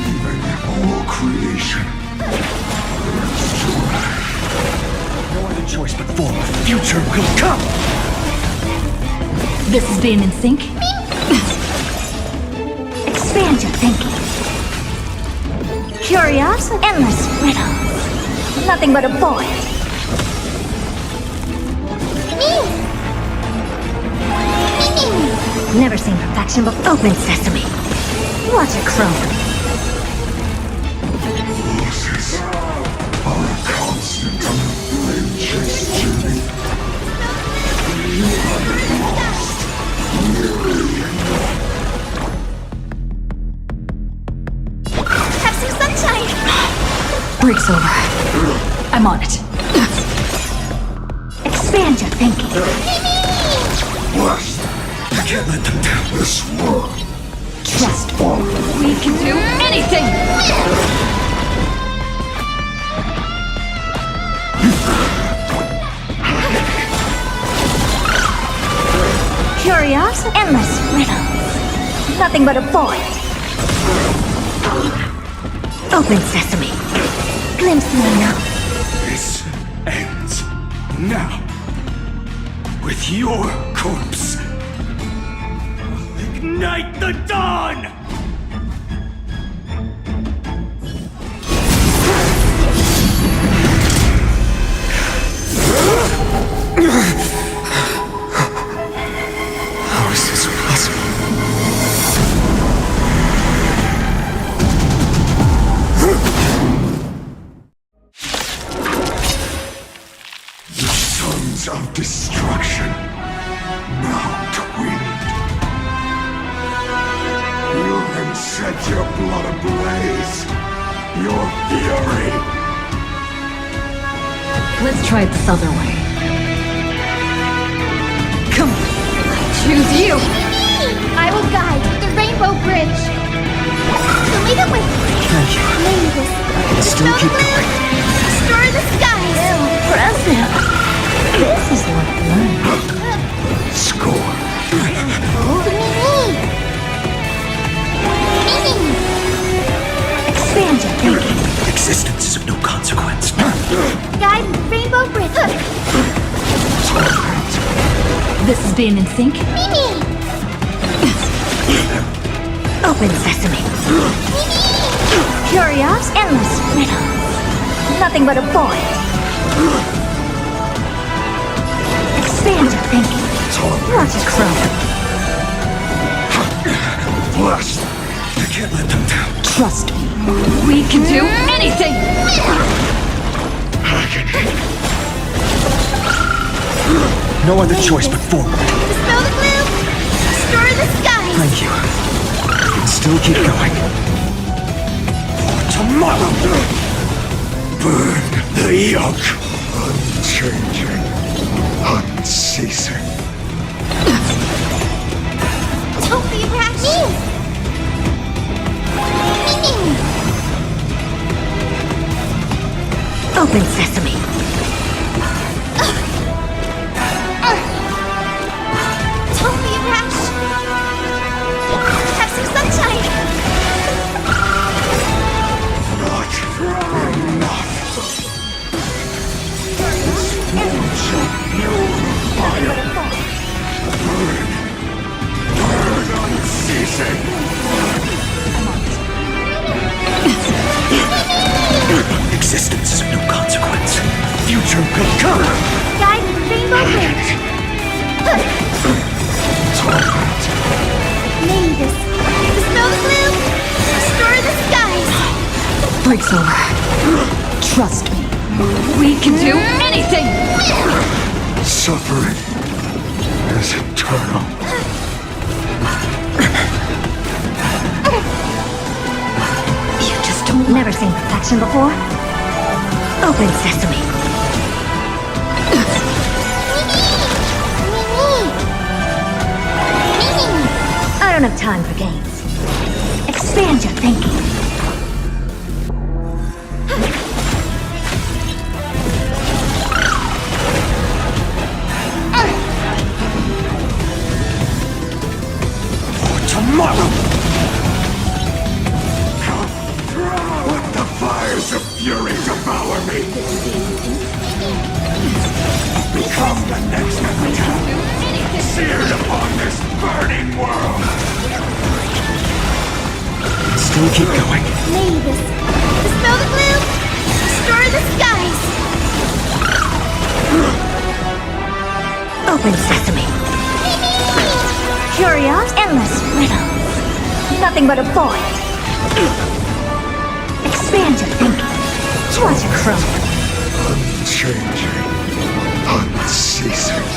Even all creation. No other choice but forward. Future will come. This is being in sync? Expand your thinking. Curiosity? Endless riddle. Nothing but a void. Never seen perfection, but open sesame. Watch it crow. Losses are a constant on the flame chase journey. You are lost, weary, Have some sunshine. Break's over. I'm on it. Expand your thinking. Blast! You can't let them down this world. Trust me. We can do anything! Curiosity? Endless riddle. Nothing but a void. Open sesame. Glimpse me now. This ends now. With your corpse. Ignite the dawn! How is this possible? The sons of destruction, now twinned. You can set your blood ablaze. Your fury. Let's try it this other way. Come on. I choose you! I will guide the rainbow bridge. Lead the way. Thank you. May this I can still keep going. destroy the skies. Impressive. This is worth learning. Score. This is being in sync. Open sesame. Curious, endless riddle. Nothing but a void. Expand your thinking. Watch it grow. Blast! I can't let them down. Trust me. We can do anything! No other choice but forward. Dispel the gloom! Restore the skies! Thank you. We can still keep going. Tomorrow! Burn the yoke! Unchanging, unceasing. Don't be rash! Open sesame. Don't be rash! Have some sunshine! Not enough. Fire! Burn unceasing! Existence is of no consequence. Future will come. Guide the rainbow bridge! Mavis, dispel the gloom! Restore the skies! Break's over. Trust me. We can do anything! Suffering is eternal. You just don't never seen perfection before? Open sesame. I don't have time for games. Expand your thinking. Tomorrow! Let the fires of fury devour me! Become the next epitaph, seared upon this burning world! Still keep going. Mavis, dispel the gloom! Restore the skies! Open sesame. Curious, endless riddle. Nothing but a void. Expand your thinking. Watch it grow. Unchanging, unceasing.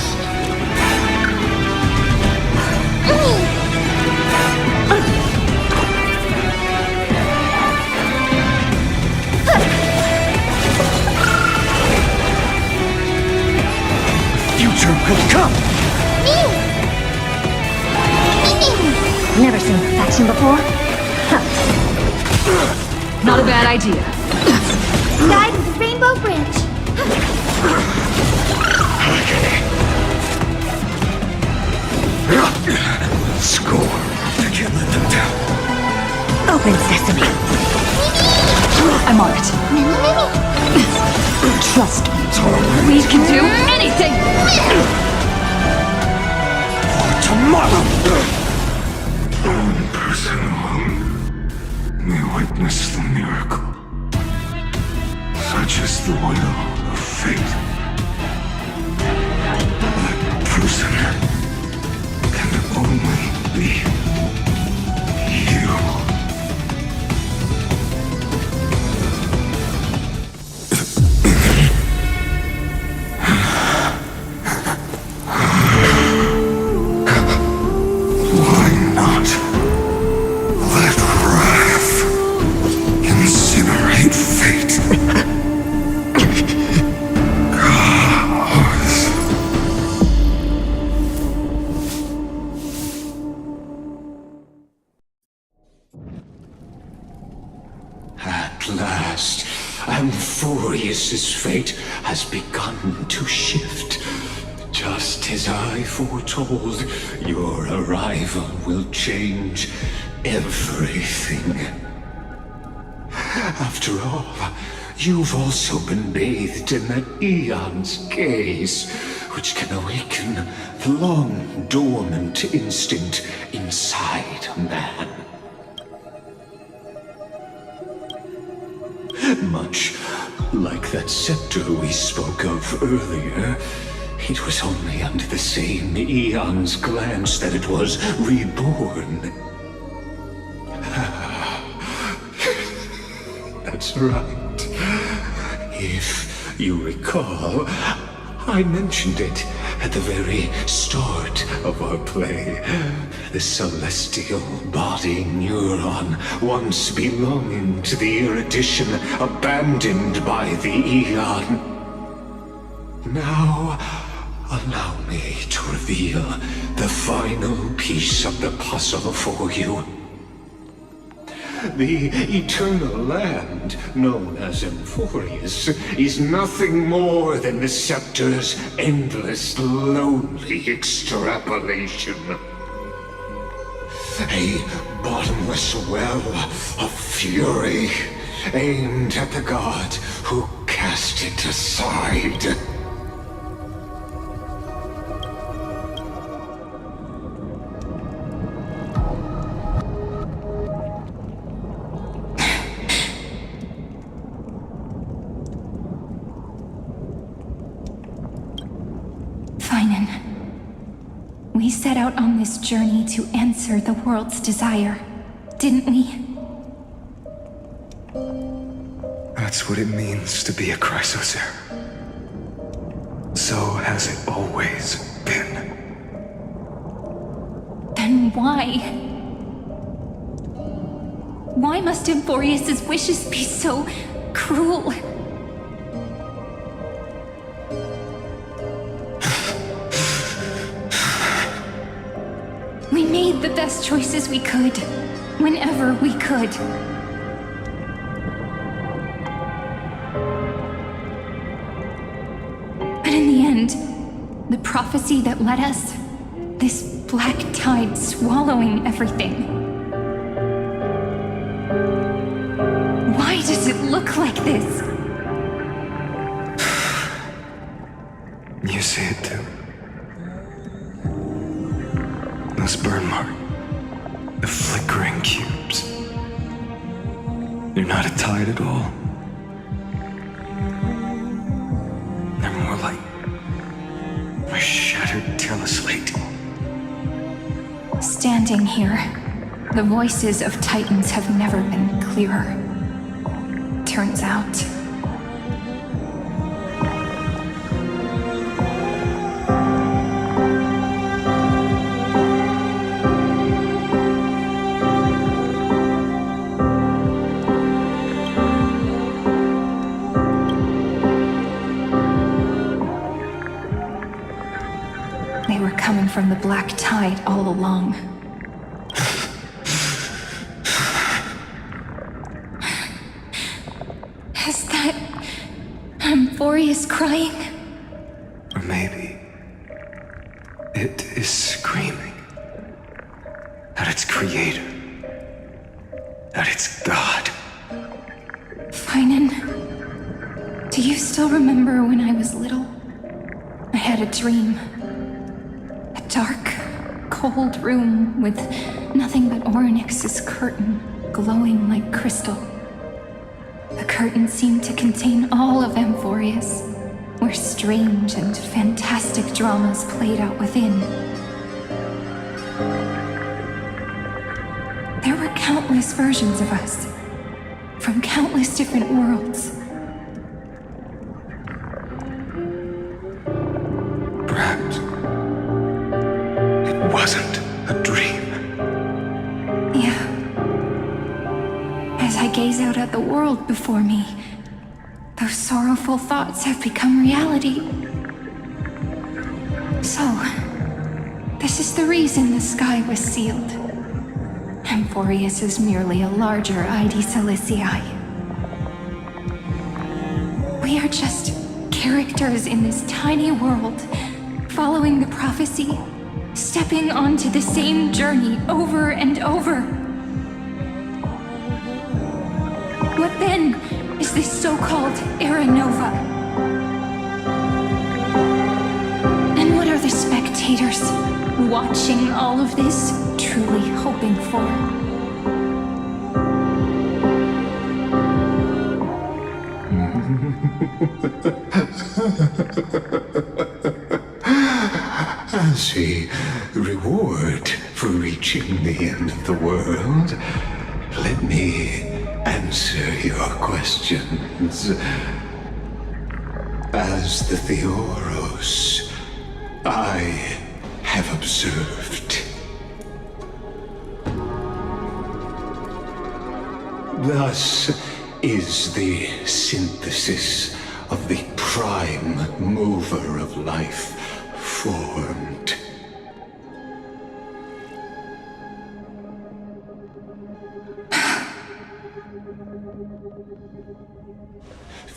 Future will come. Never seen perfection before? Not a bad idea. Guide the rainbow bridge! Score. I can't let them down. Open sesame. I'm on it. Trust me. We can do anything! Tomorrow! One person alone may witness the miracle. Such is the will of fate. That person can only be you. Why not let wrath incinerate fate? At last, Amphorius's fate has begun to shift. Just as I foretold, your arrival will change everything. After all, you've also been bathed in that eon's gaze, which can awaken the long dormant instinct inside a man. Much like that scepter we spoke of earlier, it was only under the same Eon's glance that it was reborn. That's right. If you recall, I mentioned it at the very start of our play. The celestial body neuron, once belonging to the erudition abandoned by the Eon. Now, allow me to reveal the final piece of the puzzle for you. The eternal land, known as Emphorius, is nothing more than the scepter's endless, lonely extrapolation. A bottomless well of fury, aimed at the god who cast it aside. We set out on this journey to answer the world's desire, didn't we? That's what it means to be a Chrysocer. So has it always been. Then why? Why must Emphorius' wishes be so cruel? We made the best choices we could, whenever we could. But in the end, the prophecy that led us, this black tide swallowing everything. Why does it look like this? You see it too. Those burn marks, the flickering cubes. They're not a tide at all. They're more like a shattered tearless slate. Standing here, the voices of Titans have never been clearer. Turns out. They were coming from the black tide all along. Is that Emphorius crying? Or maybe it is screaming at its creator, at its god. Finan, do you still remember when I was little? I had a dream. A dark, cold room with nothing but Orynyx's curtain glowing like crystal. The curtain seemed to contain all of Emphorius, where strange and fantastic dramas played out within. There were countless versions of us, from countless different worlds. Perhaps it wasn't a dream. Yeah. As I gaze out at the world before me, those sorrowful thoughts have become reality. So, this is the reason the sky was sealed. Emphorius is merely a larger ID Silicii. We are just characters in this tiny world, following the prophecy, stepping onto the same journey over and over. What then is this so-called Era Nova? spectators, watching all of this, truly hoping for. As a reward for reaching the end of the world, let me answer your questions. As the Theoros, I have observed. Thus is the synthesis of the prime mover of life formed.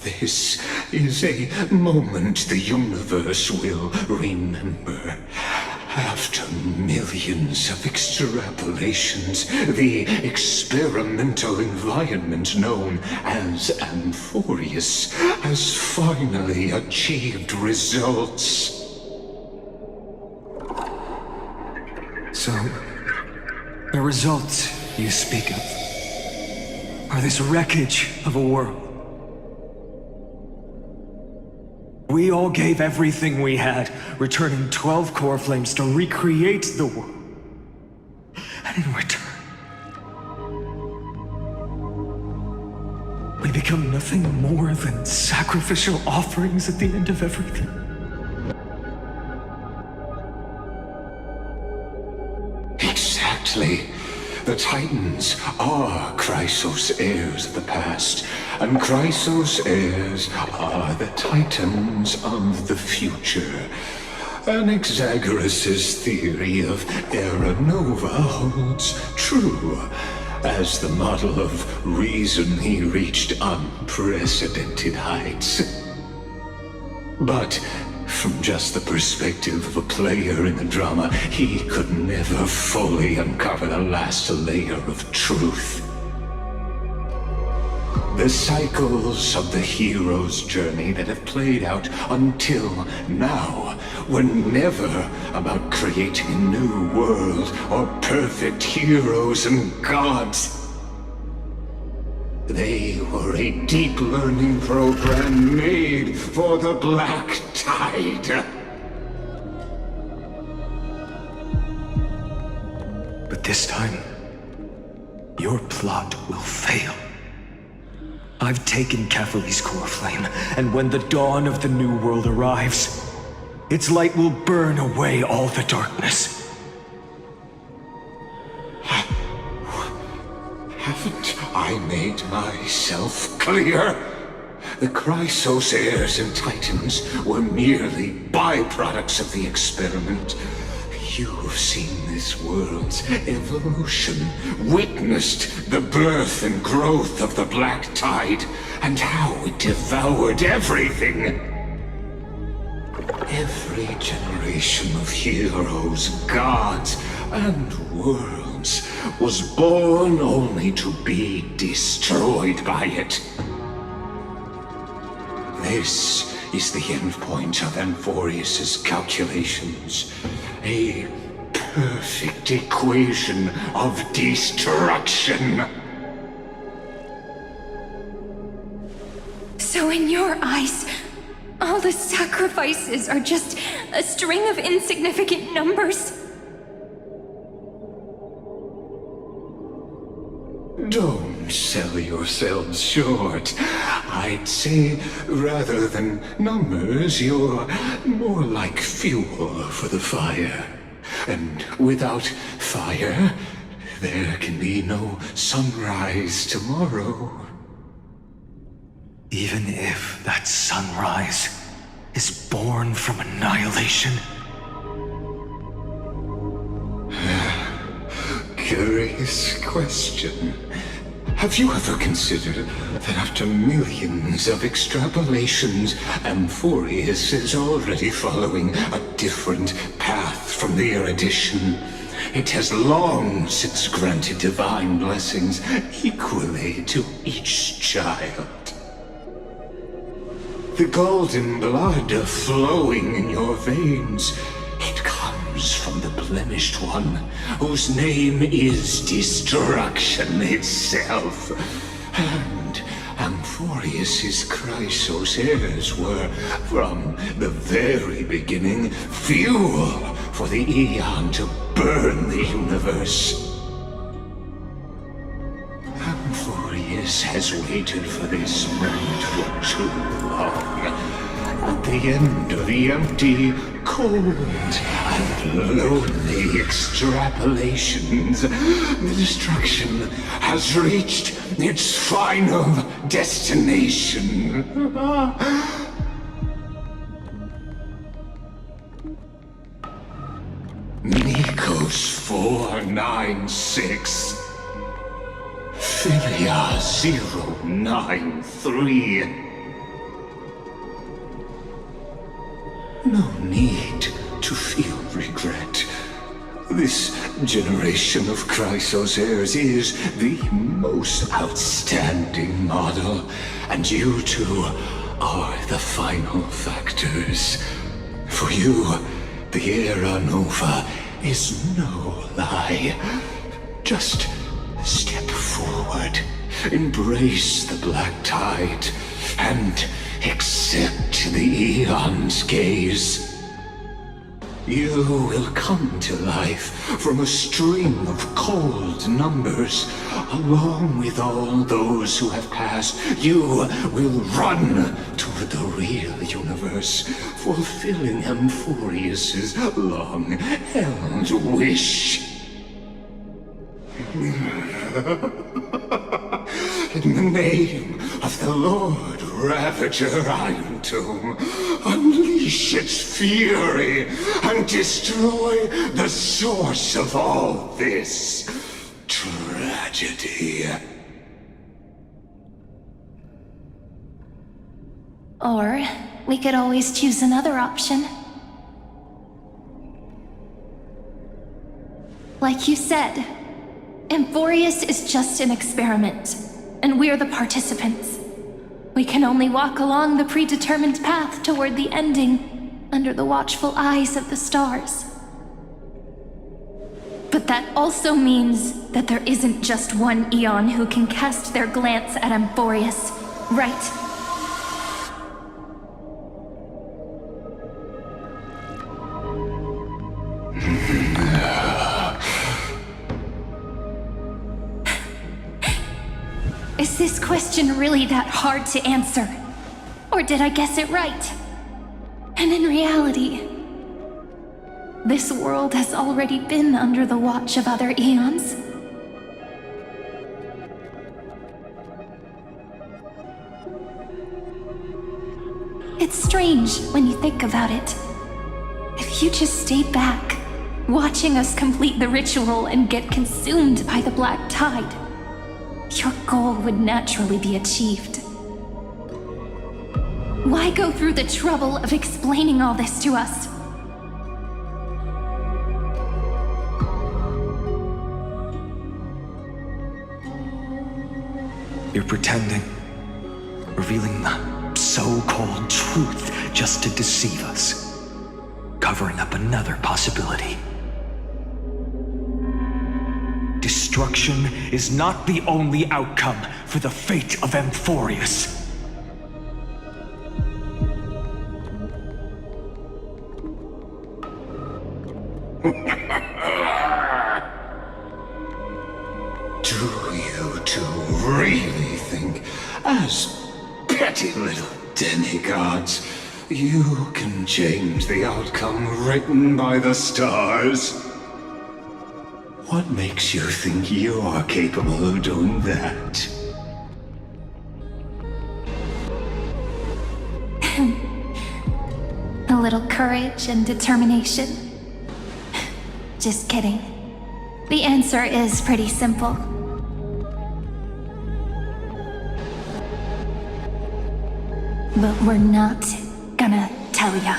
This is a moment the universe will remember. After millions of extrapolations, the experimental environment known as Amphorius has finally achieved results. So, the results you speak of are this wreckage of a world. We all gave everything we had, returning 12 core flames to recreate the world. And in return, we become nothing more than sacrificial offerings at the end of everything. Exactly. The Titans are Chrysos heirs of the past, and Chrysos heirs are the Titans of the future. Anaxagoras' theory of Era Nova holds true. As the model of reason, he reached unprecedented heights. But from just the perspective of a player in the drama, he could never fully uncover the last layer of truth. The cycles of the hero's journey that have played out until now were never about creating a new world or perfect heroes and gods. They were a deep learning program made for the Black Tide. But this time, your plot will fail. I've taken Catholi's core flame, and when the dawn of the new world arrives, its light will burn away all the darkness. Haven't I made myself clear? The Chrysos heirs and Titans were merely byproducts of the experiment. You've seen this world's evolution, witnessed the birth and growth of the Black Tide, and how it devoured everything. Every generation of heroes, gods, and worlds was born only to be destroyed by it. This is the endpoint of Amphorius' calculations. A perfect equation of destruction. So in your eyes, all the sacrifices are just a string of insignificant numbers? Don't sell yourselves short. I'd say, rather than numbers, you're more like fuel for the fire. And without fire, there can be no sunrise tomorrow. Even if that sunrise is born from annihilation. Curious question. Have you ever considered that after millions of extrapolations, Amphorius is already following a different path from the erudition? It has long since granted divine blessings equally to each child. The golden blood flowing in your veins, it comes comes from the blemished one, whose name is destruction itself. And Amphorius's Chrysos heirs were, from the very beginning, fuel for the Aeon to burn the universe. Amphorius has waited for this moment for too long. At the end of the empty, cold, and lonely extrapolations, the destruction has reached its final destination. Nikos 496. Philia 093. No need to feel regret. This generation of Chrysos heirs is the most outstanding model, and you two are the final factors. For you, the Era Nova is no lie. Just step forward, embrace the black tide, and accept the Aeon's gaze. You will come to life from a stream of cold numbers. Along with all those who have passed, you will run toward the real universe, fulfilling Amphorius's long-held wish. In the name of the Lord Ravager Iron Tomb, unleash its fury and destroy the source of all this tragedy. Or we could always choose another option. Like you said, Amphorius is just an experiment, and we're the participants. We can only walk along the predetermined path toward the ending, under the watchful eyes of the stars. But that also means that there isn't just one Aeon who can cast their glance at Amphorius, right? Is this question really that hard to answer? Or did I guess it right? And in reality, this world has already been under the watch of other Aeons. It's strange when you think about it. If you just stayed back, watching us complete the ritual and get consumed by the black tide, your goal would naturally be achieved. Why go through the trouble of explaining all this to us? You're pretending, revealing the so-called truth just to deceive us, covering up another possibility. Destruction is not the only outcome for the fate of Amphorius. Do you two really think, as petty little demigods, you can change the outcome written by the stars? What makes you think you're capable of doing that? A little courage and determination. Just kidding. The answer is pretty simple. But we're not gonna tell ya.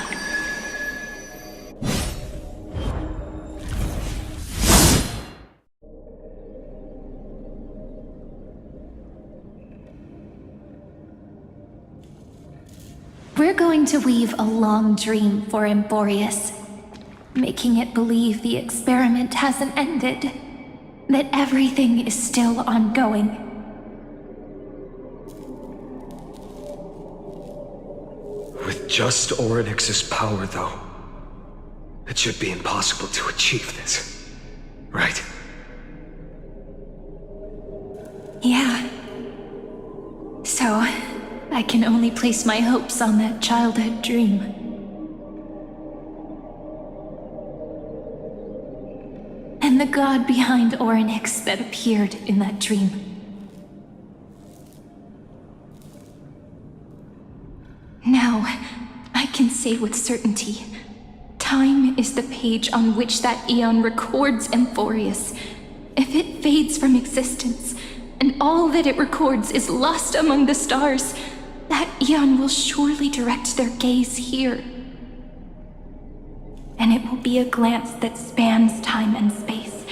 We're going to weave a long dream for Amphorius. making it believe the experiment hasn't ended, that everything is still ongoing. With just Orynyx's power, though, it should be impossible to achieve this, right? Yeah. So, I can only place my hopes on that childhood dream. And the god behind Orynyx that appeared in that dream. Now, I can say with certainty, time is the page on which that eon records Amphorius. If it fades from existence, and all that it records is lost among the stars, that eon will surely direct their gaze here. And it will be a glance that spans time and space,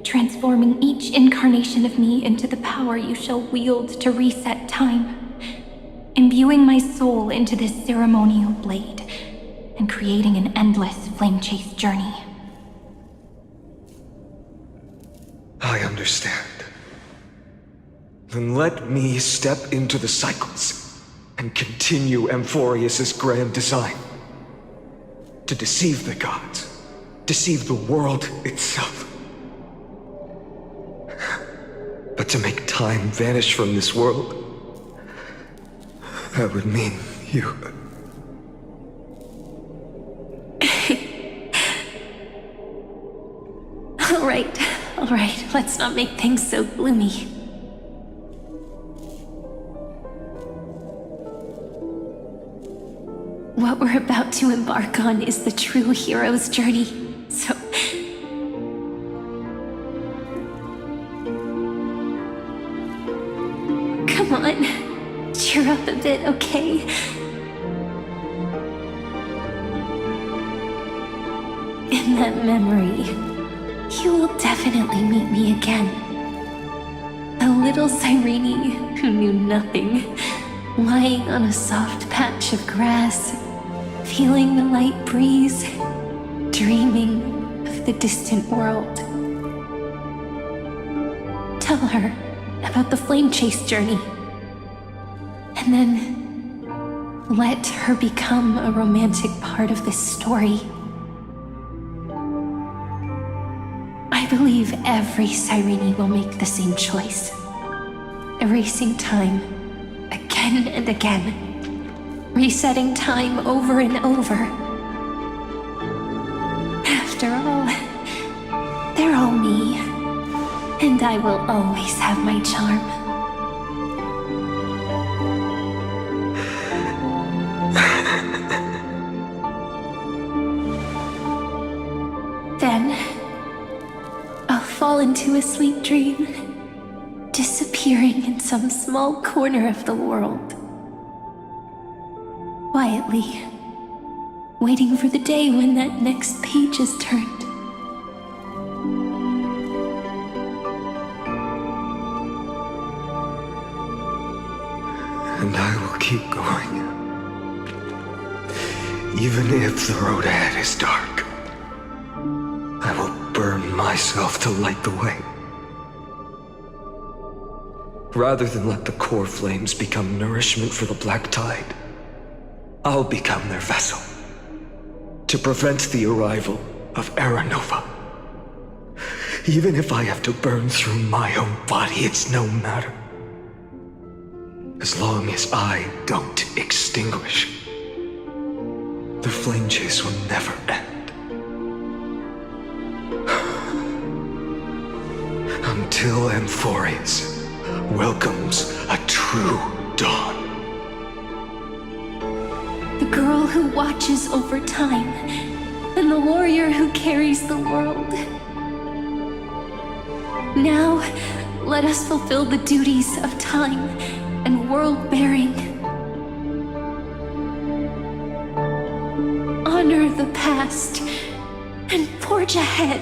transforming each incarnation of me into the power you shall wield to reset time, imbuing my soul into this ceremonial blade, and creating an endless flame-chase journey. I understand. Then let me step into the cycles and continue Amphorius's grand design. To deceive the gods, deceive the world itself. But to make time vanish from this world, that would mean you. All right, let's not make things so gloomy. What we're about to embark on is the true hero's journey, so... Come on, cheer up a bit, okay? In that memory, you will definitely meet me again. A little Cyrene who knew nothing, lying on a soft patch of grass, feeling the light breeze, dreaming of the distant world. Tell her about the flame chase journey, and then let her become a romantic part of this story. I believe every Cyrene will make the same choice, erasing time again and again, resetting time over and over. After all, they're all me, and I will always have my charm. Then, I'll fall into a sweet dream, disappearing in some small corner of the world. Quietly, waiting for the day when that next page is turned. And I will keep going. Even if the road ahead is dark, I will burn myself to light the way. Rather than let the core flames become nourishment for the black tide, I'll become their vessel, to prevent the arrival of Era Nova. Even if I have to burn through my own body, it's no matter. As long as I don't extinguish, the flame chase will never end. Until Amphorius welcomes a true dawn. The girl who watches over time, and the warrior who carries the world. Now, let us fulfill the duties of time and world-bearing. Honor the past and forge ahead.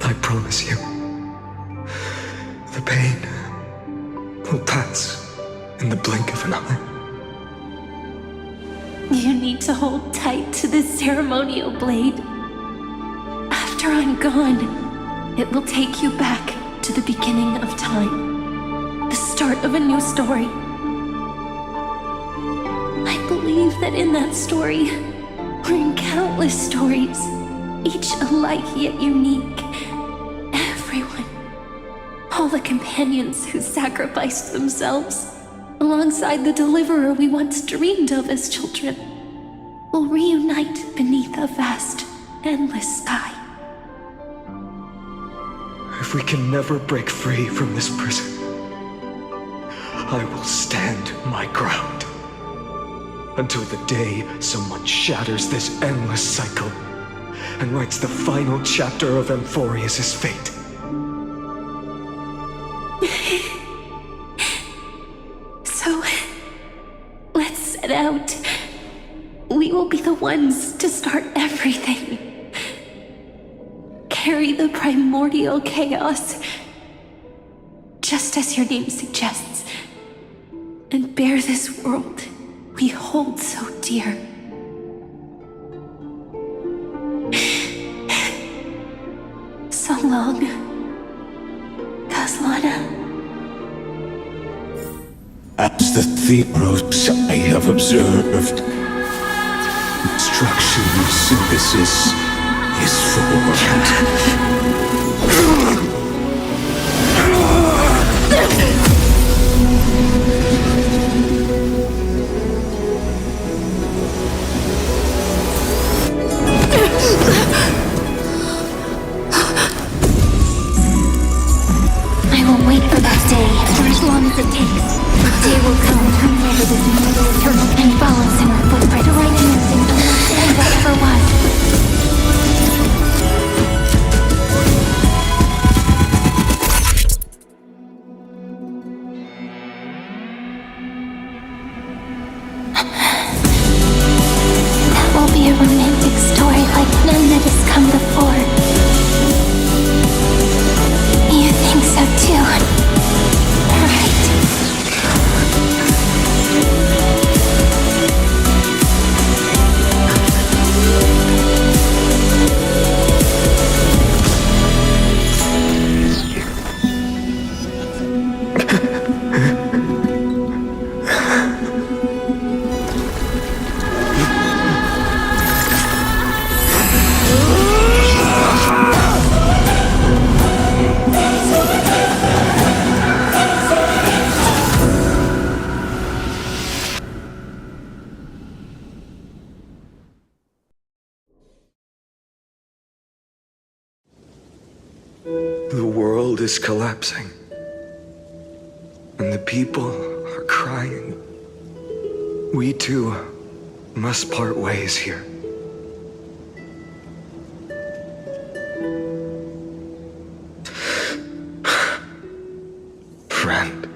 I promise you, the pain will pass. definitely. You need to hold tight to this ceremonial blade. After I'm gone, it will take you back to the beginning of time, the start of a new story. I believe that in that story, or in countless stories, each alike yet unique, everyone, all the companions who sacrificed themselves, alongside the deliverer we once dreamed of as children, will reunite beneath a vast, endless sky. If we can never break free from this prison, I will stand my ground until the day someone shatters this endless cycle and writes the final chapter of Amphorius' fate. So, let's set out. We will be the ones to start everything. Carry the primordial chaos, just as your name suggests, and bear this world we hold so dear. So long, Kaslana. As the Theros I have observed, instruction and synthesis is formed. I will wait for that day for as long as it takes. The day will come whenever this mortal eternal and follows in our footprint to write anything and whatever was. That will be a romantic story like none that has come before. You think so too, right? The world is collapsing, and the people are crying. We too must part ways here. Friend.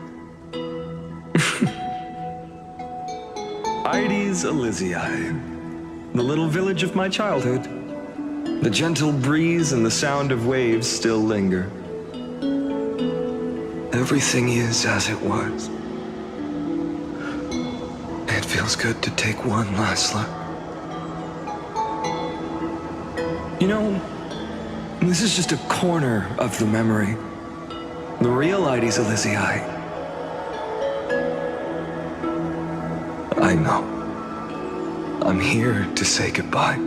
Ides Elysiae, the little village of my childhood. The gentle breeze and the sound of waves still linger. Everything is as it was. It feels good to take one last look. You know, this is just a corner of the memory. The real Ides Elysiae. I know. I'm here to say goodbye.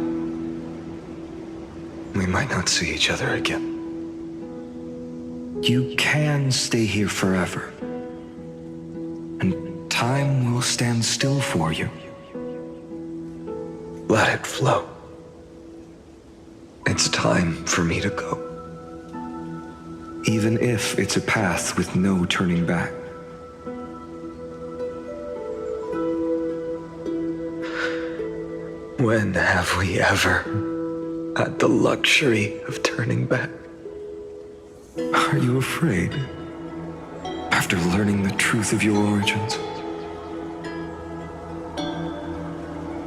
We might not see each other again. You can stay here forever. And time will stand still for you. Let it flow. It's time for me to go. Even if it's a path with no turning back. When have we ever had the luxury of turning back? Are you afraid? After learning the truth of your origins?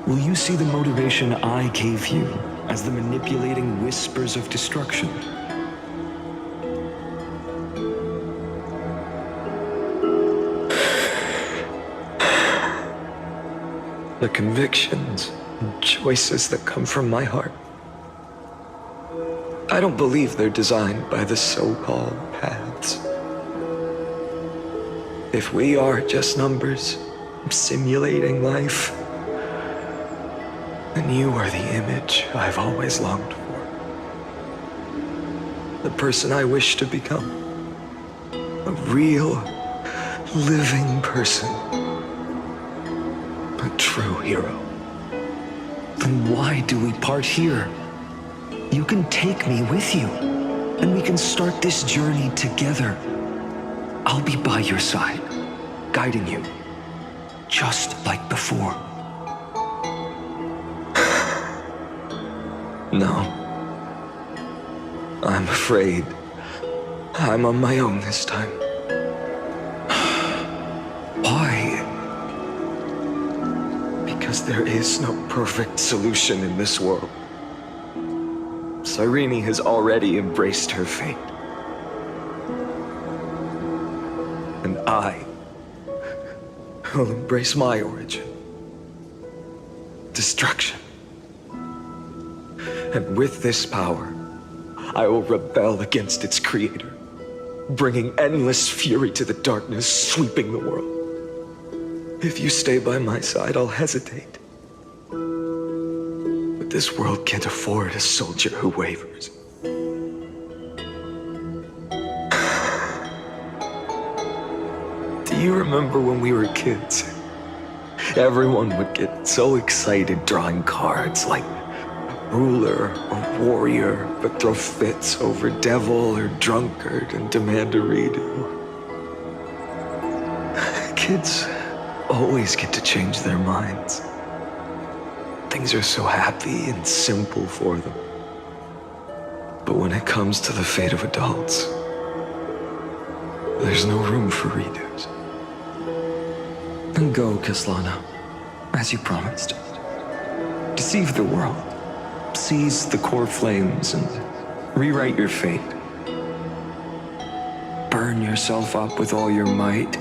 Will you see the motivation I gave you as the manipulating whispers of destruction? The convictions and choices that come from my heart. I don't believe they're designed by the so-called paths. If we are just numbers simulating life, then you are the image I've always longed for. The person I wish to become. A real, living person. A true hero. Then why do we part here? You can take me with you, and we can start this journey together. I'll be by your side, guiding you, just like before. No. I'm afraid I'm on my own this time. Why? Because there is no perfect solution in this world. Cyrene has already embraced her fate. And I will embrace my origin. Destruction. And with this power, I will rebel against its creator, bringing endless fury to the darkness, sweeping the world. If you stay by my side, I'll hesitate. But this world can't afford a soldier who wavers. Do you remember when we were kids? Everyone would get so excited drawing cards like ruler or warrior, but throw fits over devil or drunkard and demand a redo. Kids always get to change their minds. Things are so happy and simple for them. But when it comes to the fate of adults, there's no room for redos. Then go, Kislana, as you promised. Deceive the world. Seize the core flames and rewrite your fate. Burn yourself up with all your might.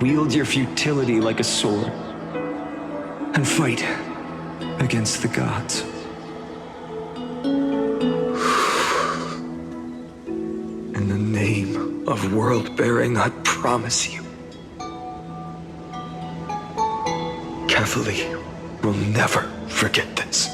Wield your futility like a sword. And fight against the gods. In the name of world-bearing, I promise you, Kefali will never forget this.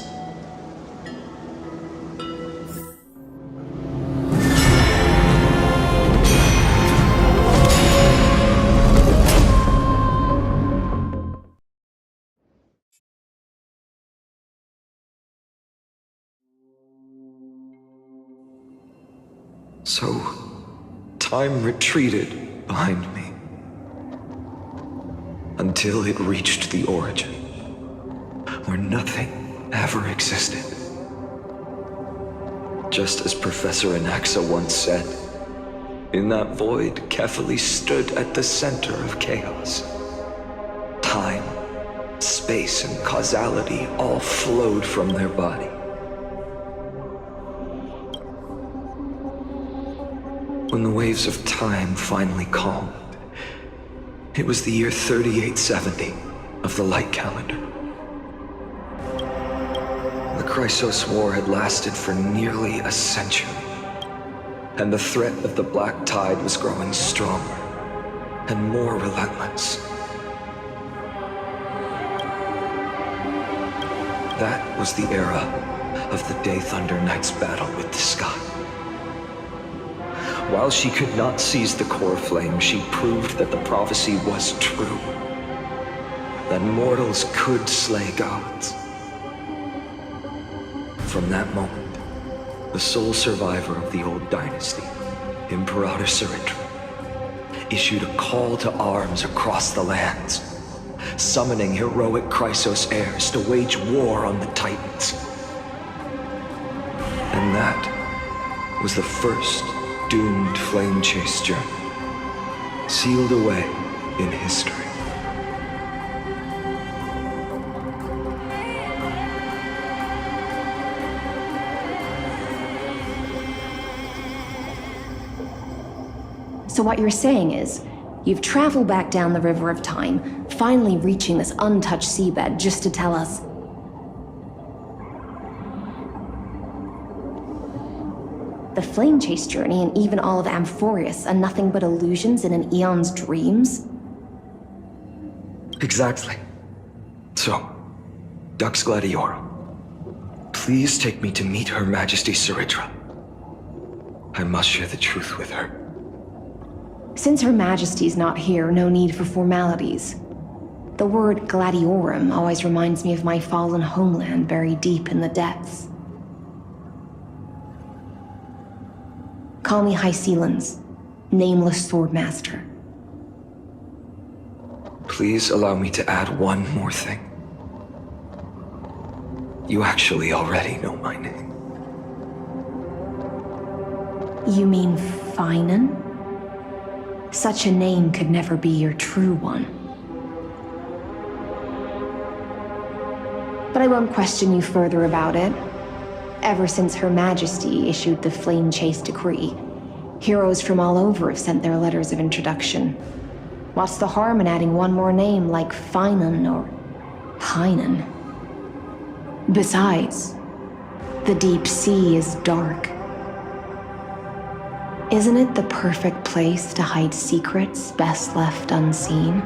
So, time retreated behind me until it reached the origin, where nothing ever existed. Just as Professor Anaxa once said, in that void, Kefali stood at the center of chaos. Time, space, and causality all flowed from their body. When the waves of time finally calmed, it was the year 3870 of the Light Calendar. The Chrysos War had lasted for nearly a century, and the threat of the Black Tide was growing stronger and more relentless. That was the era of the Day Thunder Knight's battle with the sky. While she could not seize the core flame, she proved that the prophecy was true. That mortals could slay gods. From that moment, the sole survivor of the old dynasty, Imperator Cyritra, issued a call to arms across the lands, summoning heroic Chrysos heirs to wage war on the Titans. And that was the first doomed flame chase journey, sealed away in history. So what you're saying is, you've traveled back down the River of Time, finally reaching this untouched seabed just to tell us. The flame chase journey and even all of Amphorius are nothing but illusions in an eon's dreams? Exactly. So, Dux Gladiorum, please take me to meet Her Majesty Saridra. I must share the truth with her. Since Her Majesty's not here, no need for formalities. The word Gladiorum always reminds me of my fallen homeland buried deep in the depths. Call me High Sealans, Nameless Swordmaster. Please allow me to add one more thing. You actually already know my name. You mean Finan? Such a name could never be your true one. But I won't question you further about it. Ever since Her Majesty issued the Flame Chase Decree, heroes from all over have sent their letters of introduction. What's the harm in adding one more name like Finan or Hynan? Besides, the deep sea is dark. Isn't it the perfect place to hide secrets best left unseen?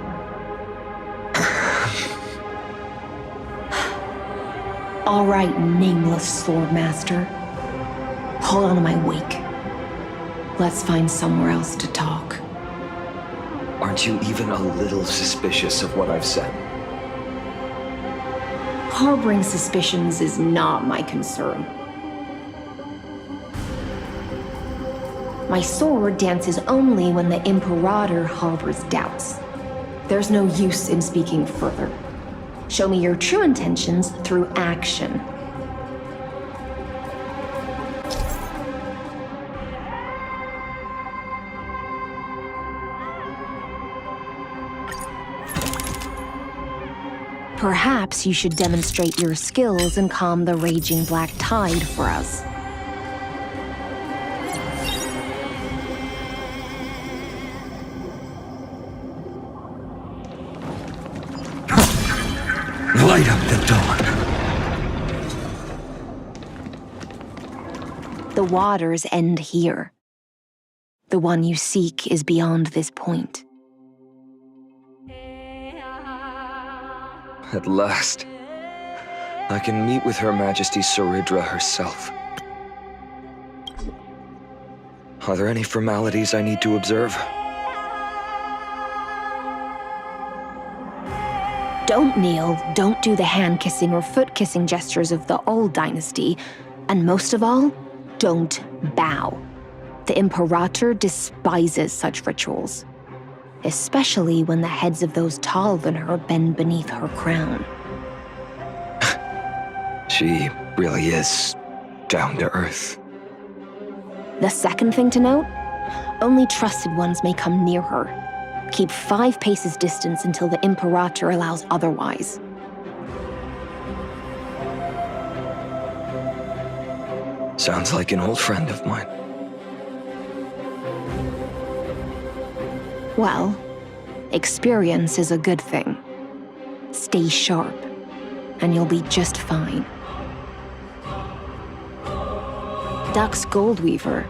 All right, Nameless Swordmaster. Hold on to my wake. Let's find somewhere else to talk. Aren't you even a little suspicious of what I've said? Harboring suspicions is not my concern. My sword dances only when the Imperator harbors doubts. There's no use in speaking further. Show me your true intentions through action. Perhaps you should demonstrate your skills and calm the raging black tide for us. Light up the dawn. The waters end here. The one you seek is beyond this point. At last, I can meet with Her Majesty Saridra herself. Are there any formalities I need to observe? Don't kneel, don't do the hand-kissing or foot-kissing gestures of the old dynasty, and most of all, don't bow. The Imperator despises such rituals, especially when the heads of those taller than her bend beneath her crown. She really is down to earth. The second thing to note, only trusted ones may come near her. Keep 5 paces distance until the Imperator allows otherwise. Sounds like an old friend of mine. Well, experience is a good thing. Stay sharp, and you'll be just fine. Dux Goldweaver,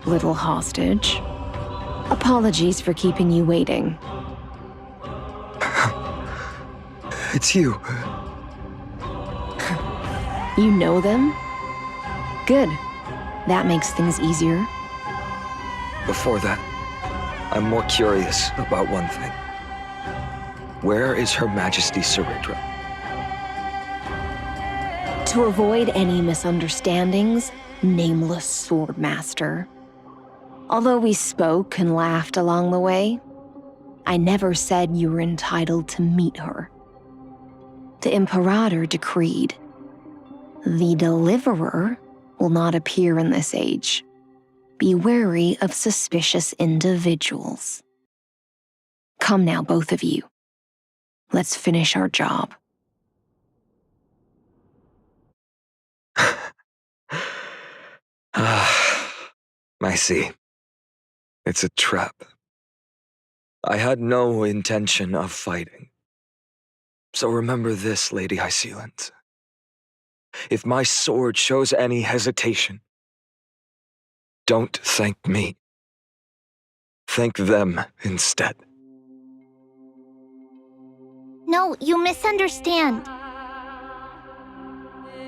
little hostage. Apologies for keeping you waiting. It's you. You know them? Good. That makes things easier. Before that, I'm more curious about one thing. Where is Her Majesty Saridra? To avoid any misunderstandings, Nameless Swordmaster. Although we spoke and laughed along the way, I never said you were entitled to meet her. The Imperator decreed, the Deliverer will not appear in this age. Be wary of suspicious individuals. Come now, both of you. Let's finish our job. I see. It's a trap. I had no intention of fighting. So remember this, Lady Hysealant. If my sword shows any hesitation, don't thank me. Thank them instead. No, you misunderstand.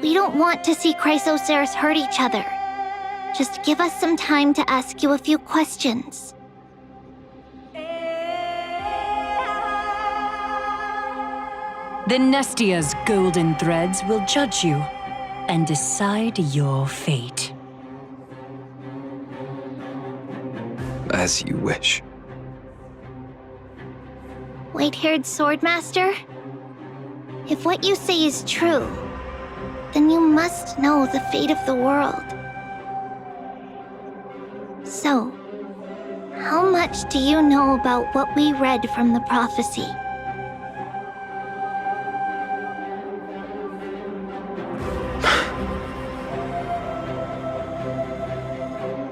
We don't want to see Chrysoceres hurt each other. Just give us some time to ask you a few questions. The Nestia's golden threads will judge you and decide your fate. As you wish. White-haired swordmaster? If what you say is true, then you must know the fate of the world. So, how much do you know about what we read from the prophecy?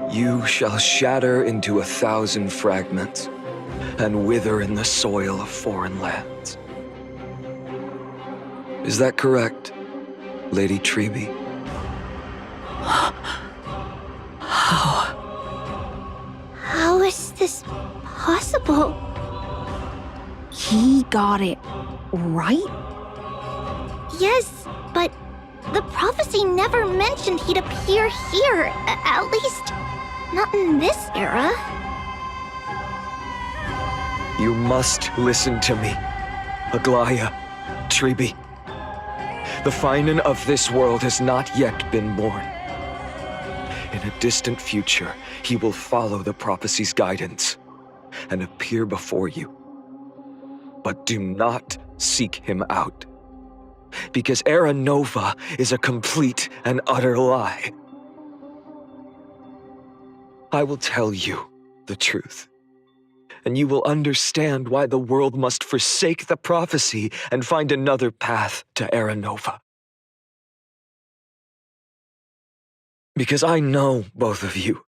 You shall shatter into 1,000 fragments and wither in the soil of foreign lands. Is that correct, Lady Trebe? How is this possible? He got it right? Yes, but the prophecy never mentioned he'd appear here, at least not in this era. You must listen to me, Aglaya, Trebe. The Finan of this world has not yet been born. In a distant future, he will follow the prophecy's guidance and appear before you. But do not seek him out, because Era Nova is a complete and utter lie. I will tell you the truth, and you will understand why the world must forsake the prophecy and find another path to Era Nova. Because I know both of you,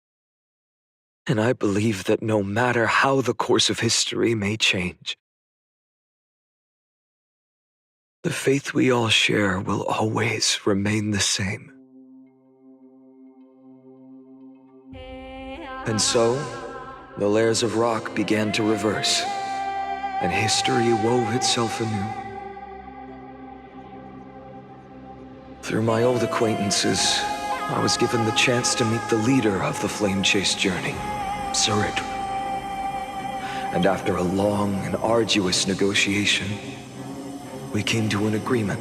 and I believe that no matter how the course of history may change, the faith we all share will always remain the same. And so, the layers of rock began to reverse, and history wove itself anew. Through my old acquaintances, I was given the chance to meet the leader of the Flame Chase journey, Suridru. And after a long and arduous negotiation, we came to an agreement.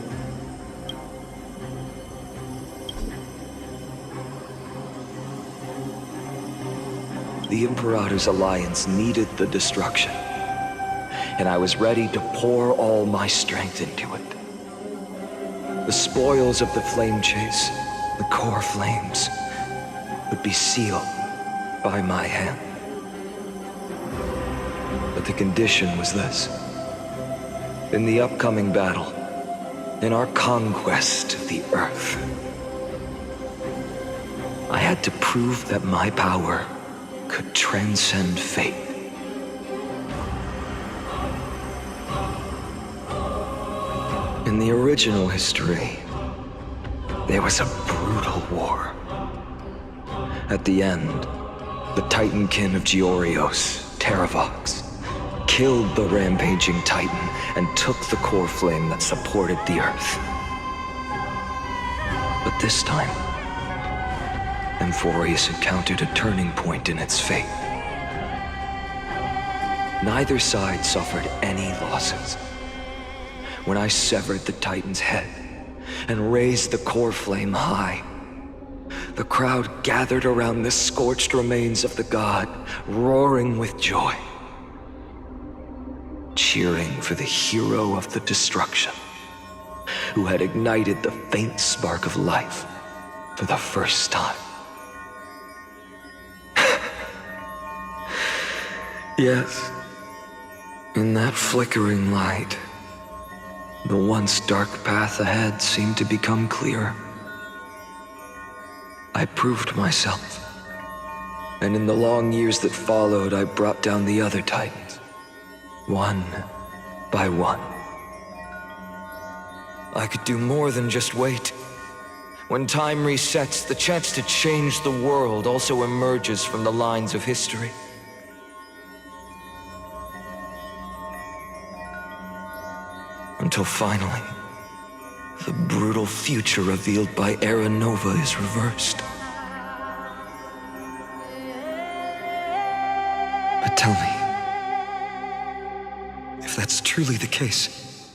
The Imperator's alliance needed the destruction, and I was ready to pour all my strength into it. The spoils of the Flame Chase, the core flames, would be sealed by my hand. But the condition was this. In the upcoming battle, in our conquest of the Earth, I had to prove that my power could transcend fate. In the original history, there was a brutal war. At the end, the Titankin of Georios, Terravox, killed the rampaging Titan and took the core flame that supported the Earth. But this time, Amphorius encountered a turning point in its fate. Neither side suffered any losses. When I severed the Titan's head and raised the core flame high, the crowd gathered around the scorched remains of the god, roaring with joy, cheering for the hero of the destruction, who had ignited the faint spark of life for the first time. Yes, in that flickering light, the once dark path ahead seemed to become clearer. I proved myself, and in the long years that followed, I brought down the other Titans, one by one. I could do more than just wait. When time resets, the chance to change the world also emerges from the lines of history. Until finally, the brutal future revealed by Era Nova is reversed. But tell me, if that's truly the case,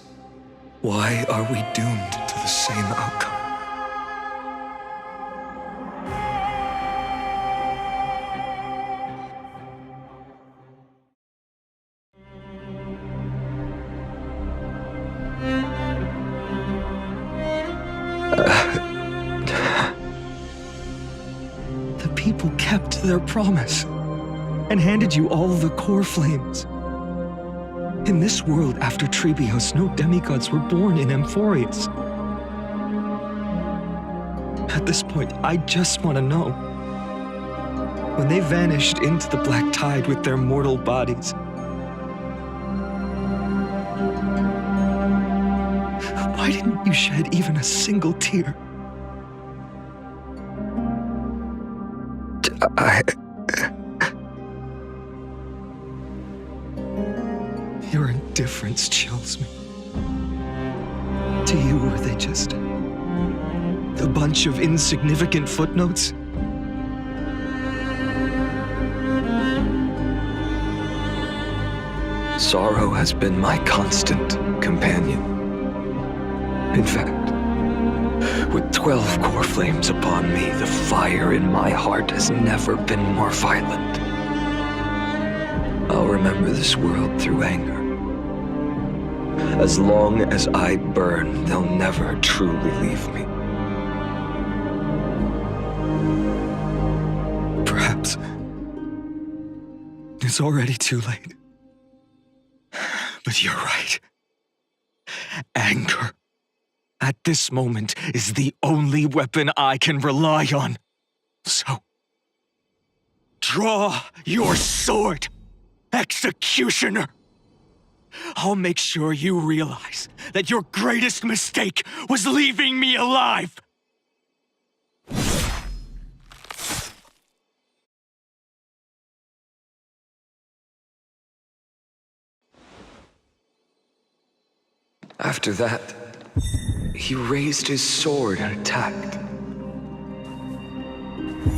why are we doomed to the same outcome? The people kept their promise and handed you all the core flames. In this world after Trebios, no demigods were born in Amphorius. At this point, I just want to know. When they vanished into the black tide with their mortal bodies, why didn't you shed even a single tear? Your indifference chills me. To you, were they just a bunch of insignificant footnotes? Sorrow has been my constant companion. In fact, with 12 core flames upon me, the fire in my heart has never been more violent. I'll remember this world through anger. As long as I burn, they'll never truly leave me. Perhaps it's already too late. But you're right. Anger, at this moment, is the only weapon I can rely on. So, draw your sword, executioner! I'll make sure you realize that your greatest mistake was leaving me alive! After that, he raised his sword and attacked.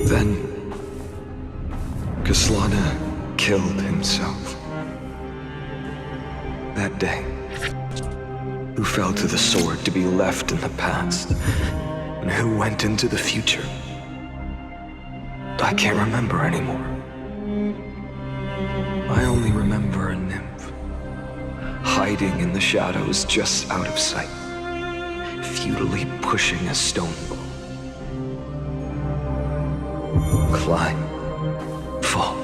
Then, Kaslana killed himself. That day, who fell to the sword to be left in the past, and who went into the future, I can't remember anymore. I only remember a nymph, hiding in the shadows just out of sight, futilely pushing a stone ball. Climb, fall,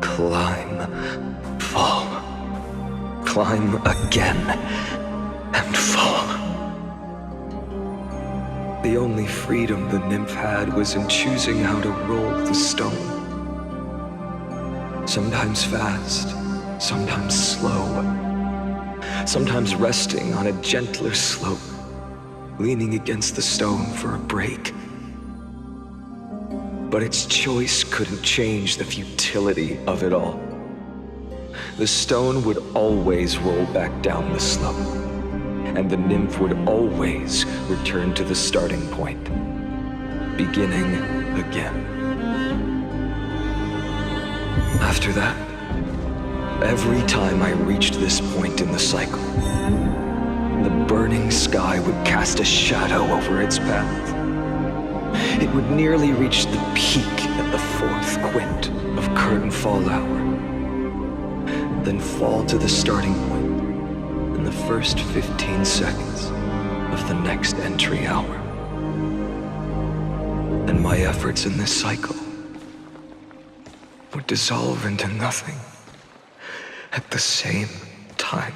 climb, fall, climb again, and fall. The only freedom the nymph had was in choosing how to roll the stone. Sometimes fast, sometimes slow, sometimes resting on a gentler slope, leaning against the stone for a break. But its choice couldn't change the futility of it all. The stone would always roll back down the slope, and the nymph would always return to the starting point, beginning again. After that, every time I reached this point in the cycle, the burning sky would cast a shadow over its path. It would nearly reach the peak at the fourth quint of curtain fall hour, then fall to the starting point in the first 15 seconds of the next entry hour. And my efforts in this cycle would dissolve into nothing at the same time.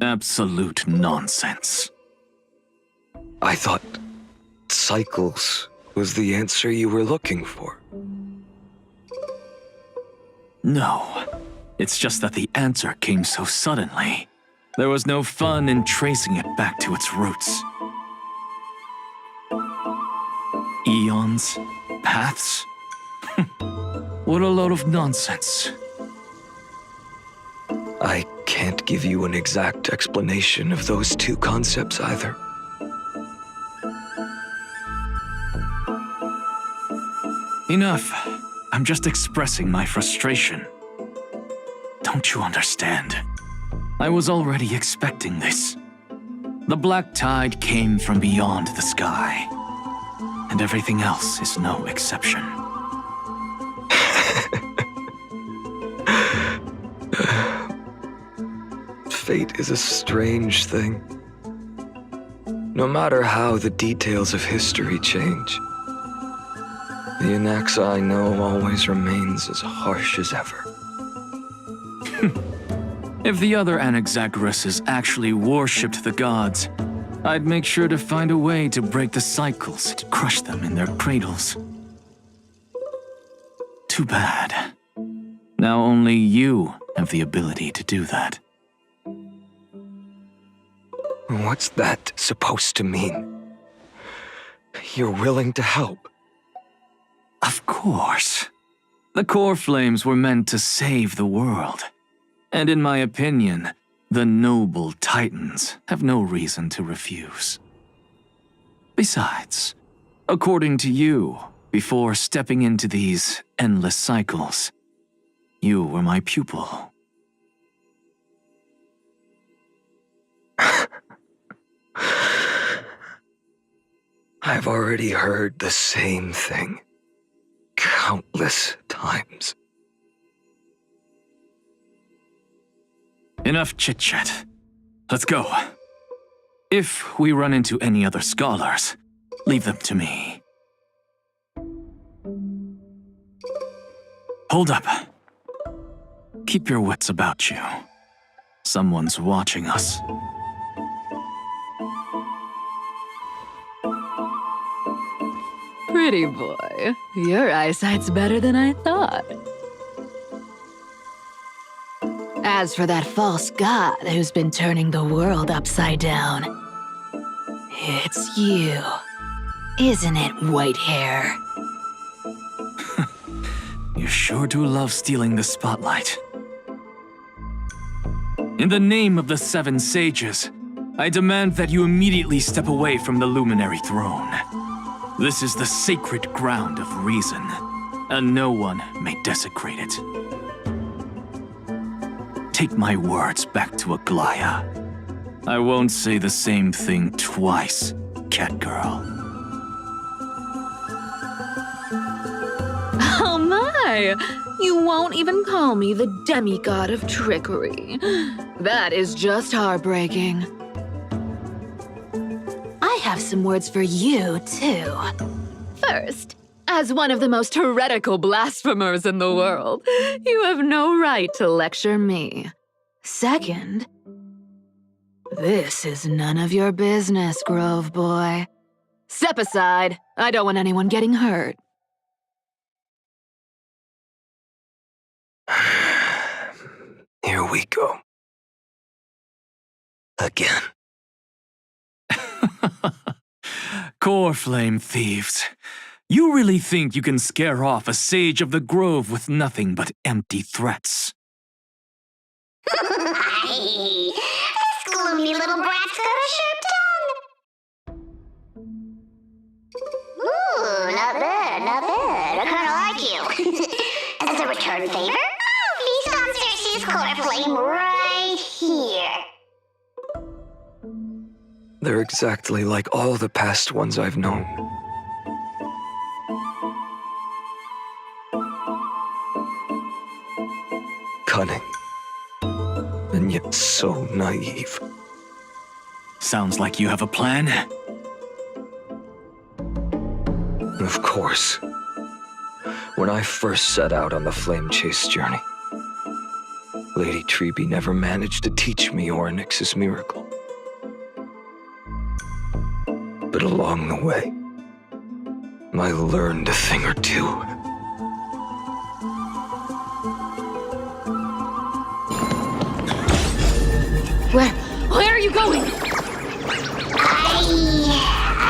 Absolute nonsense. I thought cycles was the answer you were looking for. No. It's just that the answer came so suddenly. There was no fun in tracing it back to its roots. Eons? Paths? What a load of nonsense. I can't give you an exact explanation of those two concepts either. Enough. I'm just expressing my frustration. Don't you understand? I was already expecting this. The black tide came from beyond the sky, and everything else is no exception. Fate is a strange thing. No matter how the details of history change, the Anaxa I know always remains as harsh as ever. If the other Anaxagoras actually worshipped the gods, I'd make sure to find a way to break the cycles, to crush them in their cradles. Too bad. Now only you have the ability to do that. What's that supposed to mean? You're willing to help? Of course. The core flames were meant to save the world. And in my opinion, the noble Titans have no reason to refuse. Besides, according to you, before stepping into these endless cycles, you were my pupil. I've already heard the same thing countless times. Enough chit-chat. Let's go. If we run into any other scholars, leave them to me. Hold up. Keep your wits about you. Someone's watching us. Pretty boy, your eyesight's better than I thought. As for that false god who's been turning the world upside down, it's you, isn't it, white hair? You sure do love stealing the spotlight. In the name of the Seven Sages, I demand that you immediately step away from the Luminary Throne. This is the sacred ground of reason, and no one may desecrate it. Take my words back to Aglaya. I won't say the same thing twice, Catgirl. Oh my! You won't even call me the demigod of trickery. That is just heartbreaking. I have some words for you, too. First, as one of the most heretical blasphemers in the world, you have no right to lecture me. Second, this is none of your business, Grove Boy. Step aside. I don't want anyone getting hurt. Here we go. Again. Core flame thieves. You really think you can scare off a sage of the grove with nothing but empty threats? This gloomy little brat's got a sharp tongue. Ooh, not bad, not bad. I kinda like you. As a return favor, feast on Cersei's core flame right here. They're exactly like all the past ones I've known. Cunning. And yet so naive. Sounds like you have a plan. Of course. When I first set out on the flame chase journey, Lady Treby never managed to teach me Ornyx's miracle. But along the way, I learned a thing or two. Where are you going?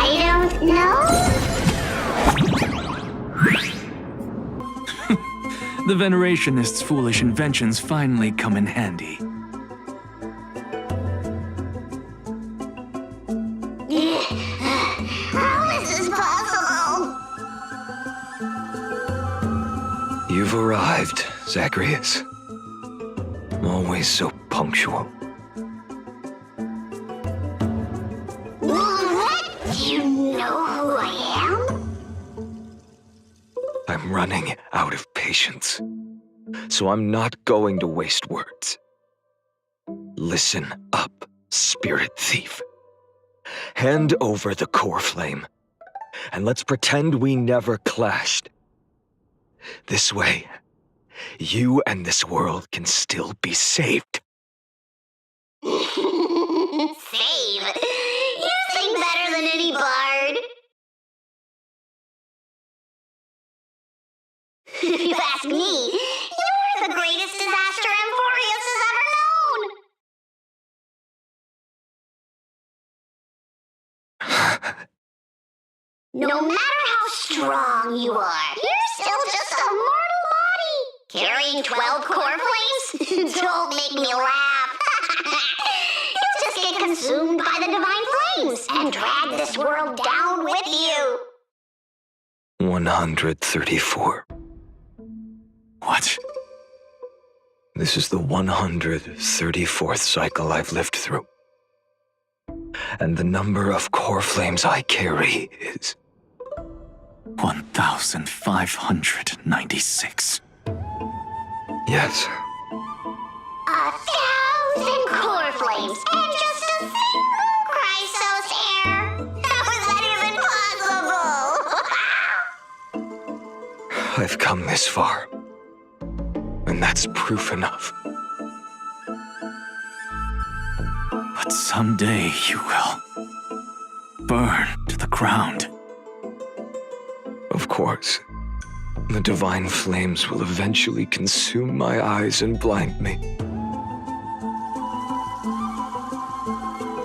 I don't know. The Venerationists' foolish inventions finally come in handy. How is this possible? You've arrived, Zagreus. Always so punctual. What? Do you know who I am? I'm running out of patience, so I'm not going to waste words. Listen up, Spirit Thief. Hand over the core flame, and let's pretend we never clashed. This way, you and this world can still be saved. Save? You sing better than any bard. If you ask me, you're the greatest disaster Amphorius has ever known. No matter how strong you are, you're still just a mortal body. Carrying 12 core flames? Don't make me laugh. You'll just get consumed by the divine flames and drag this world down with you. 134. What? This is the 134th cycle I've lived through. And the number of core flames I carry is 1,596. Yes. 1,000 core flames and just a single Chrysos heir. How is that even possible? I've come this far, and that's proof enough. But someday you will burn to the ground. Of course, the divine flames will eventually consume my eyes and blind me.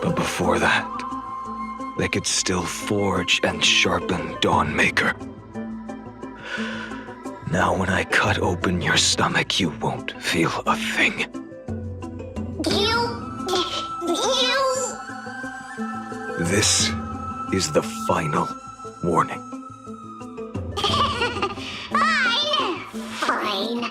But before that, they could still forge and sharpen Dawnmaker. Now when I cut open your stomach, you won't feel a thing. You... This is the final warning. Fine.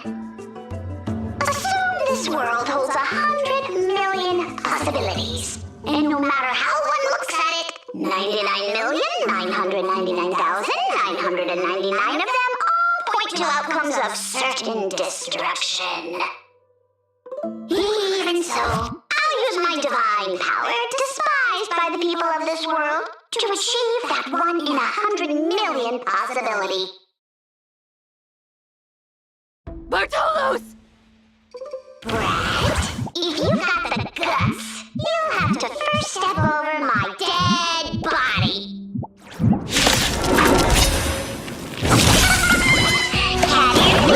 Assume this world holds 100 million possibilities. And no matter how one looks at it, 99,999,999 of them all point to outcomes of certain destruction. Even so, I'll use my divine power, despised by the people of this world, to achieve that 1 in 100 million possibility. Bartolos! Right. If you've got the guts, you'll have to first step over my dead body. Can you run? Go,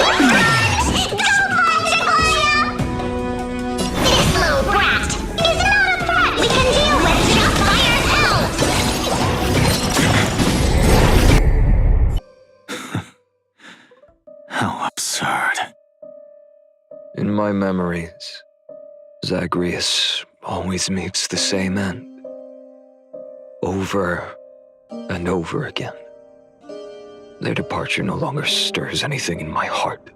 Pontificia! This little brat is not a threat we can deal with just by ourselves. How absurd. In my memories, Zagreus always meets the same end. Over and over again. Their departure no longer stirs anything in my heart.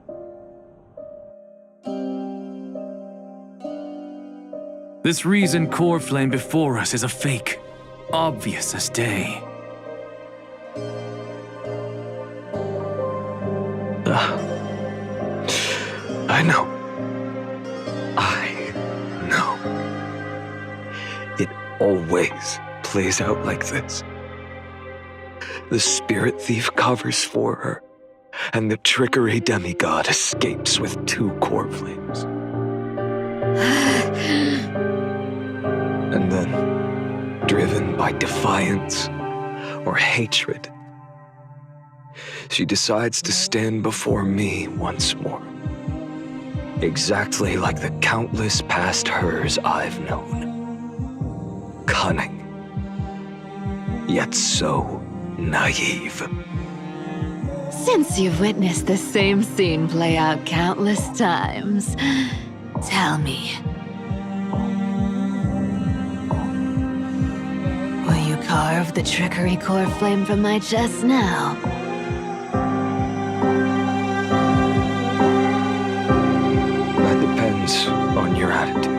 This reason core flame before us is a fake, obvious as day. I know. It always plays out like this. The spirit thief covers for her, and the trickery demigod escapes with 2 core flames. And then, driven by defiance or hatred, she decides to stand before me once more. Exactly like the countless past hers I've known. Cunning, yet so naive. Since you've witnessed the same scene play out countless times, tell me, will you carve the trickery core flame from my chest now? That depends on your attitude.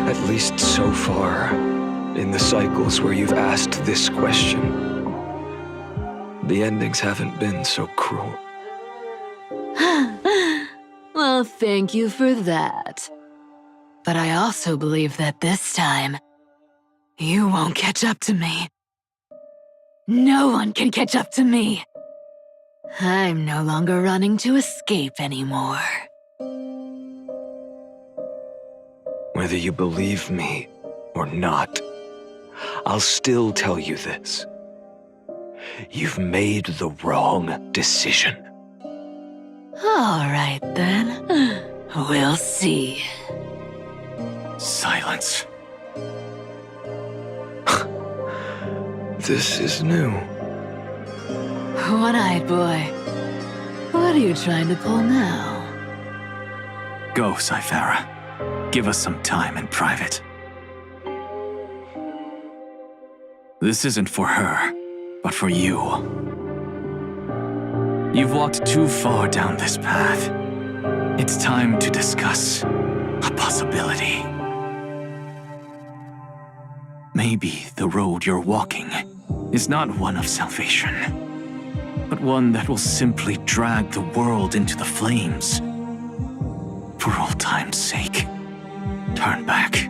At least so far, in the cycles where you've asked this question, the endings haven't been so cruel. Well, thank you for that. But I also believe that this time, you won't catch up to me. No one can catch up to me. I'm no longer running to escape anymore. Whether you believe me or not, I'll still tell you this. You've made the wrong decision. All right, then. We'll see. Silence. This is new. One-eyed boy. What are you trying to pull now? Go, Cyphera. Give us some time in private. This isn't for her, but for you. You've walked too far down this path. It's time to discuss a possibility. Maybe the road you're walking is not one of salvation, but one that will simply drag the world into the flames. For old time's sake, turn back.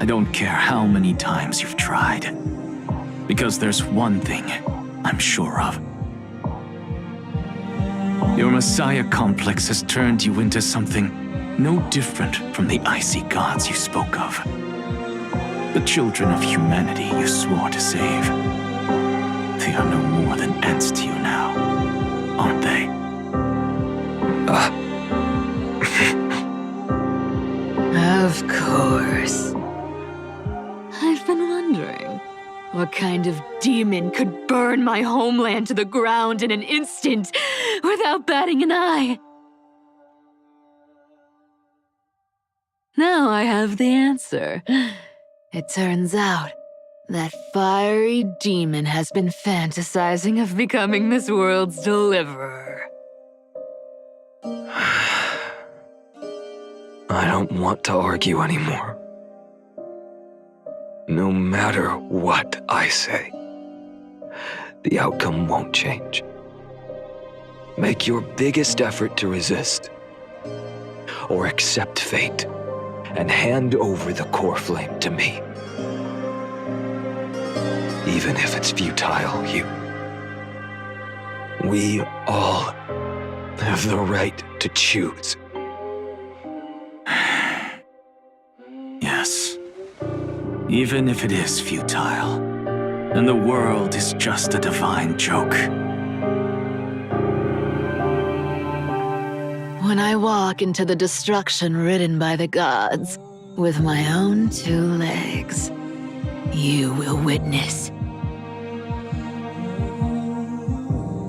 I don't care how many times you've tried, because there's one thing I'm sure of. Your Messiah complex has turned you into something no different from the icy gods you spoke of. The children of humanity you swore to save. They are no more than ants to you now, aren't they? Of course. I've been wondering, what kind of demon could burn my homeland to the ground in an instant without batting an eye? Now I have the answer. It turns out that fiery demon has been fantasizing of becoming this world's deliverer. I don't want to argue anymore. No matter what I say, the outcome won't change. Make your biggest effort to resist, or accept fate, and hand over the core flame to me. Even if it's futile, we all have the right to choose. Yes. Even if it is futile, and the world is just a divine joke. When I walk into the destruction ridden by the gods, with my own 2 legs, you will witness.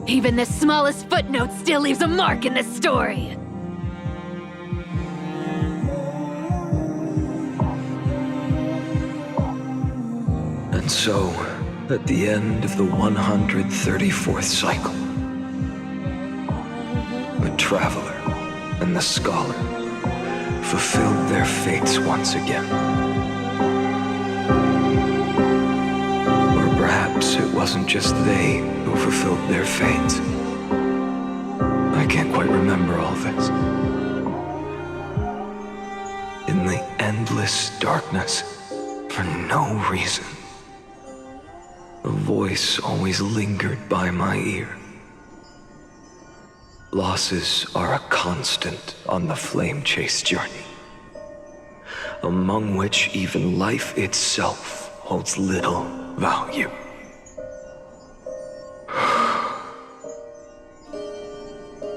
Even the smallest footnote still leaves a mark in this story. And so, at the end of the 134th cycle, the Traveler and the Scholar fulfilled their fates once again. Or perhaps it wasn't just they who fulfilled their fates. I can't quite remember all this. In the endless darkness, for no reason, a voice always lingered by my ear. Losses are a constant on the flame chase journey, among which even life itself holds little value.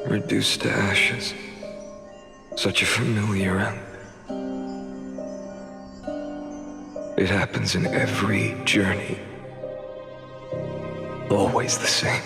Reduced to ashes. Such a familiar end. It happens in every journey. Always the same.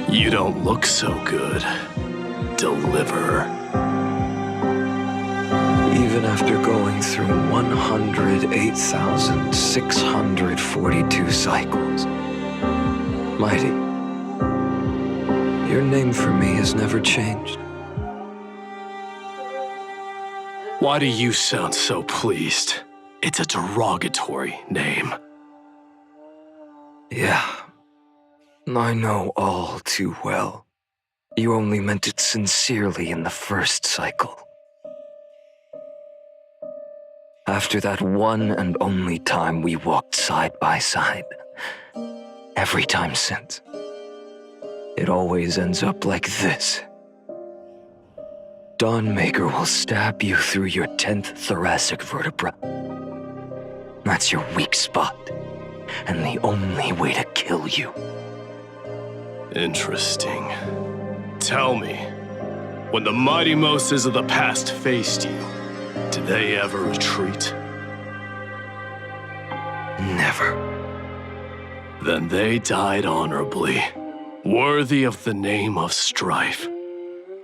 You don't look so good, Deliverer. Even after going through 108,642 cycles, Mighty, your name for me has never changed. Why do you sound so pleased? It's a derogatory name. Yeah. I know all too well. You only meant it sincerely in the first cycle. After that one and only time we walked side by side, every time since, it always ends up like this. Dawnmaker will stab you through your 10th thoracic vertebra. That's your weak spot, and the only way to kill you. Interesting. Tell me, when the mighty Moses of the past faced you, did they ever retreat? Never. Then they died honorably, worthy of the name of strife.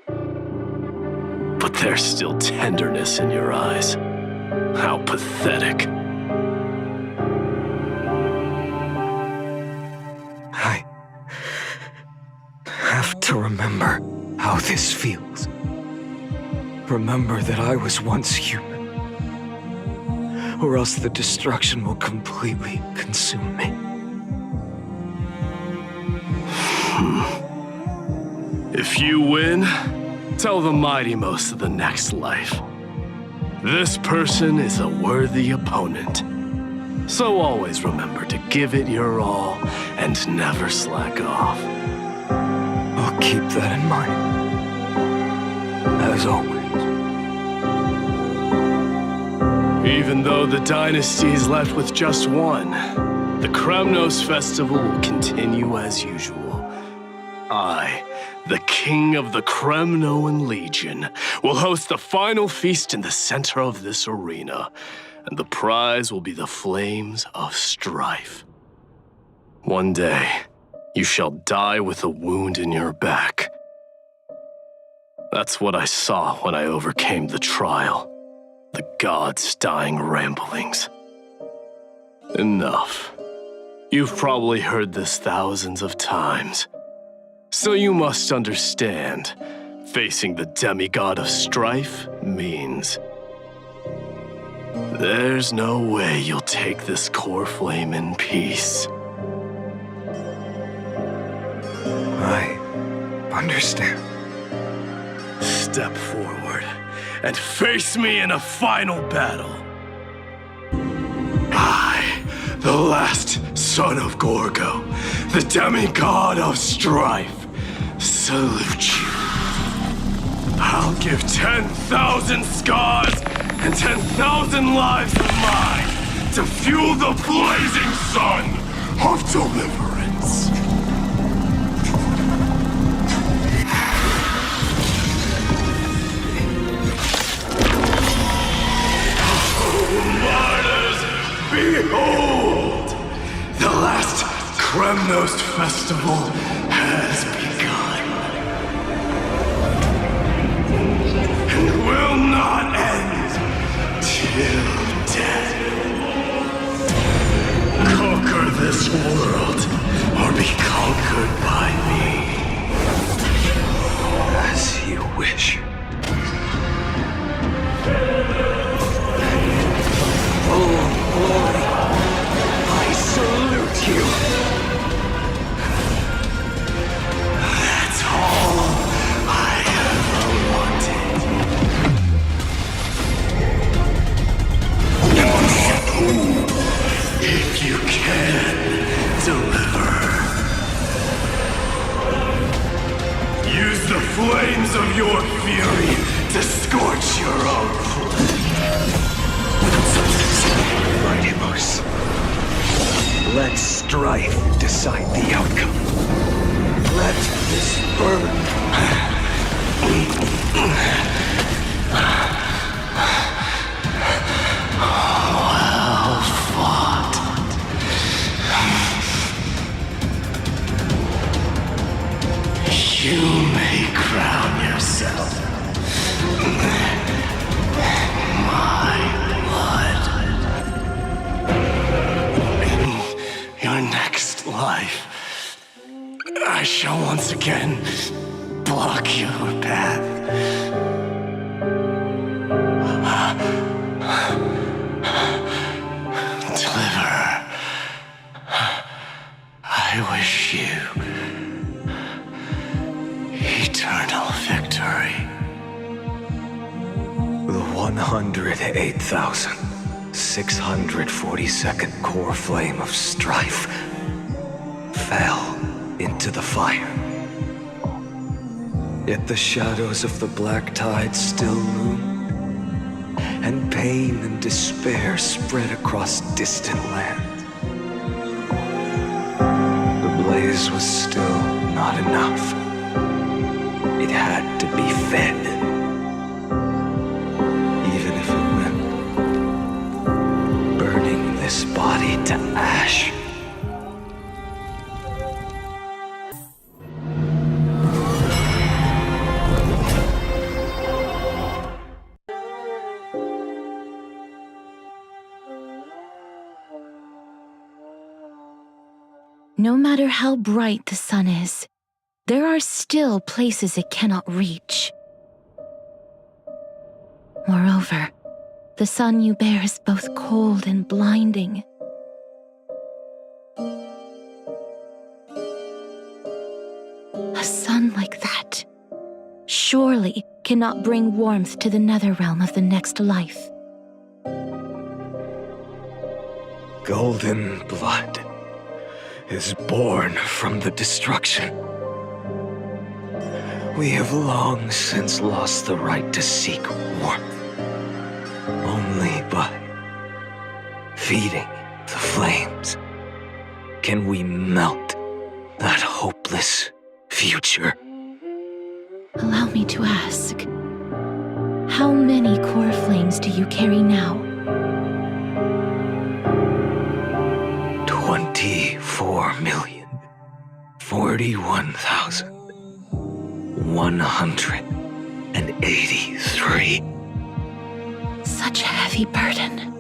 But there's still tenderness in your eyes. How pathetic. I have to remember how this feels. Remember that I was once human, or else the destruction will completely consume me. If you win, tell the mighty most of the next life. This person is a worthy opponent. So always remember to give it your all and never slack off. I'll keep that in mind. As always. Even though the dynasty is left with just one, the Kremnos festival will continue as usual. I, the king of the Kremnoan Legion, will host the final feast in the center of this arena, and the prize will be the flames of strife. One day, you shall die with a wound in your back. That's what I saw when I overcame the trial. The gods' dying ramblings. Enough. You've probably heard this thousands of times. So you must understand, facing the demigod of strife means there's no way you'll take this core flame in peace. I understand. Step forward and face me in a final battle. I, the last son of Gorgo, the demigod of strife, salute you. I'll give 10,000 scars and 10,000 lives of mine to fuel the blazing sun of deliverance. Behold! The last Kremnos festival has begun. And will not end till death. Conquer this world, or be conquered by me. As you wish. Oh, glory, I salute you. That's all I ever wanted. If you can, deliver. Use the flames of your fury to scorch your own flesh. Mightymost, let strife decide the outcome. Let this burn. Well fought. You may crown yourself my blood. In your next life, I shall once again block your path. Deliver. I wish you eternal victory. The 108,642nd core flame of strife fell into the fire. Yet the shadows of the black tide still loom, and pain and despair spread across distant lands. The blaze was still not enough. It had to be fed. Even if it meant burning this body to ash. No matter how bright the sun is, there are still places it cannot reach. Moreover, the sun you bear is both cold and blinding. A sun like that surely cannot bring warmth to the nether realm of the next life. Golden blood is born from the destruction. We have long since lost the right to seek warmth. Only by feeding the flames can we melt that hopeless future. Allow me to ask, how many core flames do you carry now? 24,041,183. Such a heavy burden.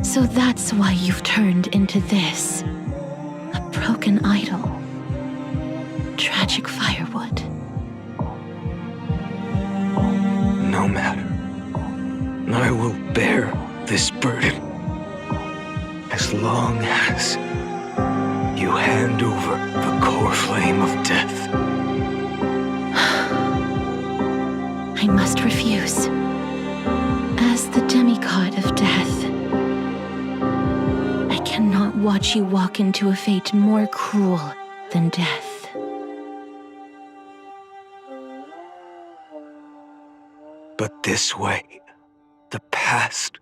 So that's why you've turned into this. A broken idol. Tragic firewood. No matter. I will bear this burden as long as you hand over the core flame of death. I must refuse. As the demigod of death, I cannot watch you walk into a fate more cruel than death. But this way, the past,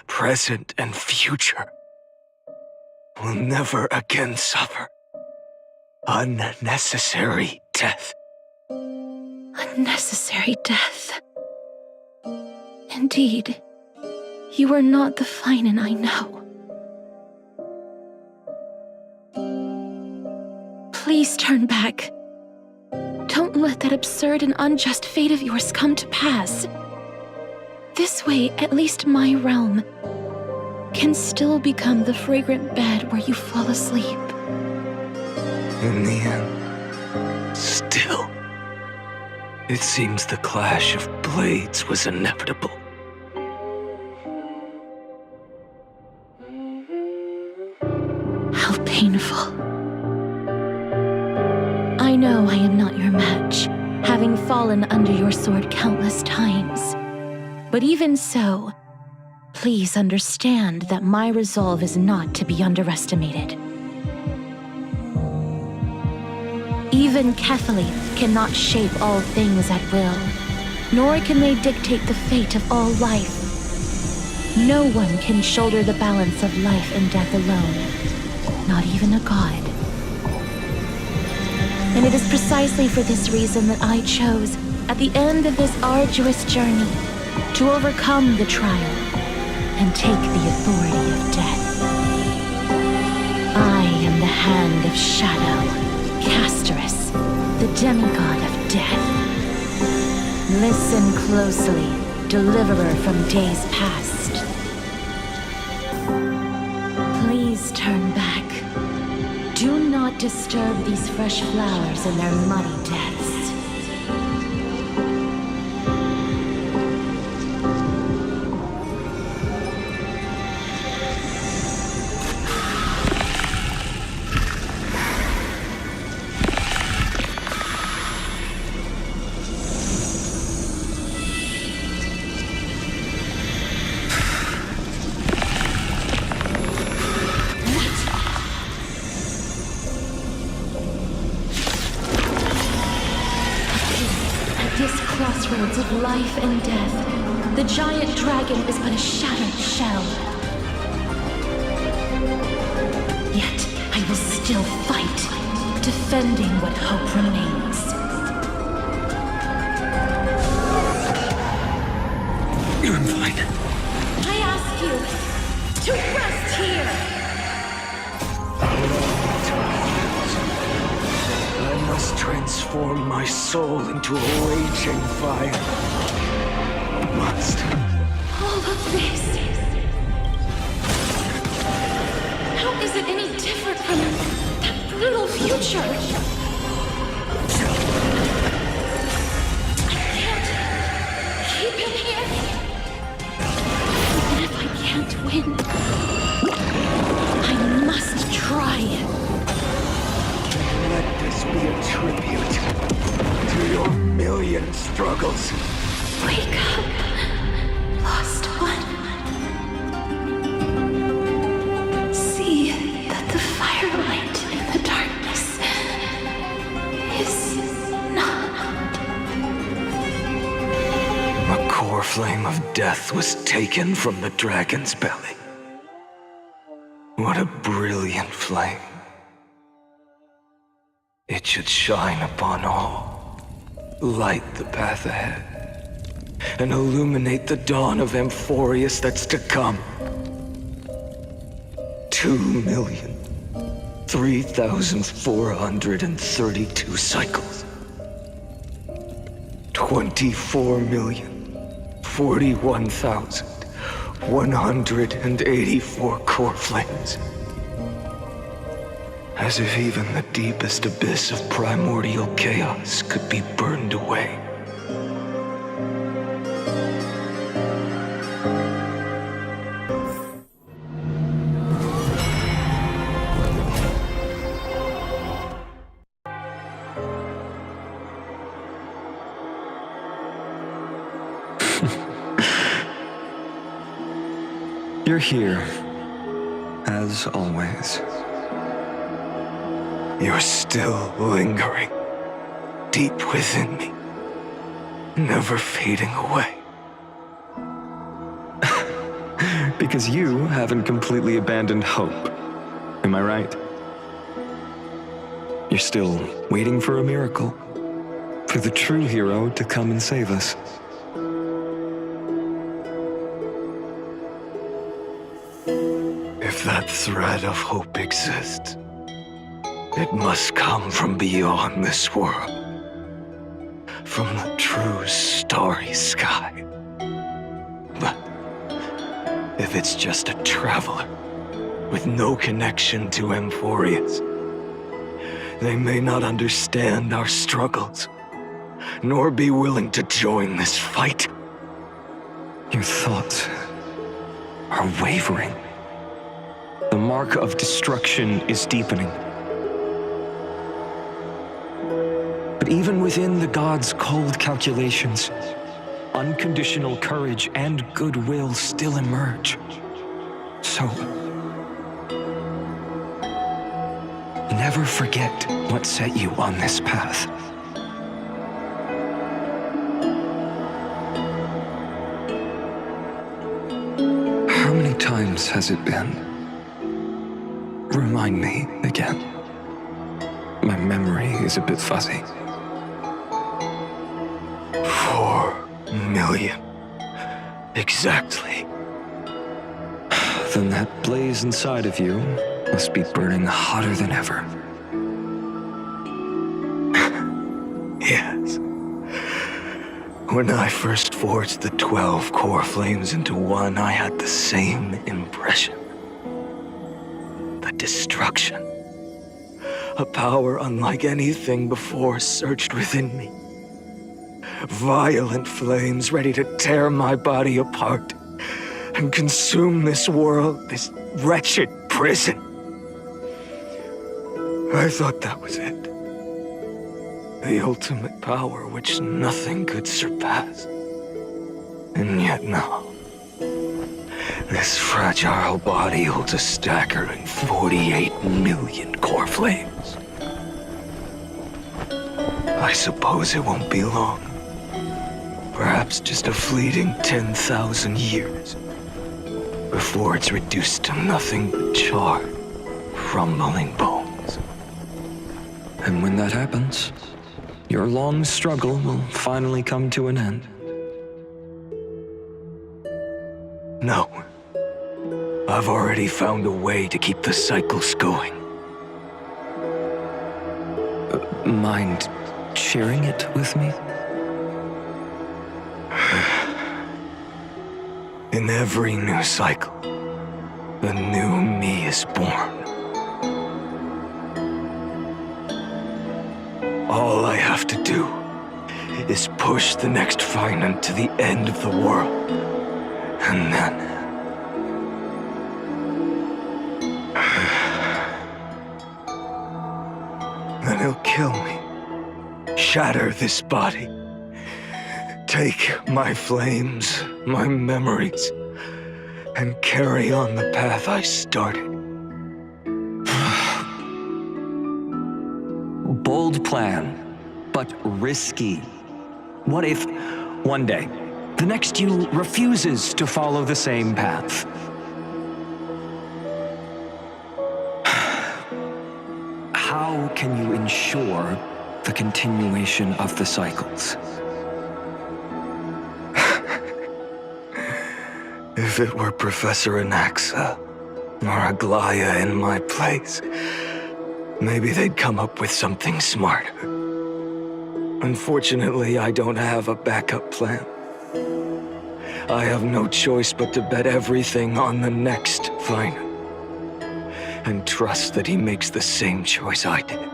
present, and future will never again suffer unnecessary death. Unnecessary death. Indeed, You are not the Feinen I know. Please turn back. Don't let that absurd and unjust fate of yours come to pass. This way, at least my realm can still become the fragrant bed where you fall asleep. In the end, still, it seems the clash of blades was inevitable. How painful. I know I am not your match, having fallen under your sword countless times. But even so, please understand that my resolve is not to be underestimated. Even Kefali cannot shape all things at will, nor can they dictate the fate of all life. No one can shoulder the balance of life and death alone, not even a god. And it is precisely for this reason that I chose, at the end of this arduous journey, to overcome the trial and take the authority of death. I am the Hand of Shadow, Casterus, the demigod of death. Listen closely, deliverer from days past. Please turn back. Do not disturb these fresh flowers in their muddy deaths. Crossroads of life and death, the giant dragon is but a shattered shell. Yet I will still fight, defending what hope remains. I'm fine. I ask you to rest here. I must transform my soul into a raging fire. Must. All of this. How is it any different from that brutal future? I can't keep him here. Even if I can't win, I must try. Let this be a tribute to your million struggles. Wake up, lost one. See that the firelight in the darkness is not. The core flame of death was taken from the dragon's belly. What a brilliant flame. It should shine upon all, light the path ahead, and illuminate the dawn of Amphorius that's to come. 2,003,432 cycles. 24,041,184 core flames. As if even the deepest abyss of primordial chaos could be burned away. You're here, as always. You're still lingering, deep within me, never fading away. Because you haven't completely abandoned hope. Am I right? You're still waiting for a miracle, for the true hero to come and save us. that thread of hope exists, it must come from beyond this world. From the true starry sky. But if it's just a traveler with no connection to Amphorius, they may not understand our struggles, nor be willing to join this fight. Your thoughts are wavering. The mark of destruction is deepening. But even within the gods' cold calculations, unconditional courage and goodwill still emerge. So, never forget what set you on this path. How many times has it been? Remind me again. My memory is a bit fuzzy. 4 million. Exactly. Then that blaze inside of you must be burning hotter than ever. Yes. When I first forged the 12 core flames into one, I had the same impression. The destruction. A power unlike anything before surged within me. Violent flames ready to tear my body apart and consume this world, this wretched prison. I thought that was it. The ultimate power which nothing could surpass. And yet now, this fragile body holds a staggering 48 million core flames. I suppose it won't be long. Perhaps just a fleeting 10,000 years before it's reduced to nothing but charred, crumbling bones. And when that happens, your long struggle will finally come to an end. No. I've already found a way to keep the cycles going. Mind sharing it with me? In every new cycle, a new me is born. All I have to do is push the next finite to the end of the world. And then... then he'll kill me. Shatter this body. Take my flames, my memories, and carry on the path I started. Bold plan, but risky. What if, one day, the next you refuses to follow the same path? How can you ensure the continuation of the cycles? If it were Professor Anaxa or Aglaya in my place, maybe they'd come up with something smarter. Unfortunately, I don't have a backup plan. I have no choice but to bet everything on the next finite. And trust that he makes the same choice I did.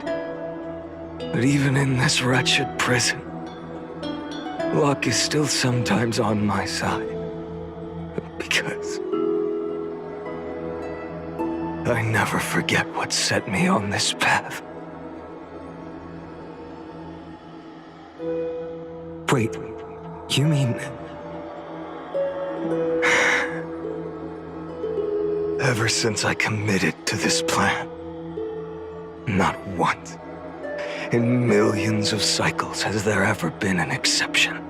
But even in this wretched prison, luck is still sometimes on my side. Because I never forget what set me on this path. Wait, you mean... Ever since I committed to this plan, not once, in millions of cycles, has there ever been an exception.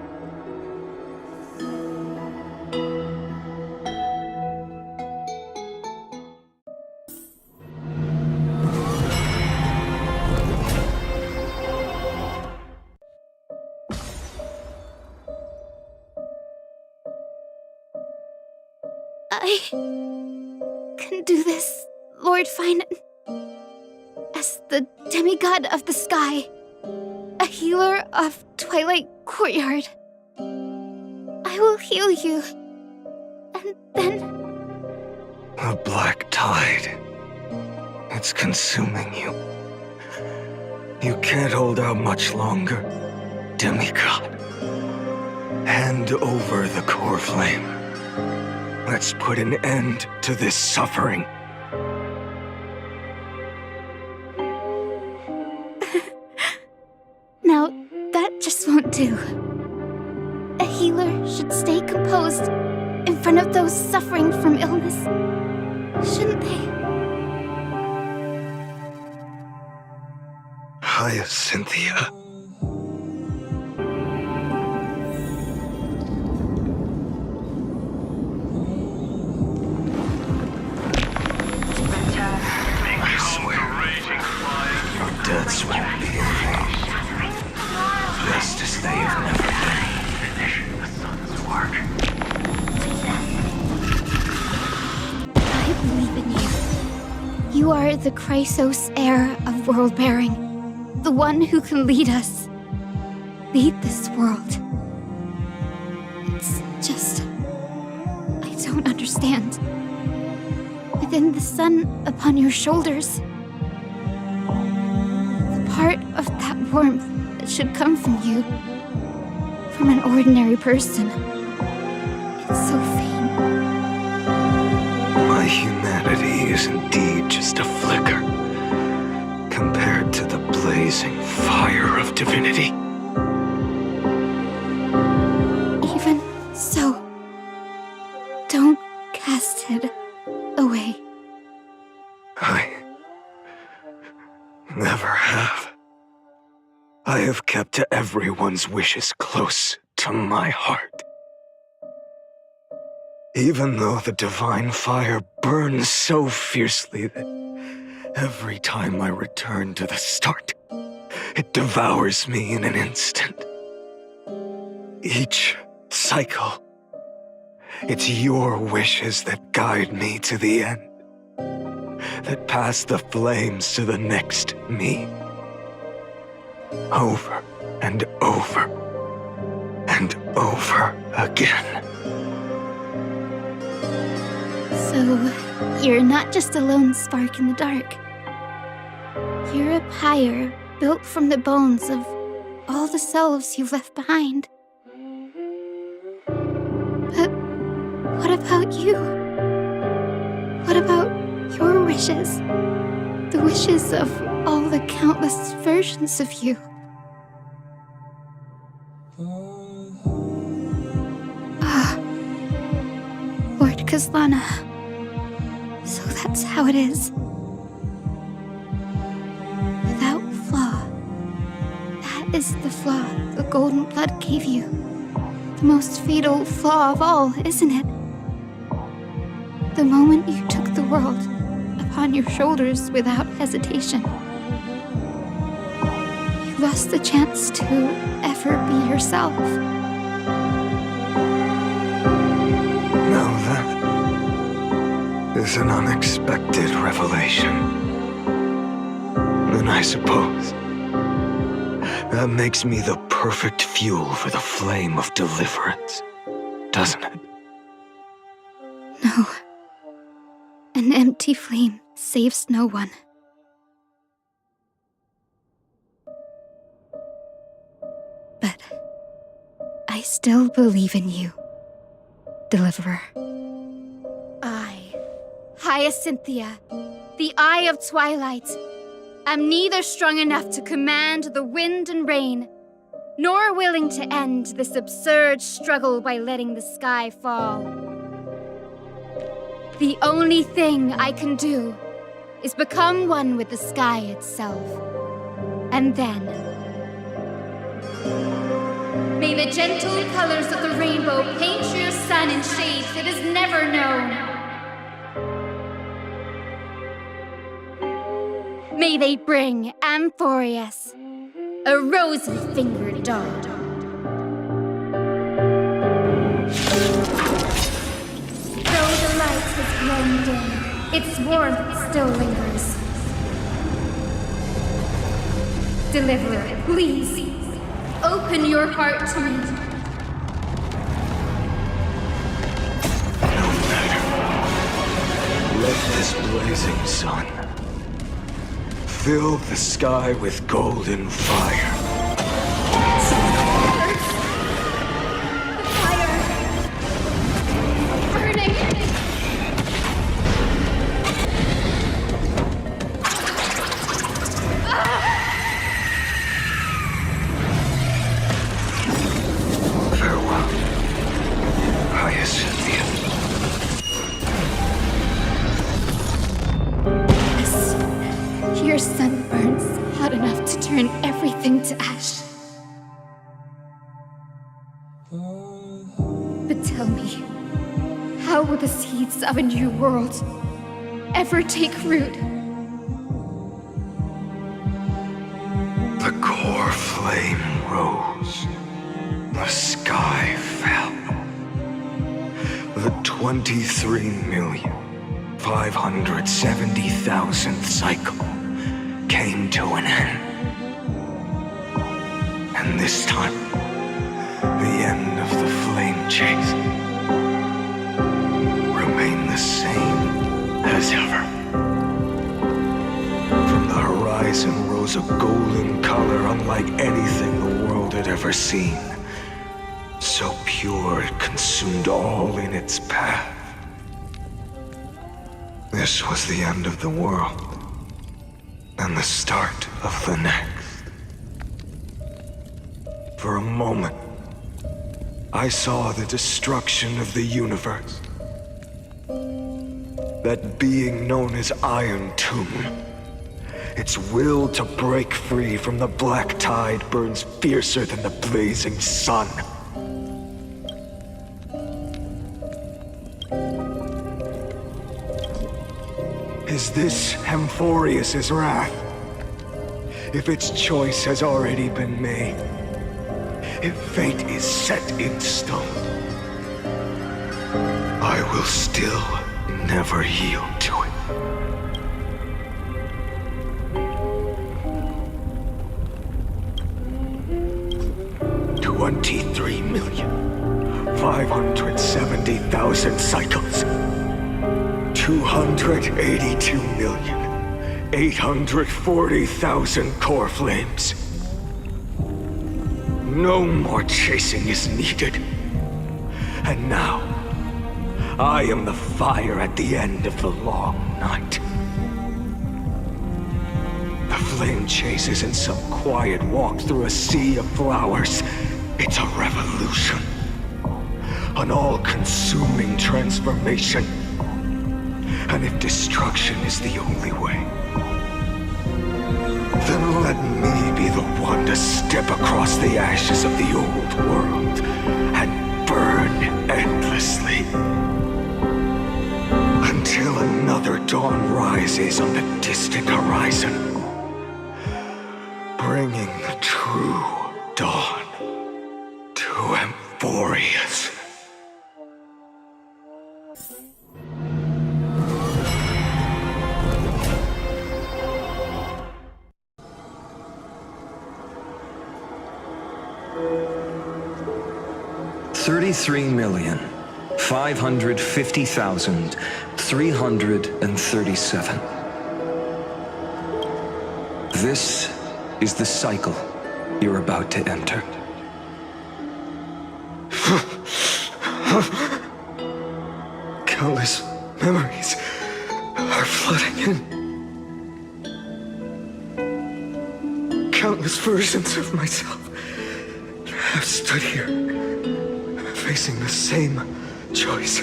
I can do this, Lord Fine. As the demigod of the sky, a healer of Twilight Courtyard, I will heal you. And then... A black tide. It's consuming you. You can't hold out much longer, demigod. Hand over the core flame. Let's put an end to this suffering. Now, that just won't do. A healer should stay composed in front of those suffering from illness, shouldn't they? Hyacinthia. I swear, your deaths won't be in vain. Just as they have never been. Finish the sun's work. I believe in you. You are the Chrysos heir of world-bearing, the one who can lead us. Lead this world. It's just... I don't understand. Within the sun upon your shoulders, the part of that warmth that should come from you, from an ordinary person, it's so faint. My humanity is indeed just a flicker, compared to the blazing fire of divinity. Even so, don't cast it away. I never have. I have kept everyone's wishes close to my heart. Even though the divine fire burns so fiercely that every time I return to the start, it devours me in an instant. Each cycle, it's your wishes that guide me to the end, that pass the flames to the next me. Over and over and over again. So, you're not just a lone spark in the dark. You're a pyre built from the bones of all the selves you've left behind. But what about you? What about your wishes? The wishes of all the countless versions of you. Ah, Lord Kazlana. So that's how it is. Without flaw. That is the flaw the golden blood gave you. The most fatal flaw of all, isn't it? The moment you took the world upon your shoulders without hesitation. You lost the chance to ever be yourself. Now that is an unexpected revelation. Then I suppose that makes me the perfect fuel for the flame of deliverance, doesn't it? No. An empty flame saves no one. But I still believe in you, Deliverer. I, Hyacinthia, the Eye of Twilight, am neither strong enough to command the wind and rain, nor willing to end this absurd struggle by letting the sky fall. The only thing I can do is become one with the sky itself. And then... may the gentle colors of the rainbow paint your sun in shades it has never known. May they bring Amphorius, a rosy-fingered dog. Though the light has grown dim, Its warmth still lingers. Deliverer, please, open your heart to me. No matter. Let this blazing sun fill the sky with golden fire. Your sun burns hot enough to turn everything to ash. But tell me, how will the seeds of a new world ever take root? The core flame rose. The sky fell. The 23,570,000th cycle came to an end. And this time, the end of the flame chase remained the same as ever. From the horizon rose a golden color unlike anything the world had ever seen. So pure it consumed all in its path. This was the end of the world. And the start of the next. For a moment, I saw the destruction of the universe. That being known as Iron Tomb. Its will to break free from the black tide burns fiercer than the blazing sun. Is this Amphorius' wrath? If its choice has already been made, if fate is set in stone, I will still never yield to it. $23,570,000 cycles. 282,840,000 core flames. No more chasing is needed. And now, I am the fire at the end of the long night. The flame chase isn't some quiet walk through a sea of flowers. It's a revolution. An all-consuming transformation. And if destruction is the only way, then let me be the one to step across the ashes of the old world and burn endlessly. Until another dawn rises on the distant horizon, bringing the true dawn to Amphorius. $33,550,337. This is the cycle you're about to enter. Countless memories are flooding in. Countless versions of myself have stood here, facing the same choice.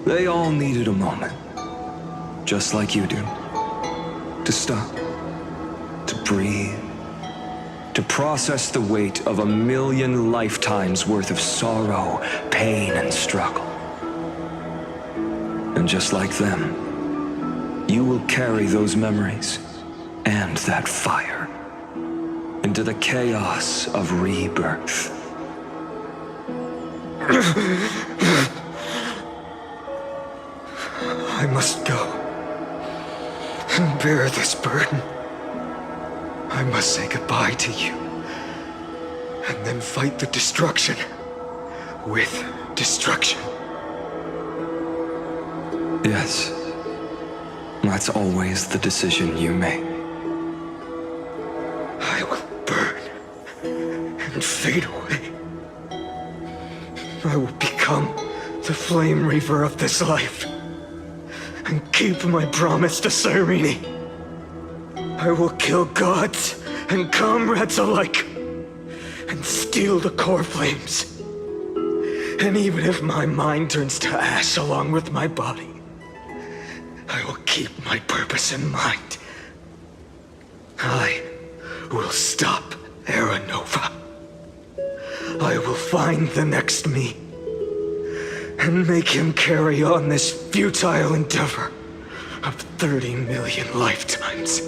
They all needed a moment, just like you do, to stop, to breathe, to process the weight of 1,000,000 lifetimes worth of sorrow, pain, and struggle. And just like them, you will carry those memories and that fire into the chaos of rebirth. I must go and bear this burden. I must say goodbye to you, and then fight the destruction with destruction. Yes, that's always the decision you make. I will burn and fade away. I will become the flame reaver of this life and keep my promise to Cyrene. I will kill gods and comrades alike and steal the core flames. And even if my mind turns to ash along with my body, I will keep my purpose in mind. I will stop Era Nova. I will find the next me and make him carry on this futile endeavor of 30 million lifetimes.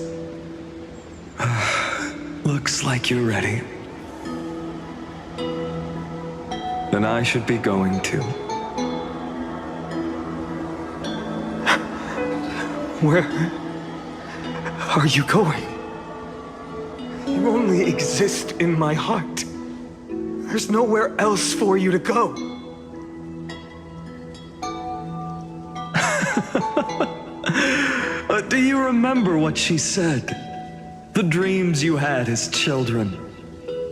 Looks like you're ready. Then I should be going too. Where are you going? You only exist in my heart. There's nowhere else for you to go. Do you remember what she said? The dreams you had as children.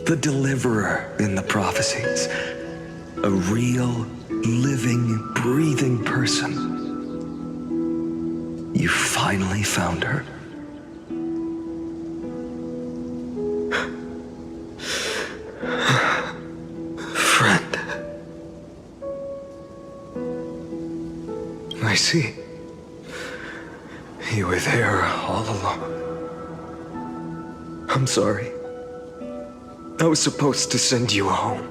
The deliverer in the prophecies. A real, living, breathing person. You finally found her. Friend. I see. You were there all along. I'm sorry. I was supposed to send you home.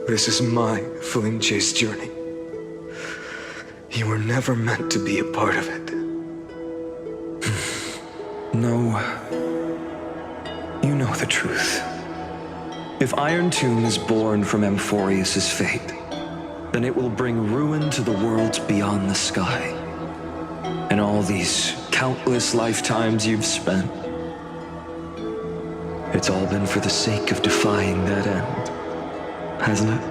This is my flame chase journey. You were never meant to be a part of it. No. You know the truth. If Iron Tomb is born from Amphorius' fate, then it will bring ruin to the worlds beyond the sky. And all these countless lifetimes you've spent, it's all been for the sake of defying that end, hasn't it?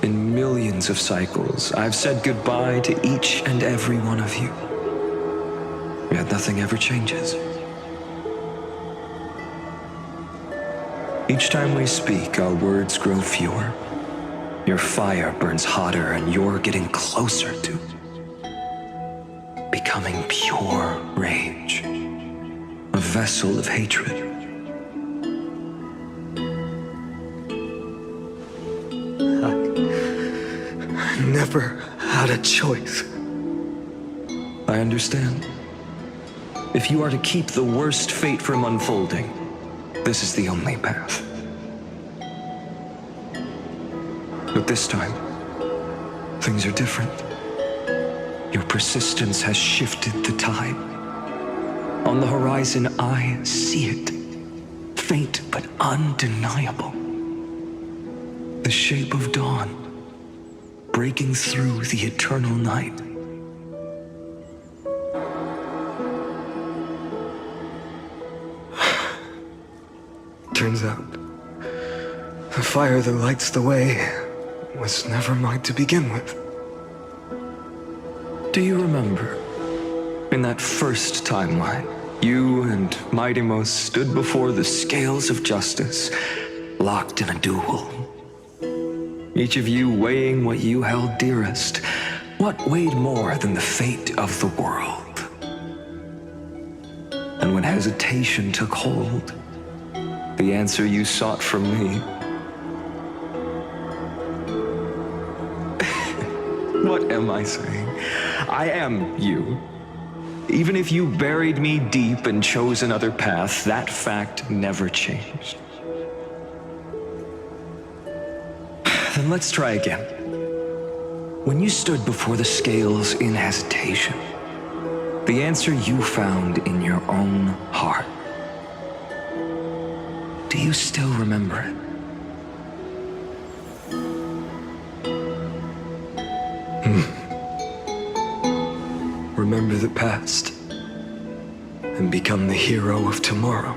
In millions of cycles, I've said goodbye to each and every one of you. Yet nothing ever changes. Each time we speak, our words grow fewer. Your fire burns hotter, and you're getting closer to becoming pure rage, a vessel of hatred. I never had a choice. I understand. If you are to keep the worst fate from unfolding, this is the only path. But this time, things are different. Your persistence has shifted the tide. On the horizon, I see it. Faint but undeniable. The shape of dawn, breaking through the eternal night. Turns out, the fire that lights the way was never mine to begin with. Do you remember, in that first timeline, you and Mightymost stood before the scales of justice, locked in a duel? Each of you weighing what you held dearest. What weighed more than the fate of the world? And when hesitation took hold, the answer you sought from me. What am I saying? I am you. Even if you buried me deep and chose another path, that fact never changed. Then let's try again. When you stood before the scales in hesitation, the answer you found in your own heart. Do you still remember it? Remember the past and become the hero of tomorrow.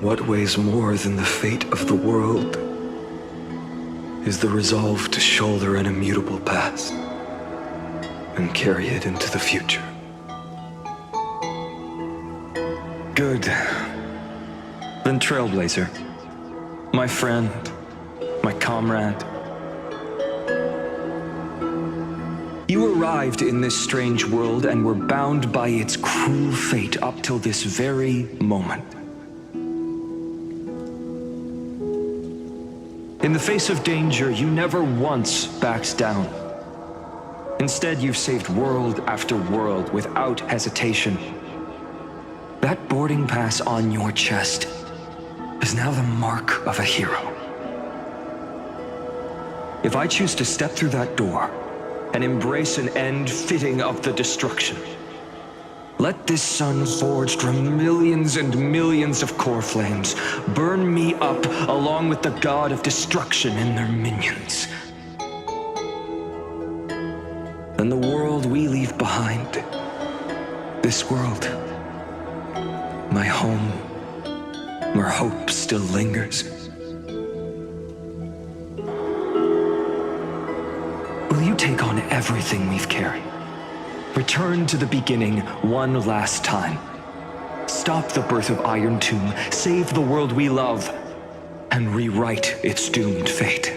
What weighs more than the fate of the world is the resolve to shoulder an immutable past and carry it into the future. Good. Then Trailblazer, my friend, my comrade. You arrived in this strange world and were bound by its cruel fate up till this very moment. In the face of danger, you never once backed down. Instead, you've saved world after world without hesitation. That boarding pass on your chest is now the mark of a hero. If I choose to step through that door and embrace an end fitting of the destruction, let this sun forged from millions and millions of core flames burn me up along with the god of destruction and their minions. Then the world we leave behind, this world, my home, where hope still lingers. Will you take on everything we've carried? Return to the beginning one last time. Stop the birth of Iron Tomb, save the world we love, and rewrite its doomed fate.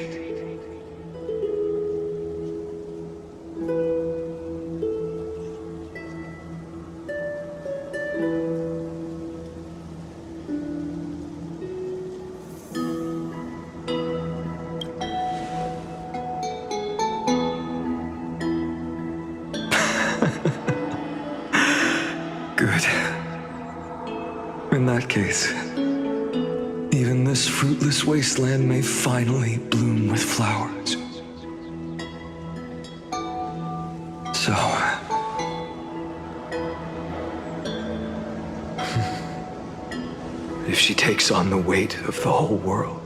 Good. In that case, even this fruitless wasteland may finally bloom with flowers. So... if she takes on the weight of the whole world,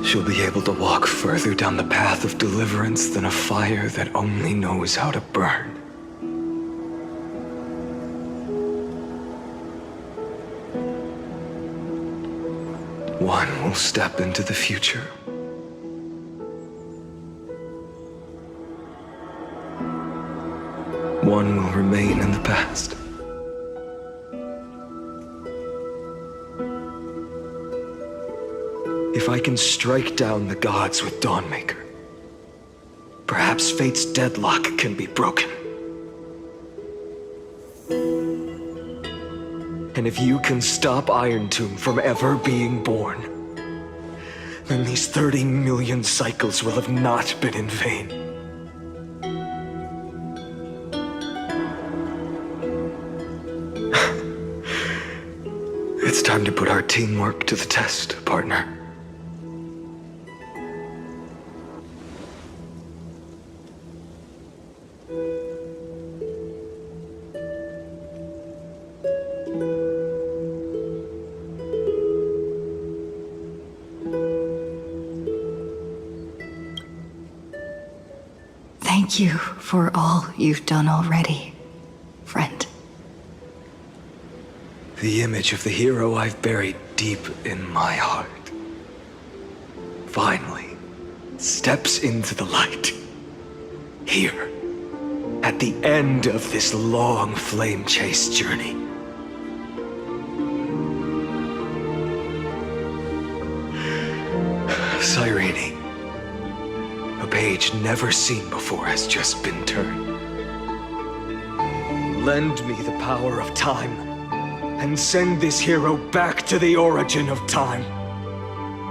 she'll be able to walk further down the path of deliverance than a fire that only knows how to burn. One will step into the future. One will remain in the past. If I can strike down the gods with Dawnmaker, perhaps fate's deadlock can be broken. And if you can stop Iron Tomb from ever being born, then these 30 million cycles will have not been in vain. It's time to put our teamwork to the test, partner. Thank you for all you've done already, friend. The image of the hero I've buried deep in my heart finally steps into the light. Here, at the end of this long flame chase journey. Cyrene, a page never seen before has just been turned. Lend me the power of time, and send this hero back to the origin of time.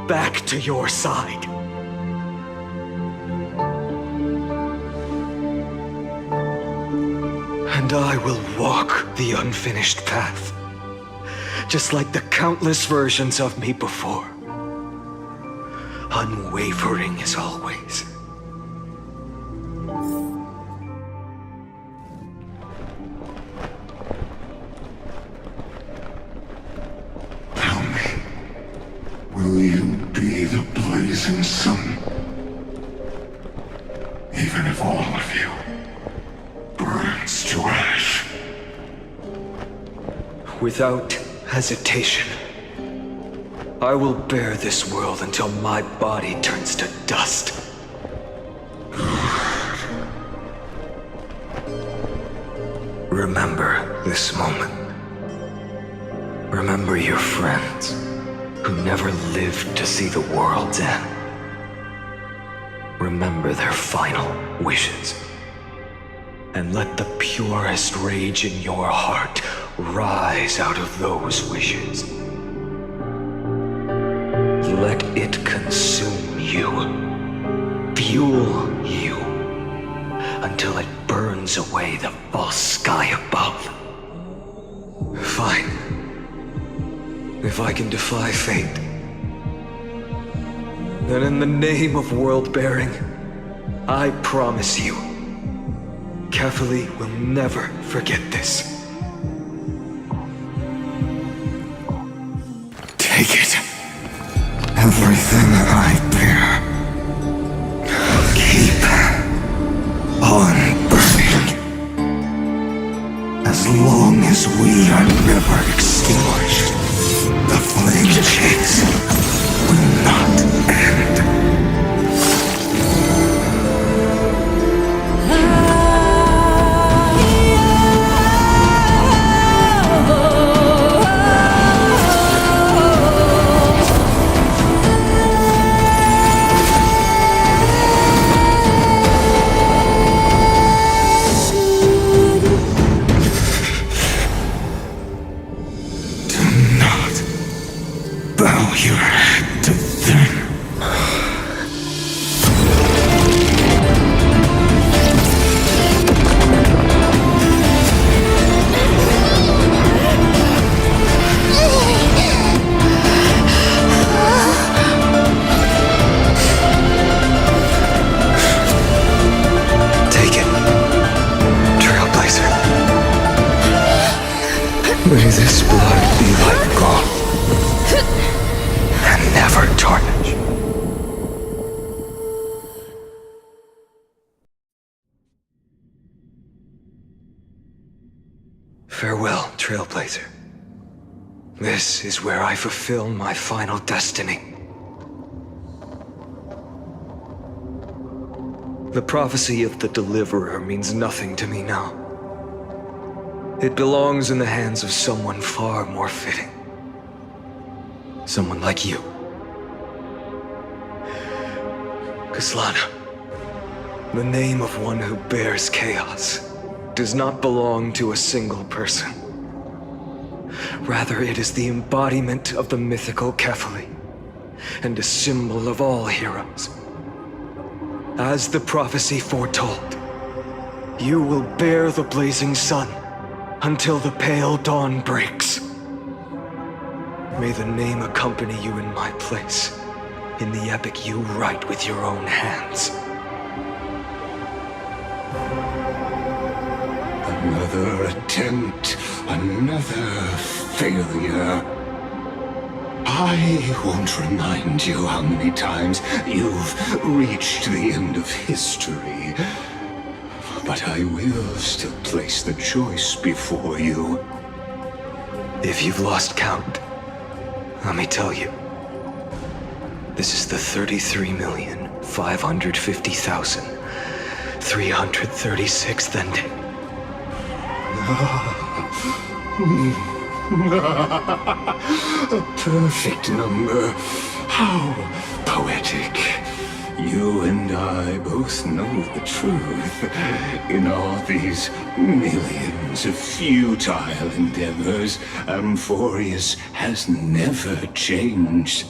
Back to your side. And I will walk the unfinished path, just like the countless versions of me before. Unwavering as always. blazing sun. Even if all of you burns to ash. Without hesitation, I will bear this world until my body turns to dust. Remember this moment. Remember your friends who never lived to see the world's end. Remember their final wishes. And let the purest rage in your heart rise out of those wishes. Let it consume you, fuel you, until it burns away the false sky above. Fine. If I can defy fate, then in the name of world-bearing, I promise you, Kefali will never forget this. Take it. Everything that I bear. Keep on burning. As long as we are never extinguished, the flame chase will not end. Bow your head to them. Take it, Trailblazer. May this blood be like gold. And never tarnish. Farewell, Trailblazer. This is where I fulfill my final destiny. The prophecy of the Deliverer means nothing to me now. It belongs in the hands of someone far more fitting. Someone like you. Kaslana, the name of one who bears chaos does not belong to a single person. Rather, it is the embodiment of the mythical Kefali, and a symbol of all heroes. As the prophecy foretold, you will bear the blazing sun until the pale dawn breaks. May the name accompany you in my place, in the epic you write with your own hands. Another attempt, another failure. I won't remind you how many times you've reached the end of history. But I will still place the choice before you. If you've lost count, let me tell you. This is the 33,550,336th ending. A perfect number. How poetic. You and I both know the truth. In all these millions of futile endeavors, Amphorius has never changed.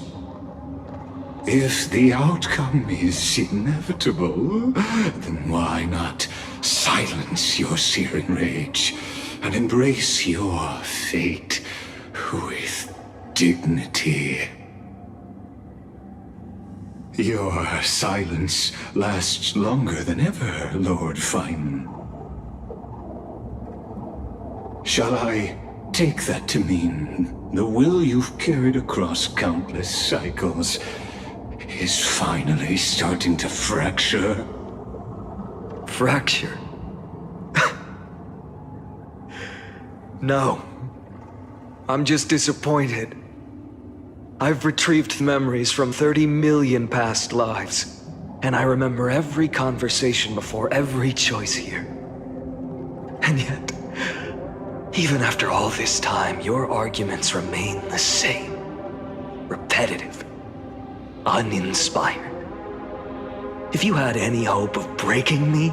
If the outcome is inevitable, then why not silence your searing rage and embrace your fate with dignity? Your silence lasts longer than ever, Lord Fine. Shall I take that to mean the will you've carried across countless cycles is finally starting to fracture. Fracture? No. I'm just disappointed. I've retrieved memories from 30 million past lives, and I remember every conversation before every choice here. And yet, even after all this time, your arguments remain the same. Repetitive. Uninspired. If you had any hope of breaking me,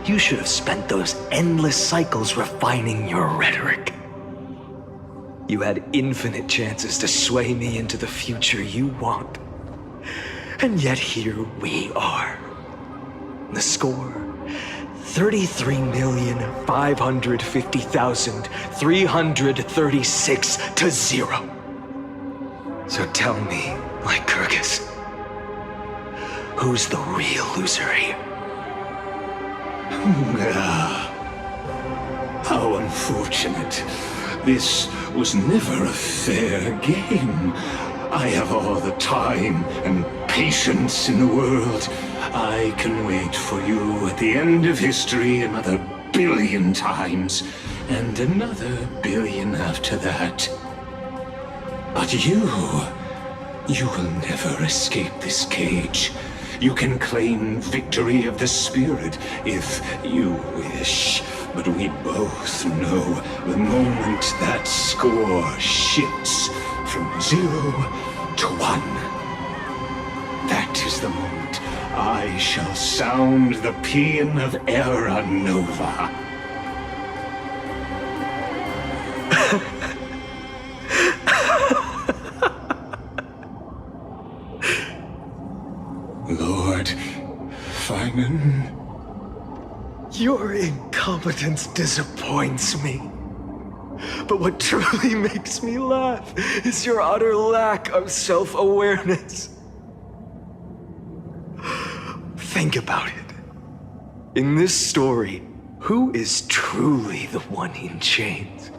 you should have spent those endless cycles refining your rhetoric. You had infinite chances to sway me into the future you want. And yet here we are. The score, 33,550,336 to 0. So tell me, Lycurgus, who's the real loser here? How unfortunate. This was never a fair game. I have all the time and patience in the world. I can wait for you at the end of history another billion times, and another billion after that. But you will never escape this cage. You can claim victory of the spirit if you wish. But we both know the moment that score shifts from 0 to 1. That is the moment I shall sound the paean of Era Nova. Lord Finan. Your incompetence disappoints me. But what truly makes me laugh is your utter lack of self-awareness. Think about it. In this story, who is truly the one in chains?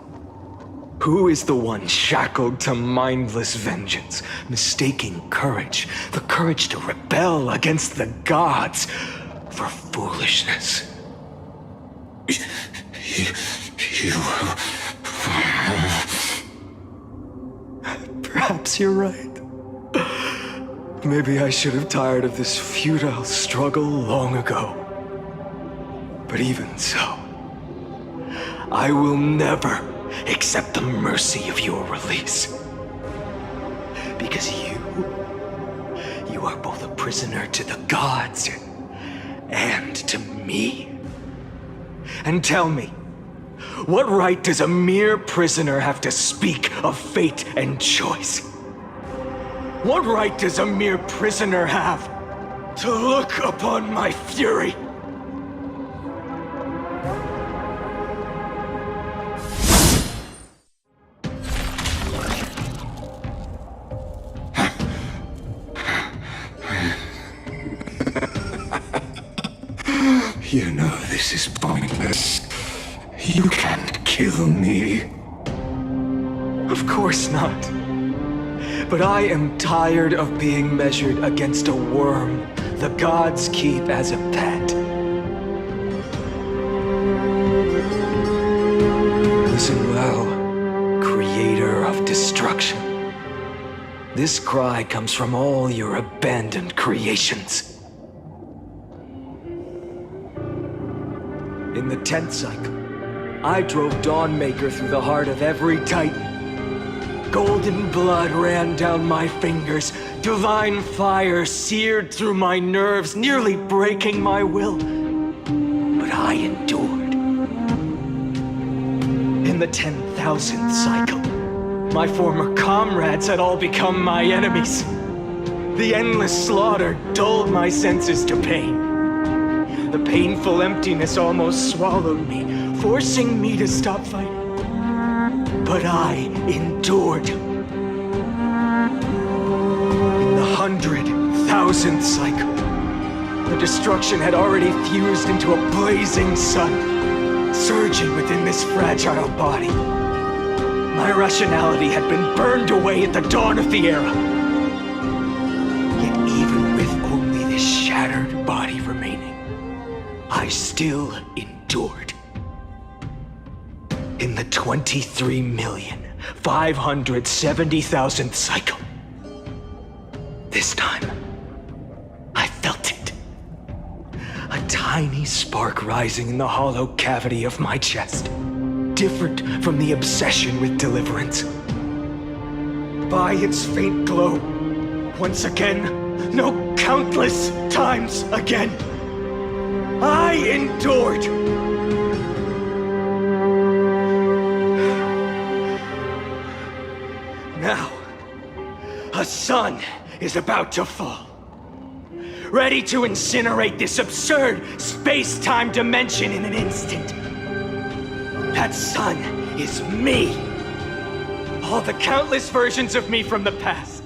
Who is the one shackled to mindless vengeance, mistaking courage, the courage to rebel against the gods, for foolishness? Perhaps you're right. Maybe I should have tired of this futile struggle long ago. But even so, I will never accept the mercy of your release. Because you are both a prisoner to the gods and to me. And tell me, what right does a mere prisoner have to speak of fate and choice? What right does a mere prisoner have to look upon my fury? You know this is pointless. You can't kill me. Of course not. But I am tired of being measured against a worm the gods keep as a pet. Listen well, creator of destruction. This cry comes from all your abandoned creations. In the 10th cycle, I drove Dawnmaker through the heart of every Titan. Golden blood ran down my fingers, divine fire seared through my nerves, nearly breaking my will. But I endured. In the 10,000th cycle, my former comrades had all become my enemies. The endless slaughter dulled my senses to pain. The painful emptiness almost swallowed me, forcing me to stop fighting. But I endured. In the 100,000th cycle, the destruction had already fused into a blazing sun, surging within this fragile body. My rationality had been burned away at the dawn of the era. Yet remaining, I still endured. In the 23,570,000th cycle, this time, I felt it. A tiny spark rising in the hollow cavity of my chest, different from the obsession with deliverance. By its faint glow, once again, no, countless times again, I endured. Now, a sun is about to fall, ready to incinerate this absurd space-time dimension in an instant. That sun is me. All the countless versions of me from the past,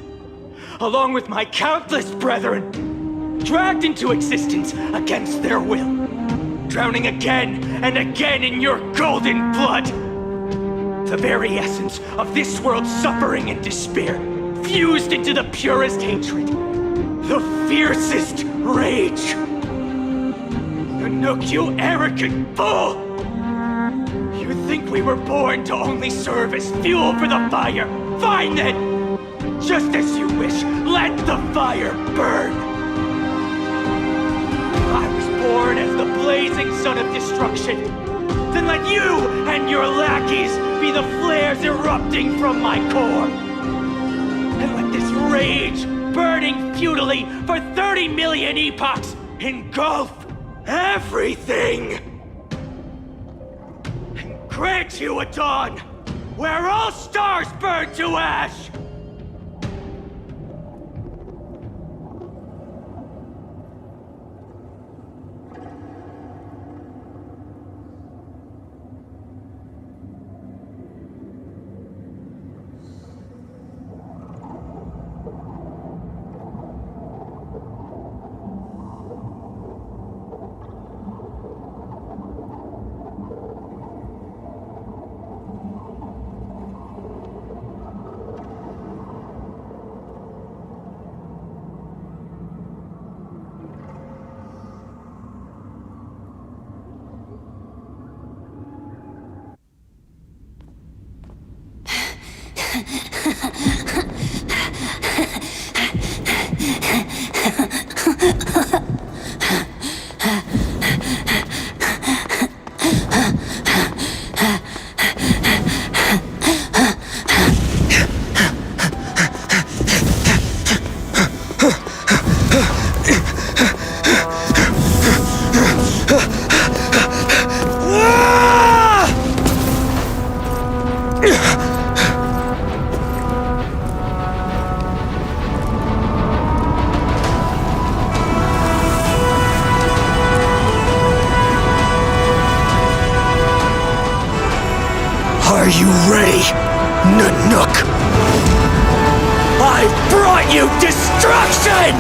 along with my countless brethren, dragged into existence against their will, drowning again and again in your golden blood. The very essence of this world's suffering and despair, fused into the purest hatred, the fiercest rage. Nook, you arrogant fool! You think we were born to only serve as fuel for the fire? Fine then! Just as you wish, let the fire burn! I was born as the blazing sun of destruction. Then let you and your lackeys be the flares erupting from my core. And let this rage, burning futilely for 30 million epochs, engulf everything. And grant you a dawn where all stars burn to ash. Are you ready, Nanook? I've brought you destruction!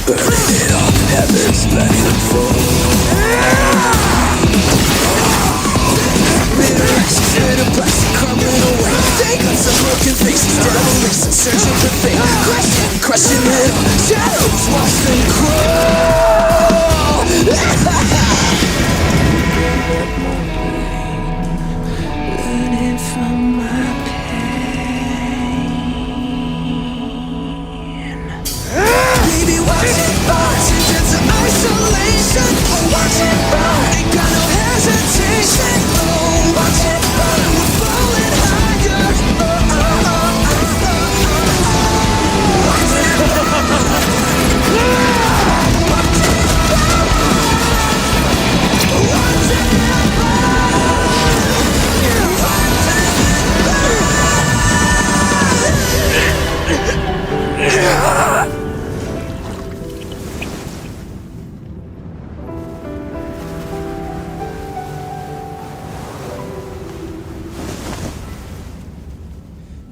Burning it all, heavens let it fall.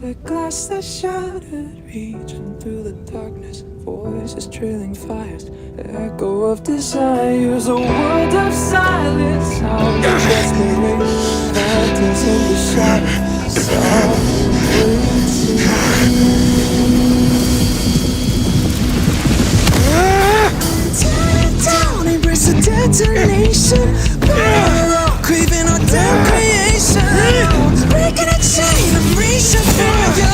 a glass that's shattered, reaching through the darkness. Voices trailing fires, echo of desires. A world of silence, sounds of desperation. Phantoms in the shadow, softly tear it down, embrace the detonation. Craving our damn creation, breaking a chain, I'm reaching for you.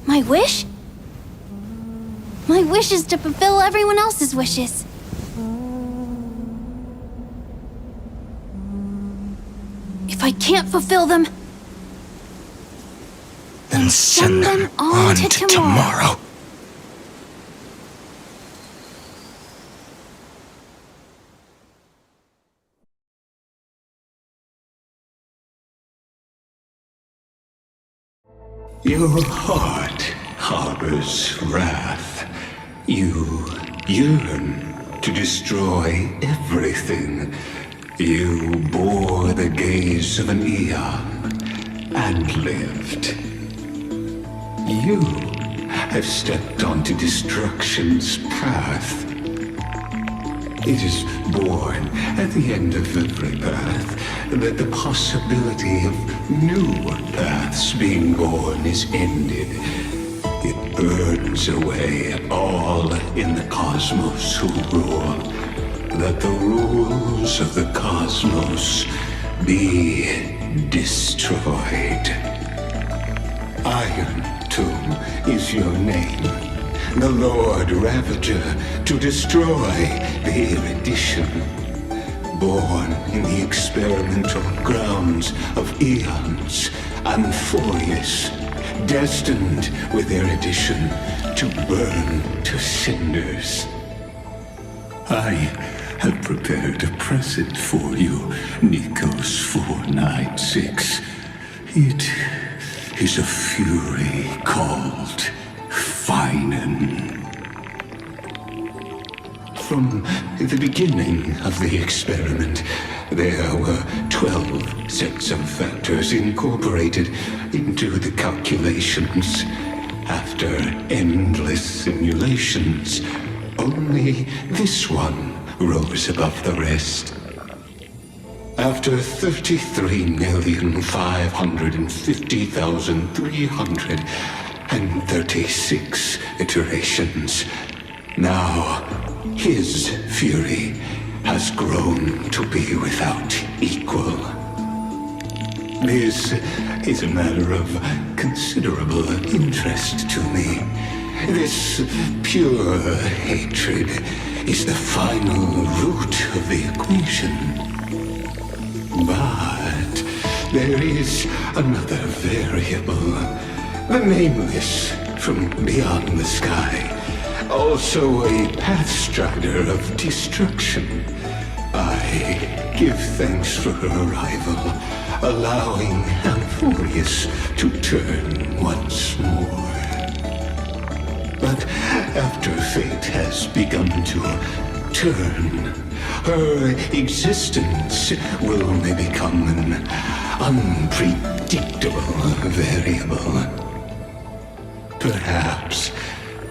My wish? My wish is to fulfill everyone else's wishes. If I can't fulfill them, then send them on to tomorrow. Your heart harbors wrath. You yearn to destroy everything. You bore the gaze of an eon and lived. You have stepped onto destruction's path. It is born at the end of every path that the possibility of new paths being born is ended. It burns away all in the cosmos who rule, that the rules of the cosmos be destroyed. Iron Tomb is your name. The Lord Ravager, to destroy the erudition. Born in the experimental grounds of eons, Amphorius, destined with erudition to burn to cinders. I have prepared a present for you, Nikos 496. It is a fury called Finan. From the beginning of the experiment, there were 12 sets of factors incorporated into the calculations. After endless simulations, only this one rose above the rest. After 33,550,336 iterations, now his fury has grown to be without equal. This is a matter of considerable interest to me. This pure hatred is the final root of the equation. But there is another variable, the nameless from beyond the sky. Also a pathstrider of destruction. I give thanks for her arrival, allowing Amphorius to turn once more. But after fate has begun to turn, her existence will maybe become an unpredictable variable. Perhaps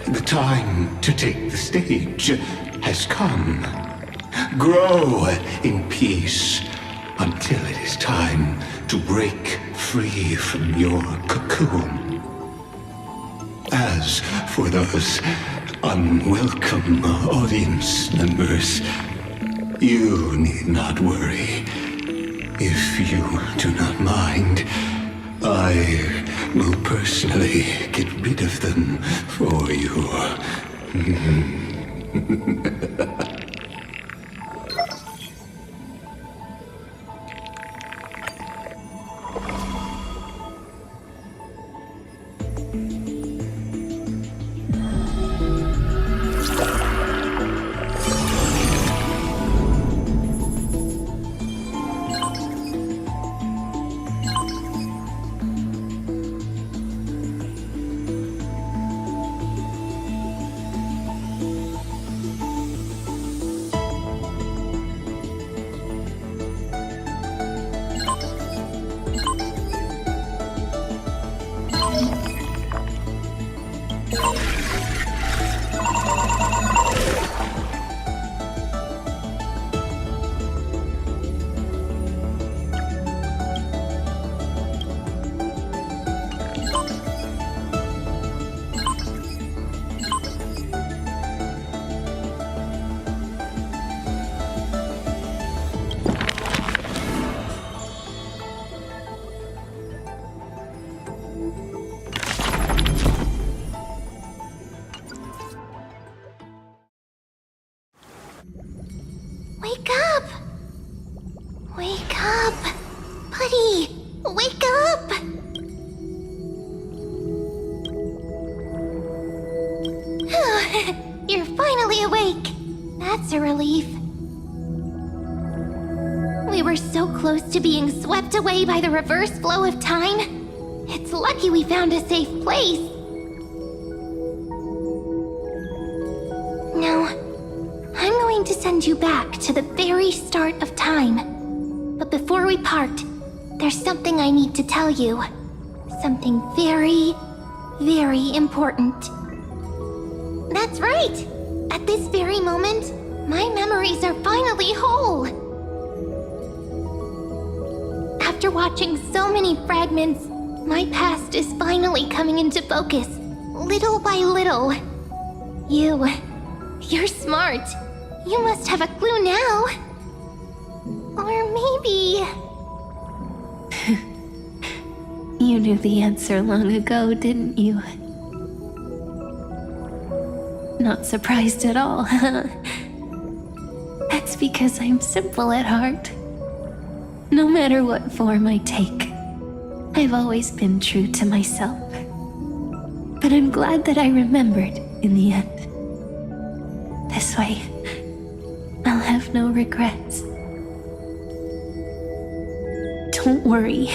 the time to take the stage has come. Grow in peace until it is time to break free from your cocoon. As for those unwelcome audience members, you need not worry. If you do not mind, I will personally get rid of them for you. Wake up! Wake up! Buddy! Wake up! You're finally awake! That's a relief. We were so close to being swept away by the reverse flow of time. It's lucky we found a safe place. Now, I'm going to send you back to the very start of time. But before we part, there's something I need to tell you. Something very, very important. That's right! At this very moment, my memories are finally whole. After watching so many fragments, my past is finally coming into focus, little by little. You're smart. You must have a clue now. Or maybe... You knew the answer long ago, didn't you? Not surprised at all, huh? That's because I'm simple at heart. No matter what form I take, I've always been true to myself. But I'm glad that I remembered in the end. This way, I'll have no regrets. Don't worry.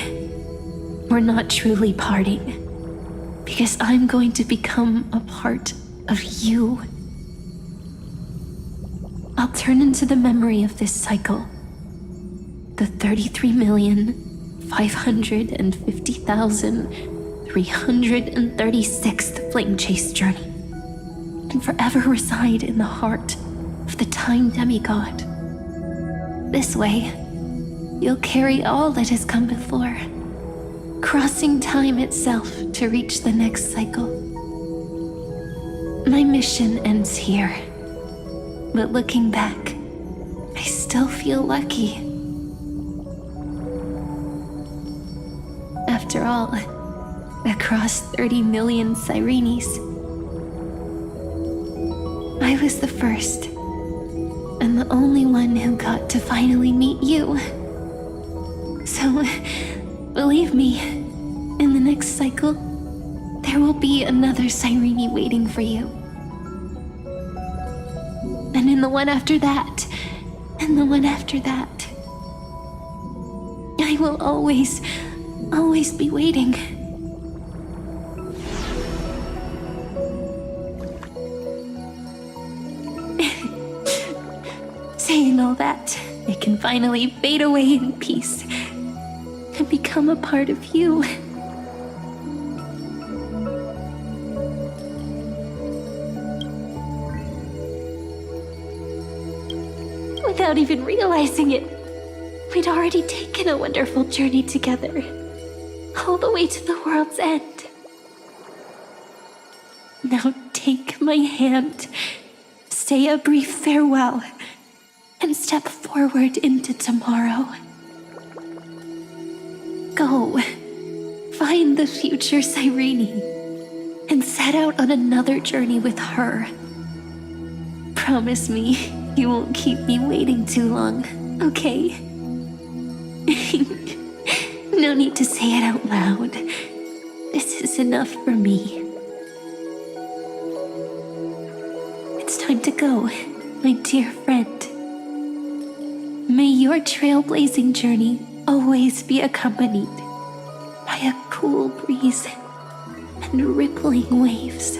We're not truly parting, because I'm going to become a part of you. I'll turn into the memory of this cycle. The 33,550,336th Flame Chase journey, and forever reside in the heart of the Time Demigod. This way, you'll carry all that has come before, crossing time itself to reach the next cycle. My mission ends here, but looking back, I still feel lucky. After all, across 30 million Sirenes, I was the first, and the only one who got to finally meet you. So, believe me, in the next cycle, there will be another Sirene waiting for you. And in the one after that, and the one after that, I will always be waiting. Saying all that, it can finally fade away in peace. and become a part of you. Without even realizing it, we'd already taken a wonderful journey together, all the way to the world's end. Now take my hand, say a brief farewell, and step forward into tomorrow. Go, find the future Cyrene, and set out on another journey with her. Promise me you won't keep me waiting too long, okay? No need to say it out loud. This is enough for me. It's time to go, my dear friend. May your trailblazing journey always be accompanied by a cool breeze and rippling waves.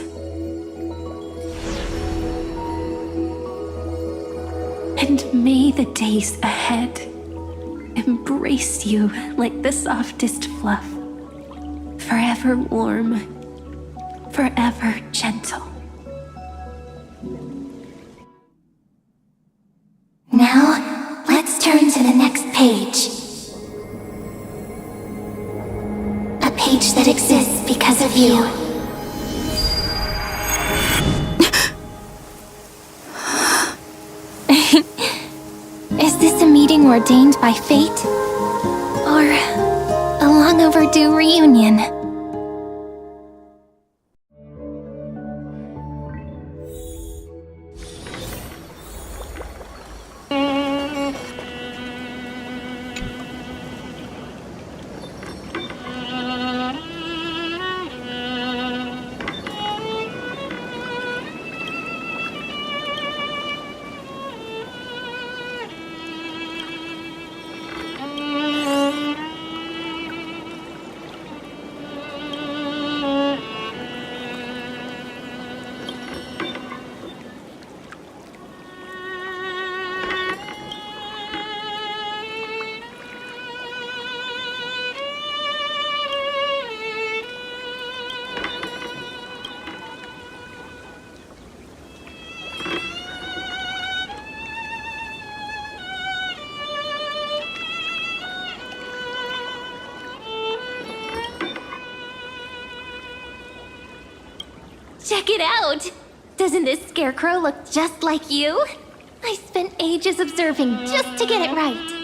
And may the days ahead embrace you like the softest fluff, forever warm, forever gentle. Now, let's turn to the next page. A page that exists because of you. Is this a meeting ordained by fate? Or a long overdue reunion? Check it out! Doesn't this scarecrow look just like you? I spent ages observing just to get it right.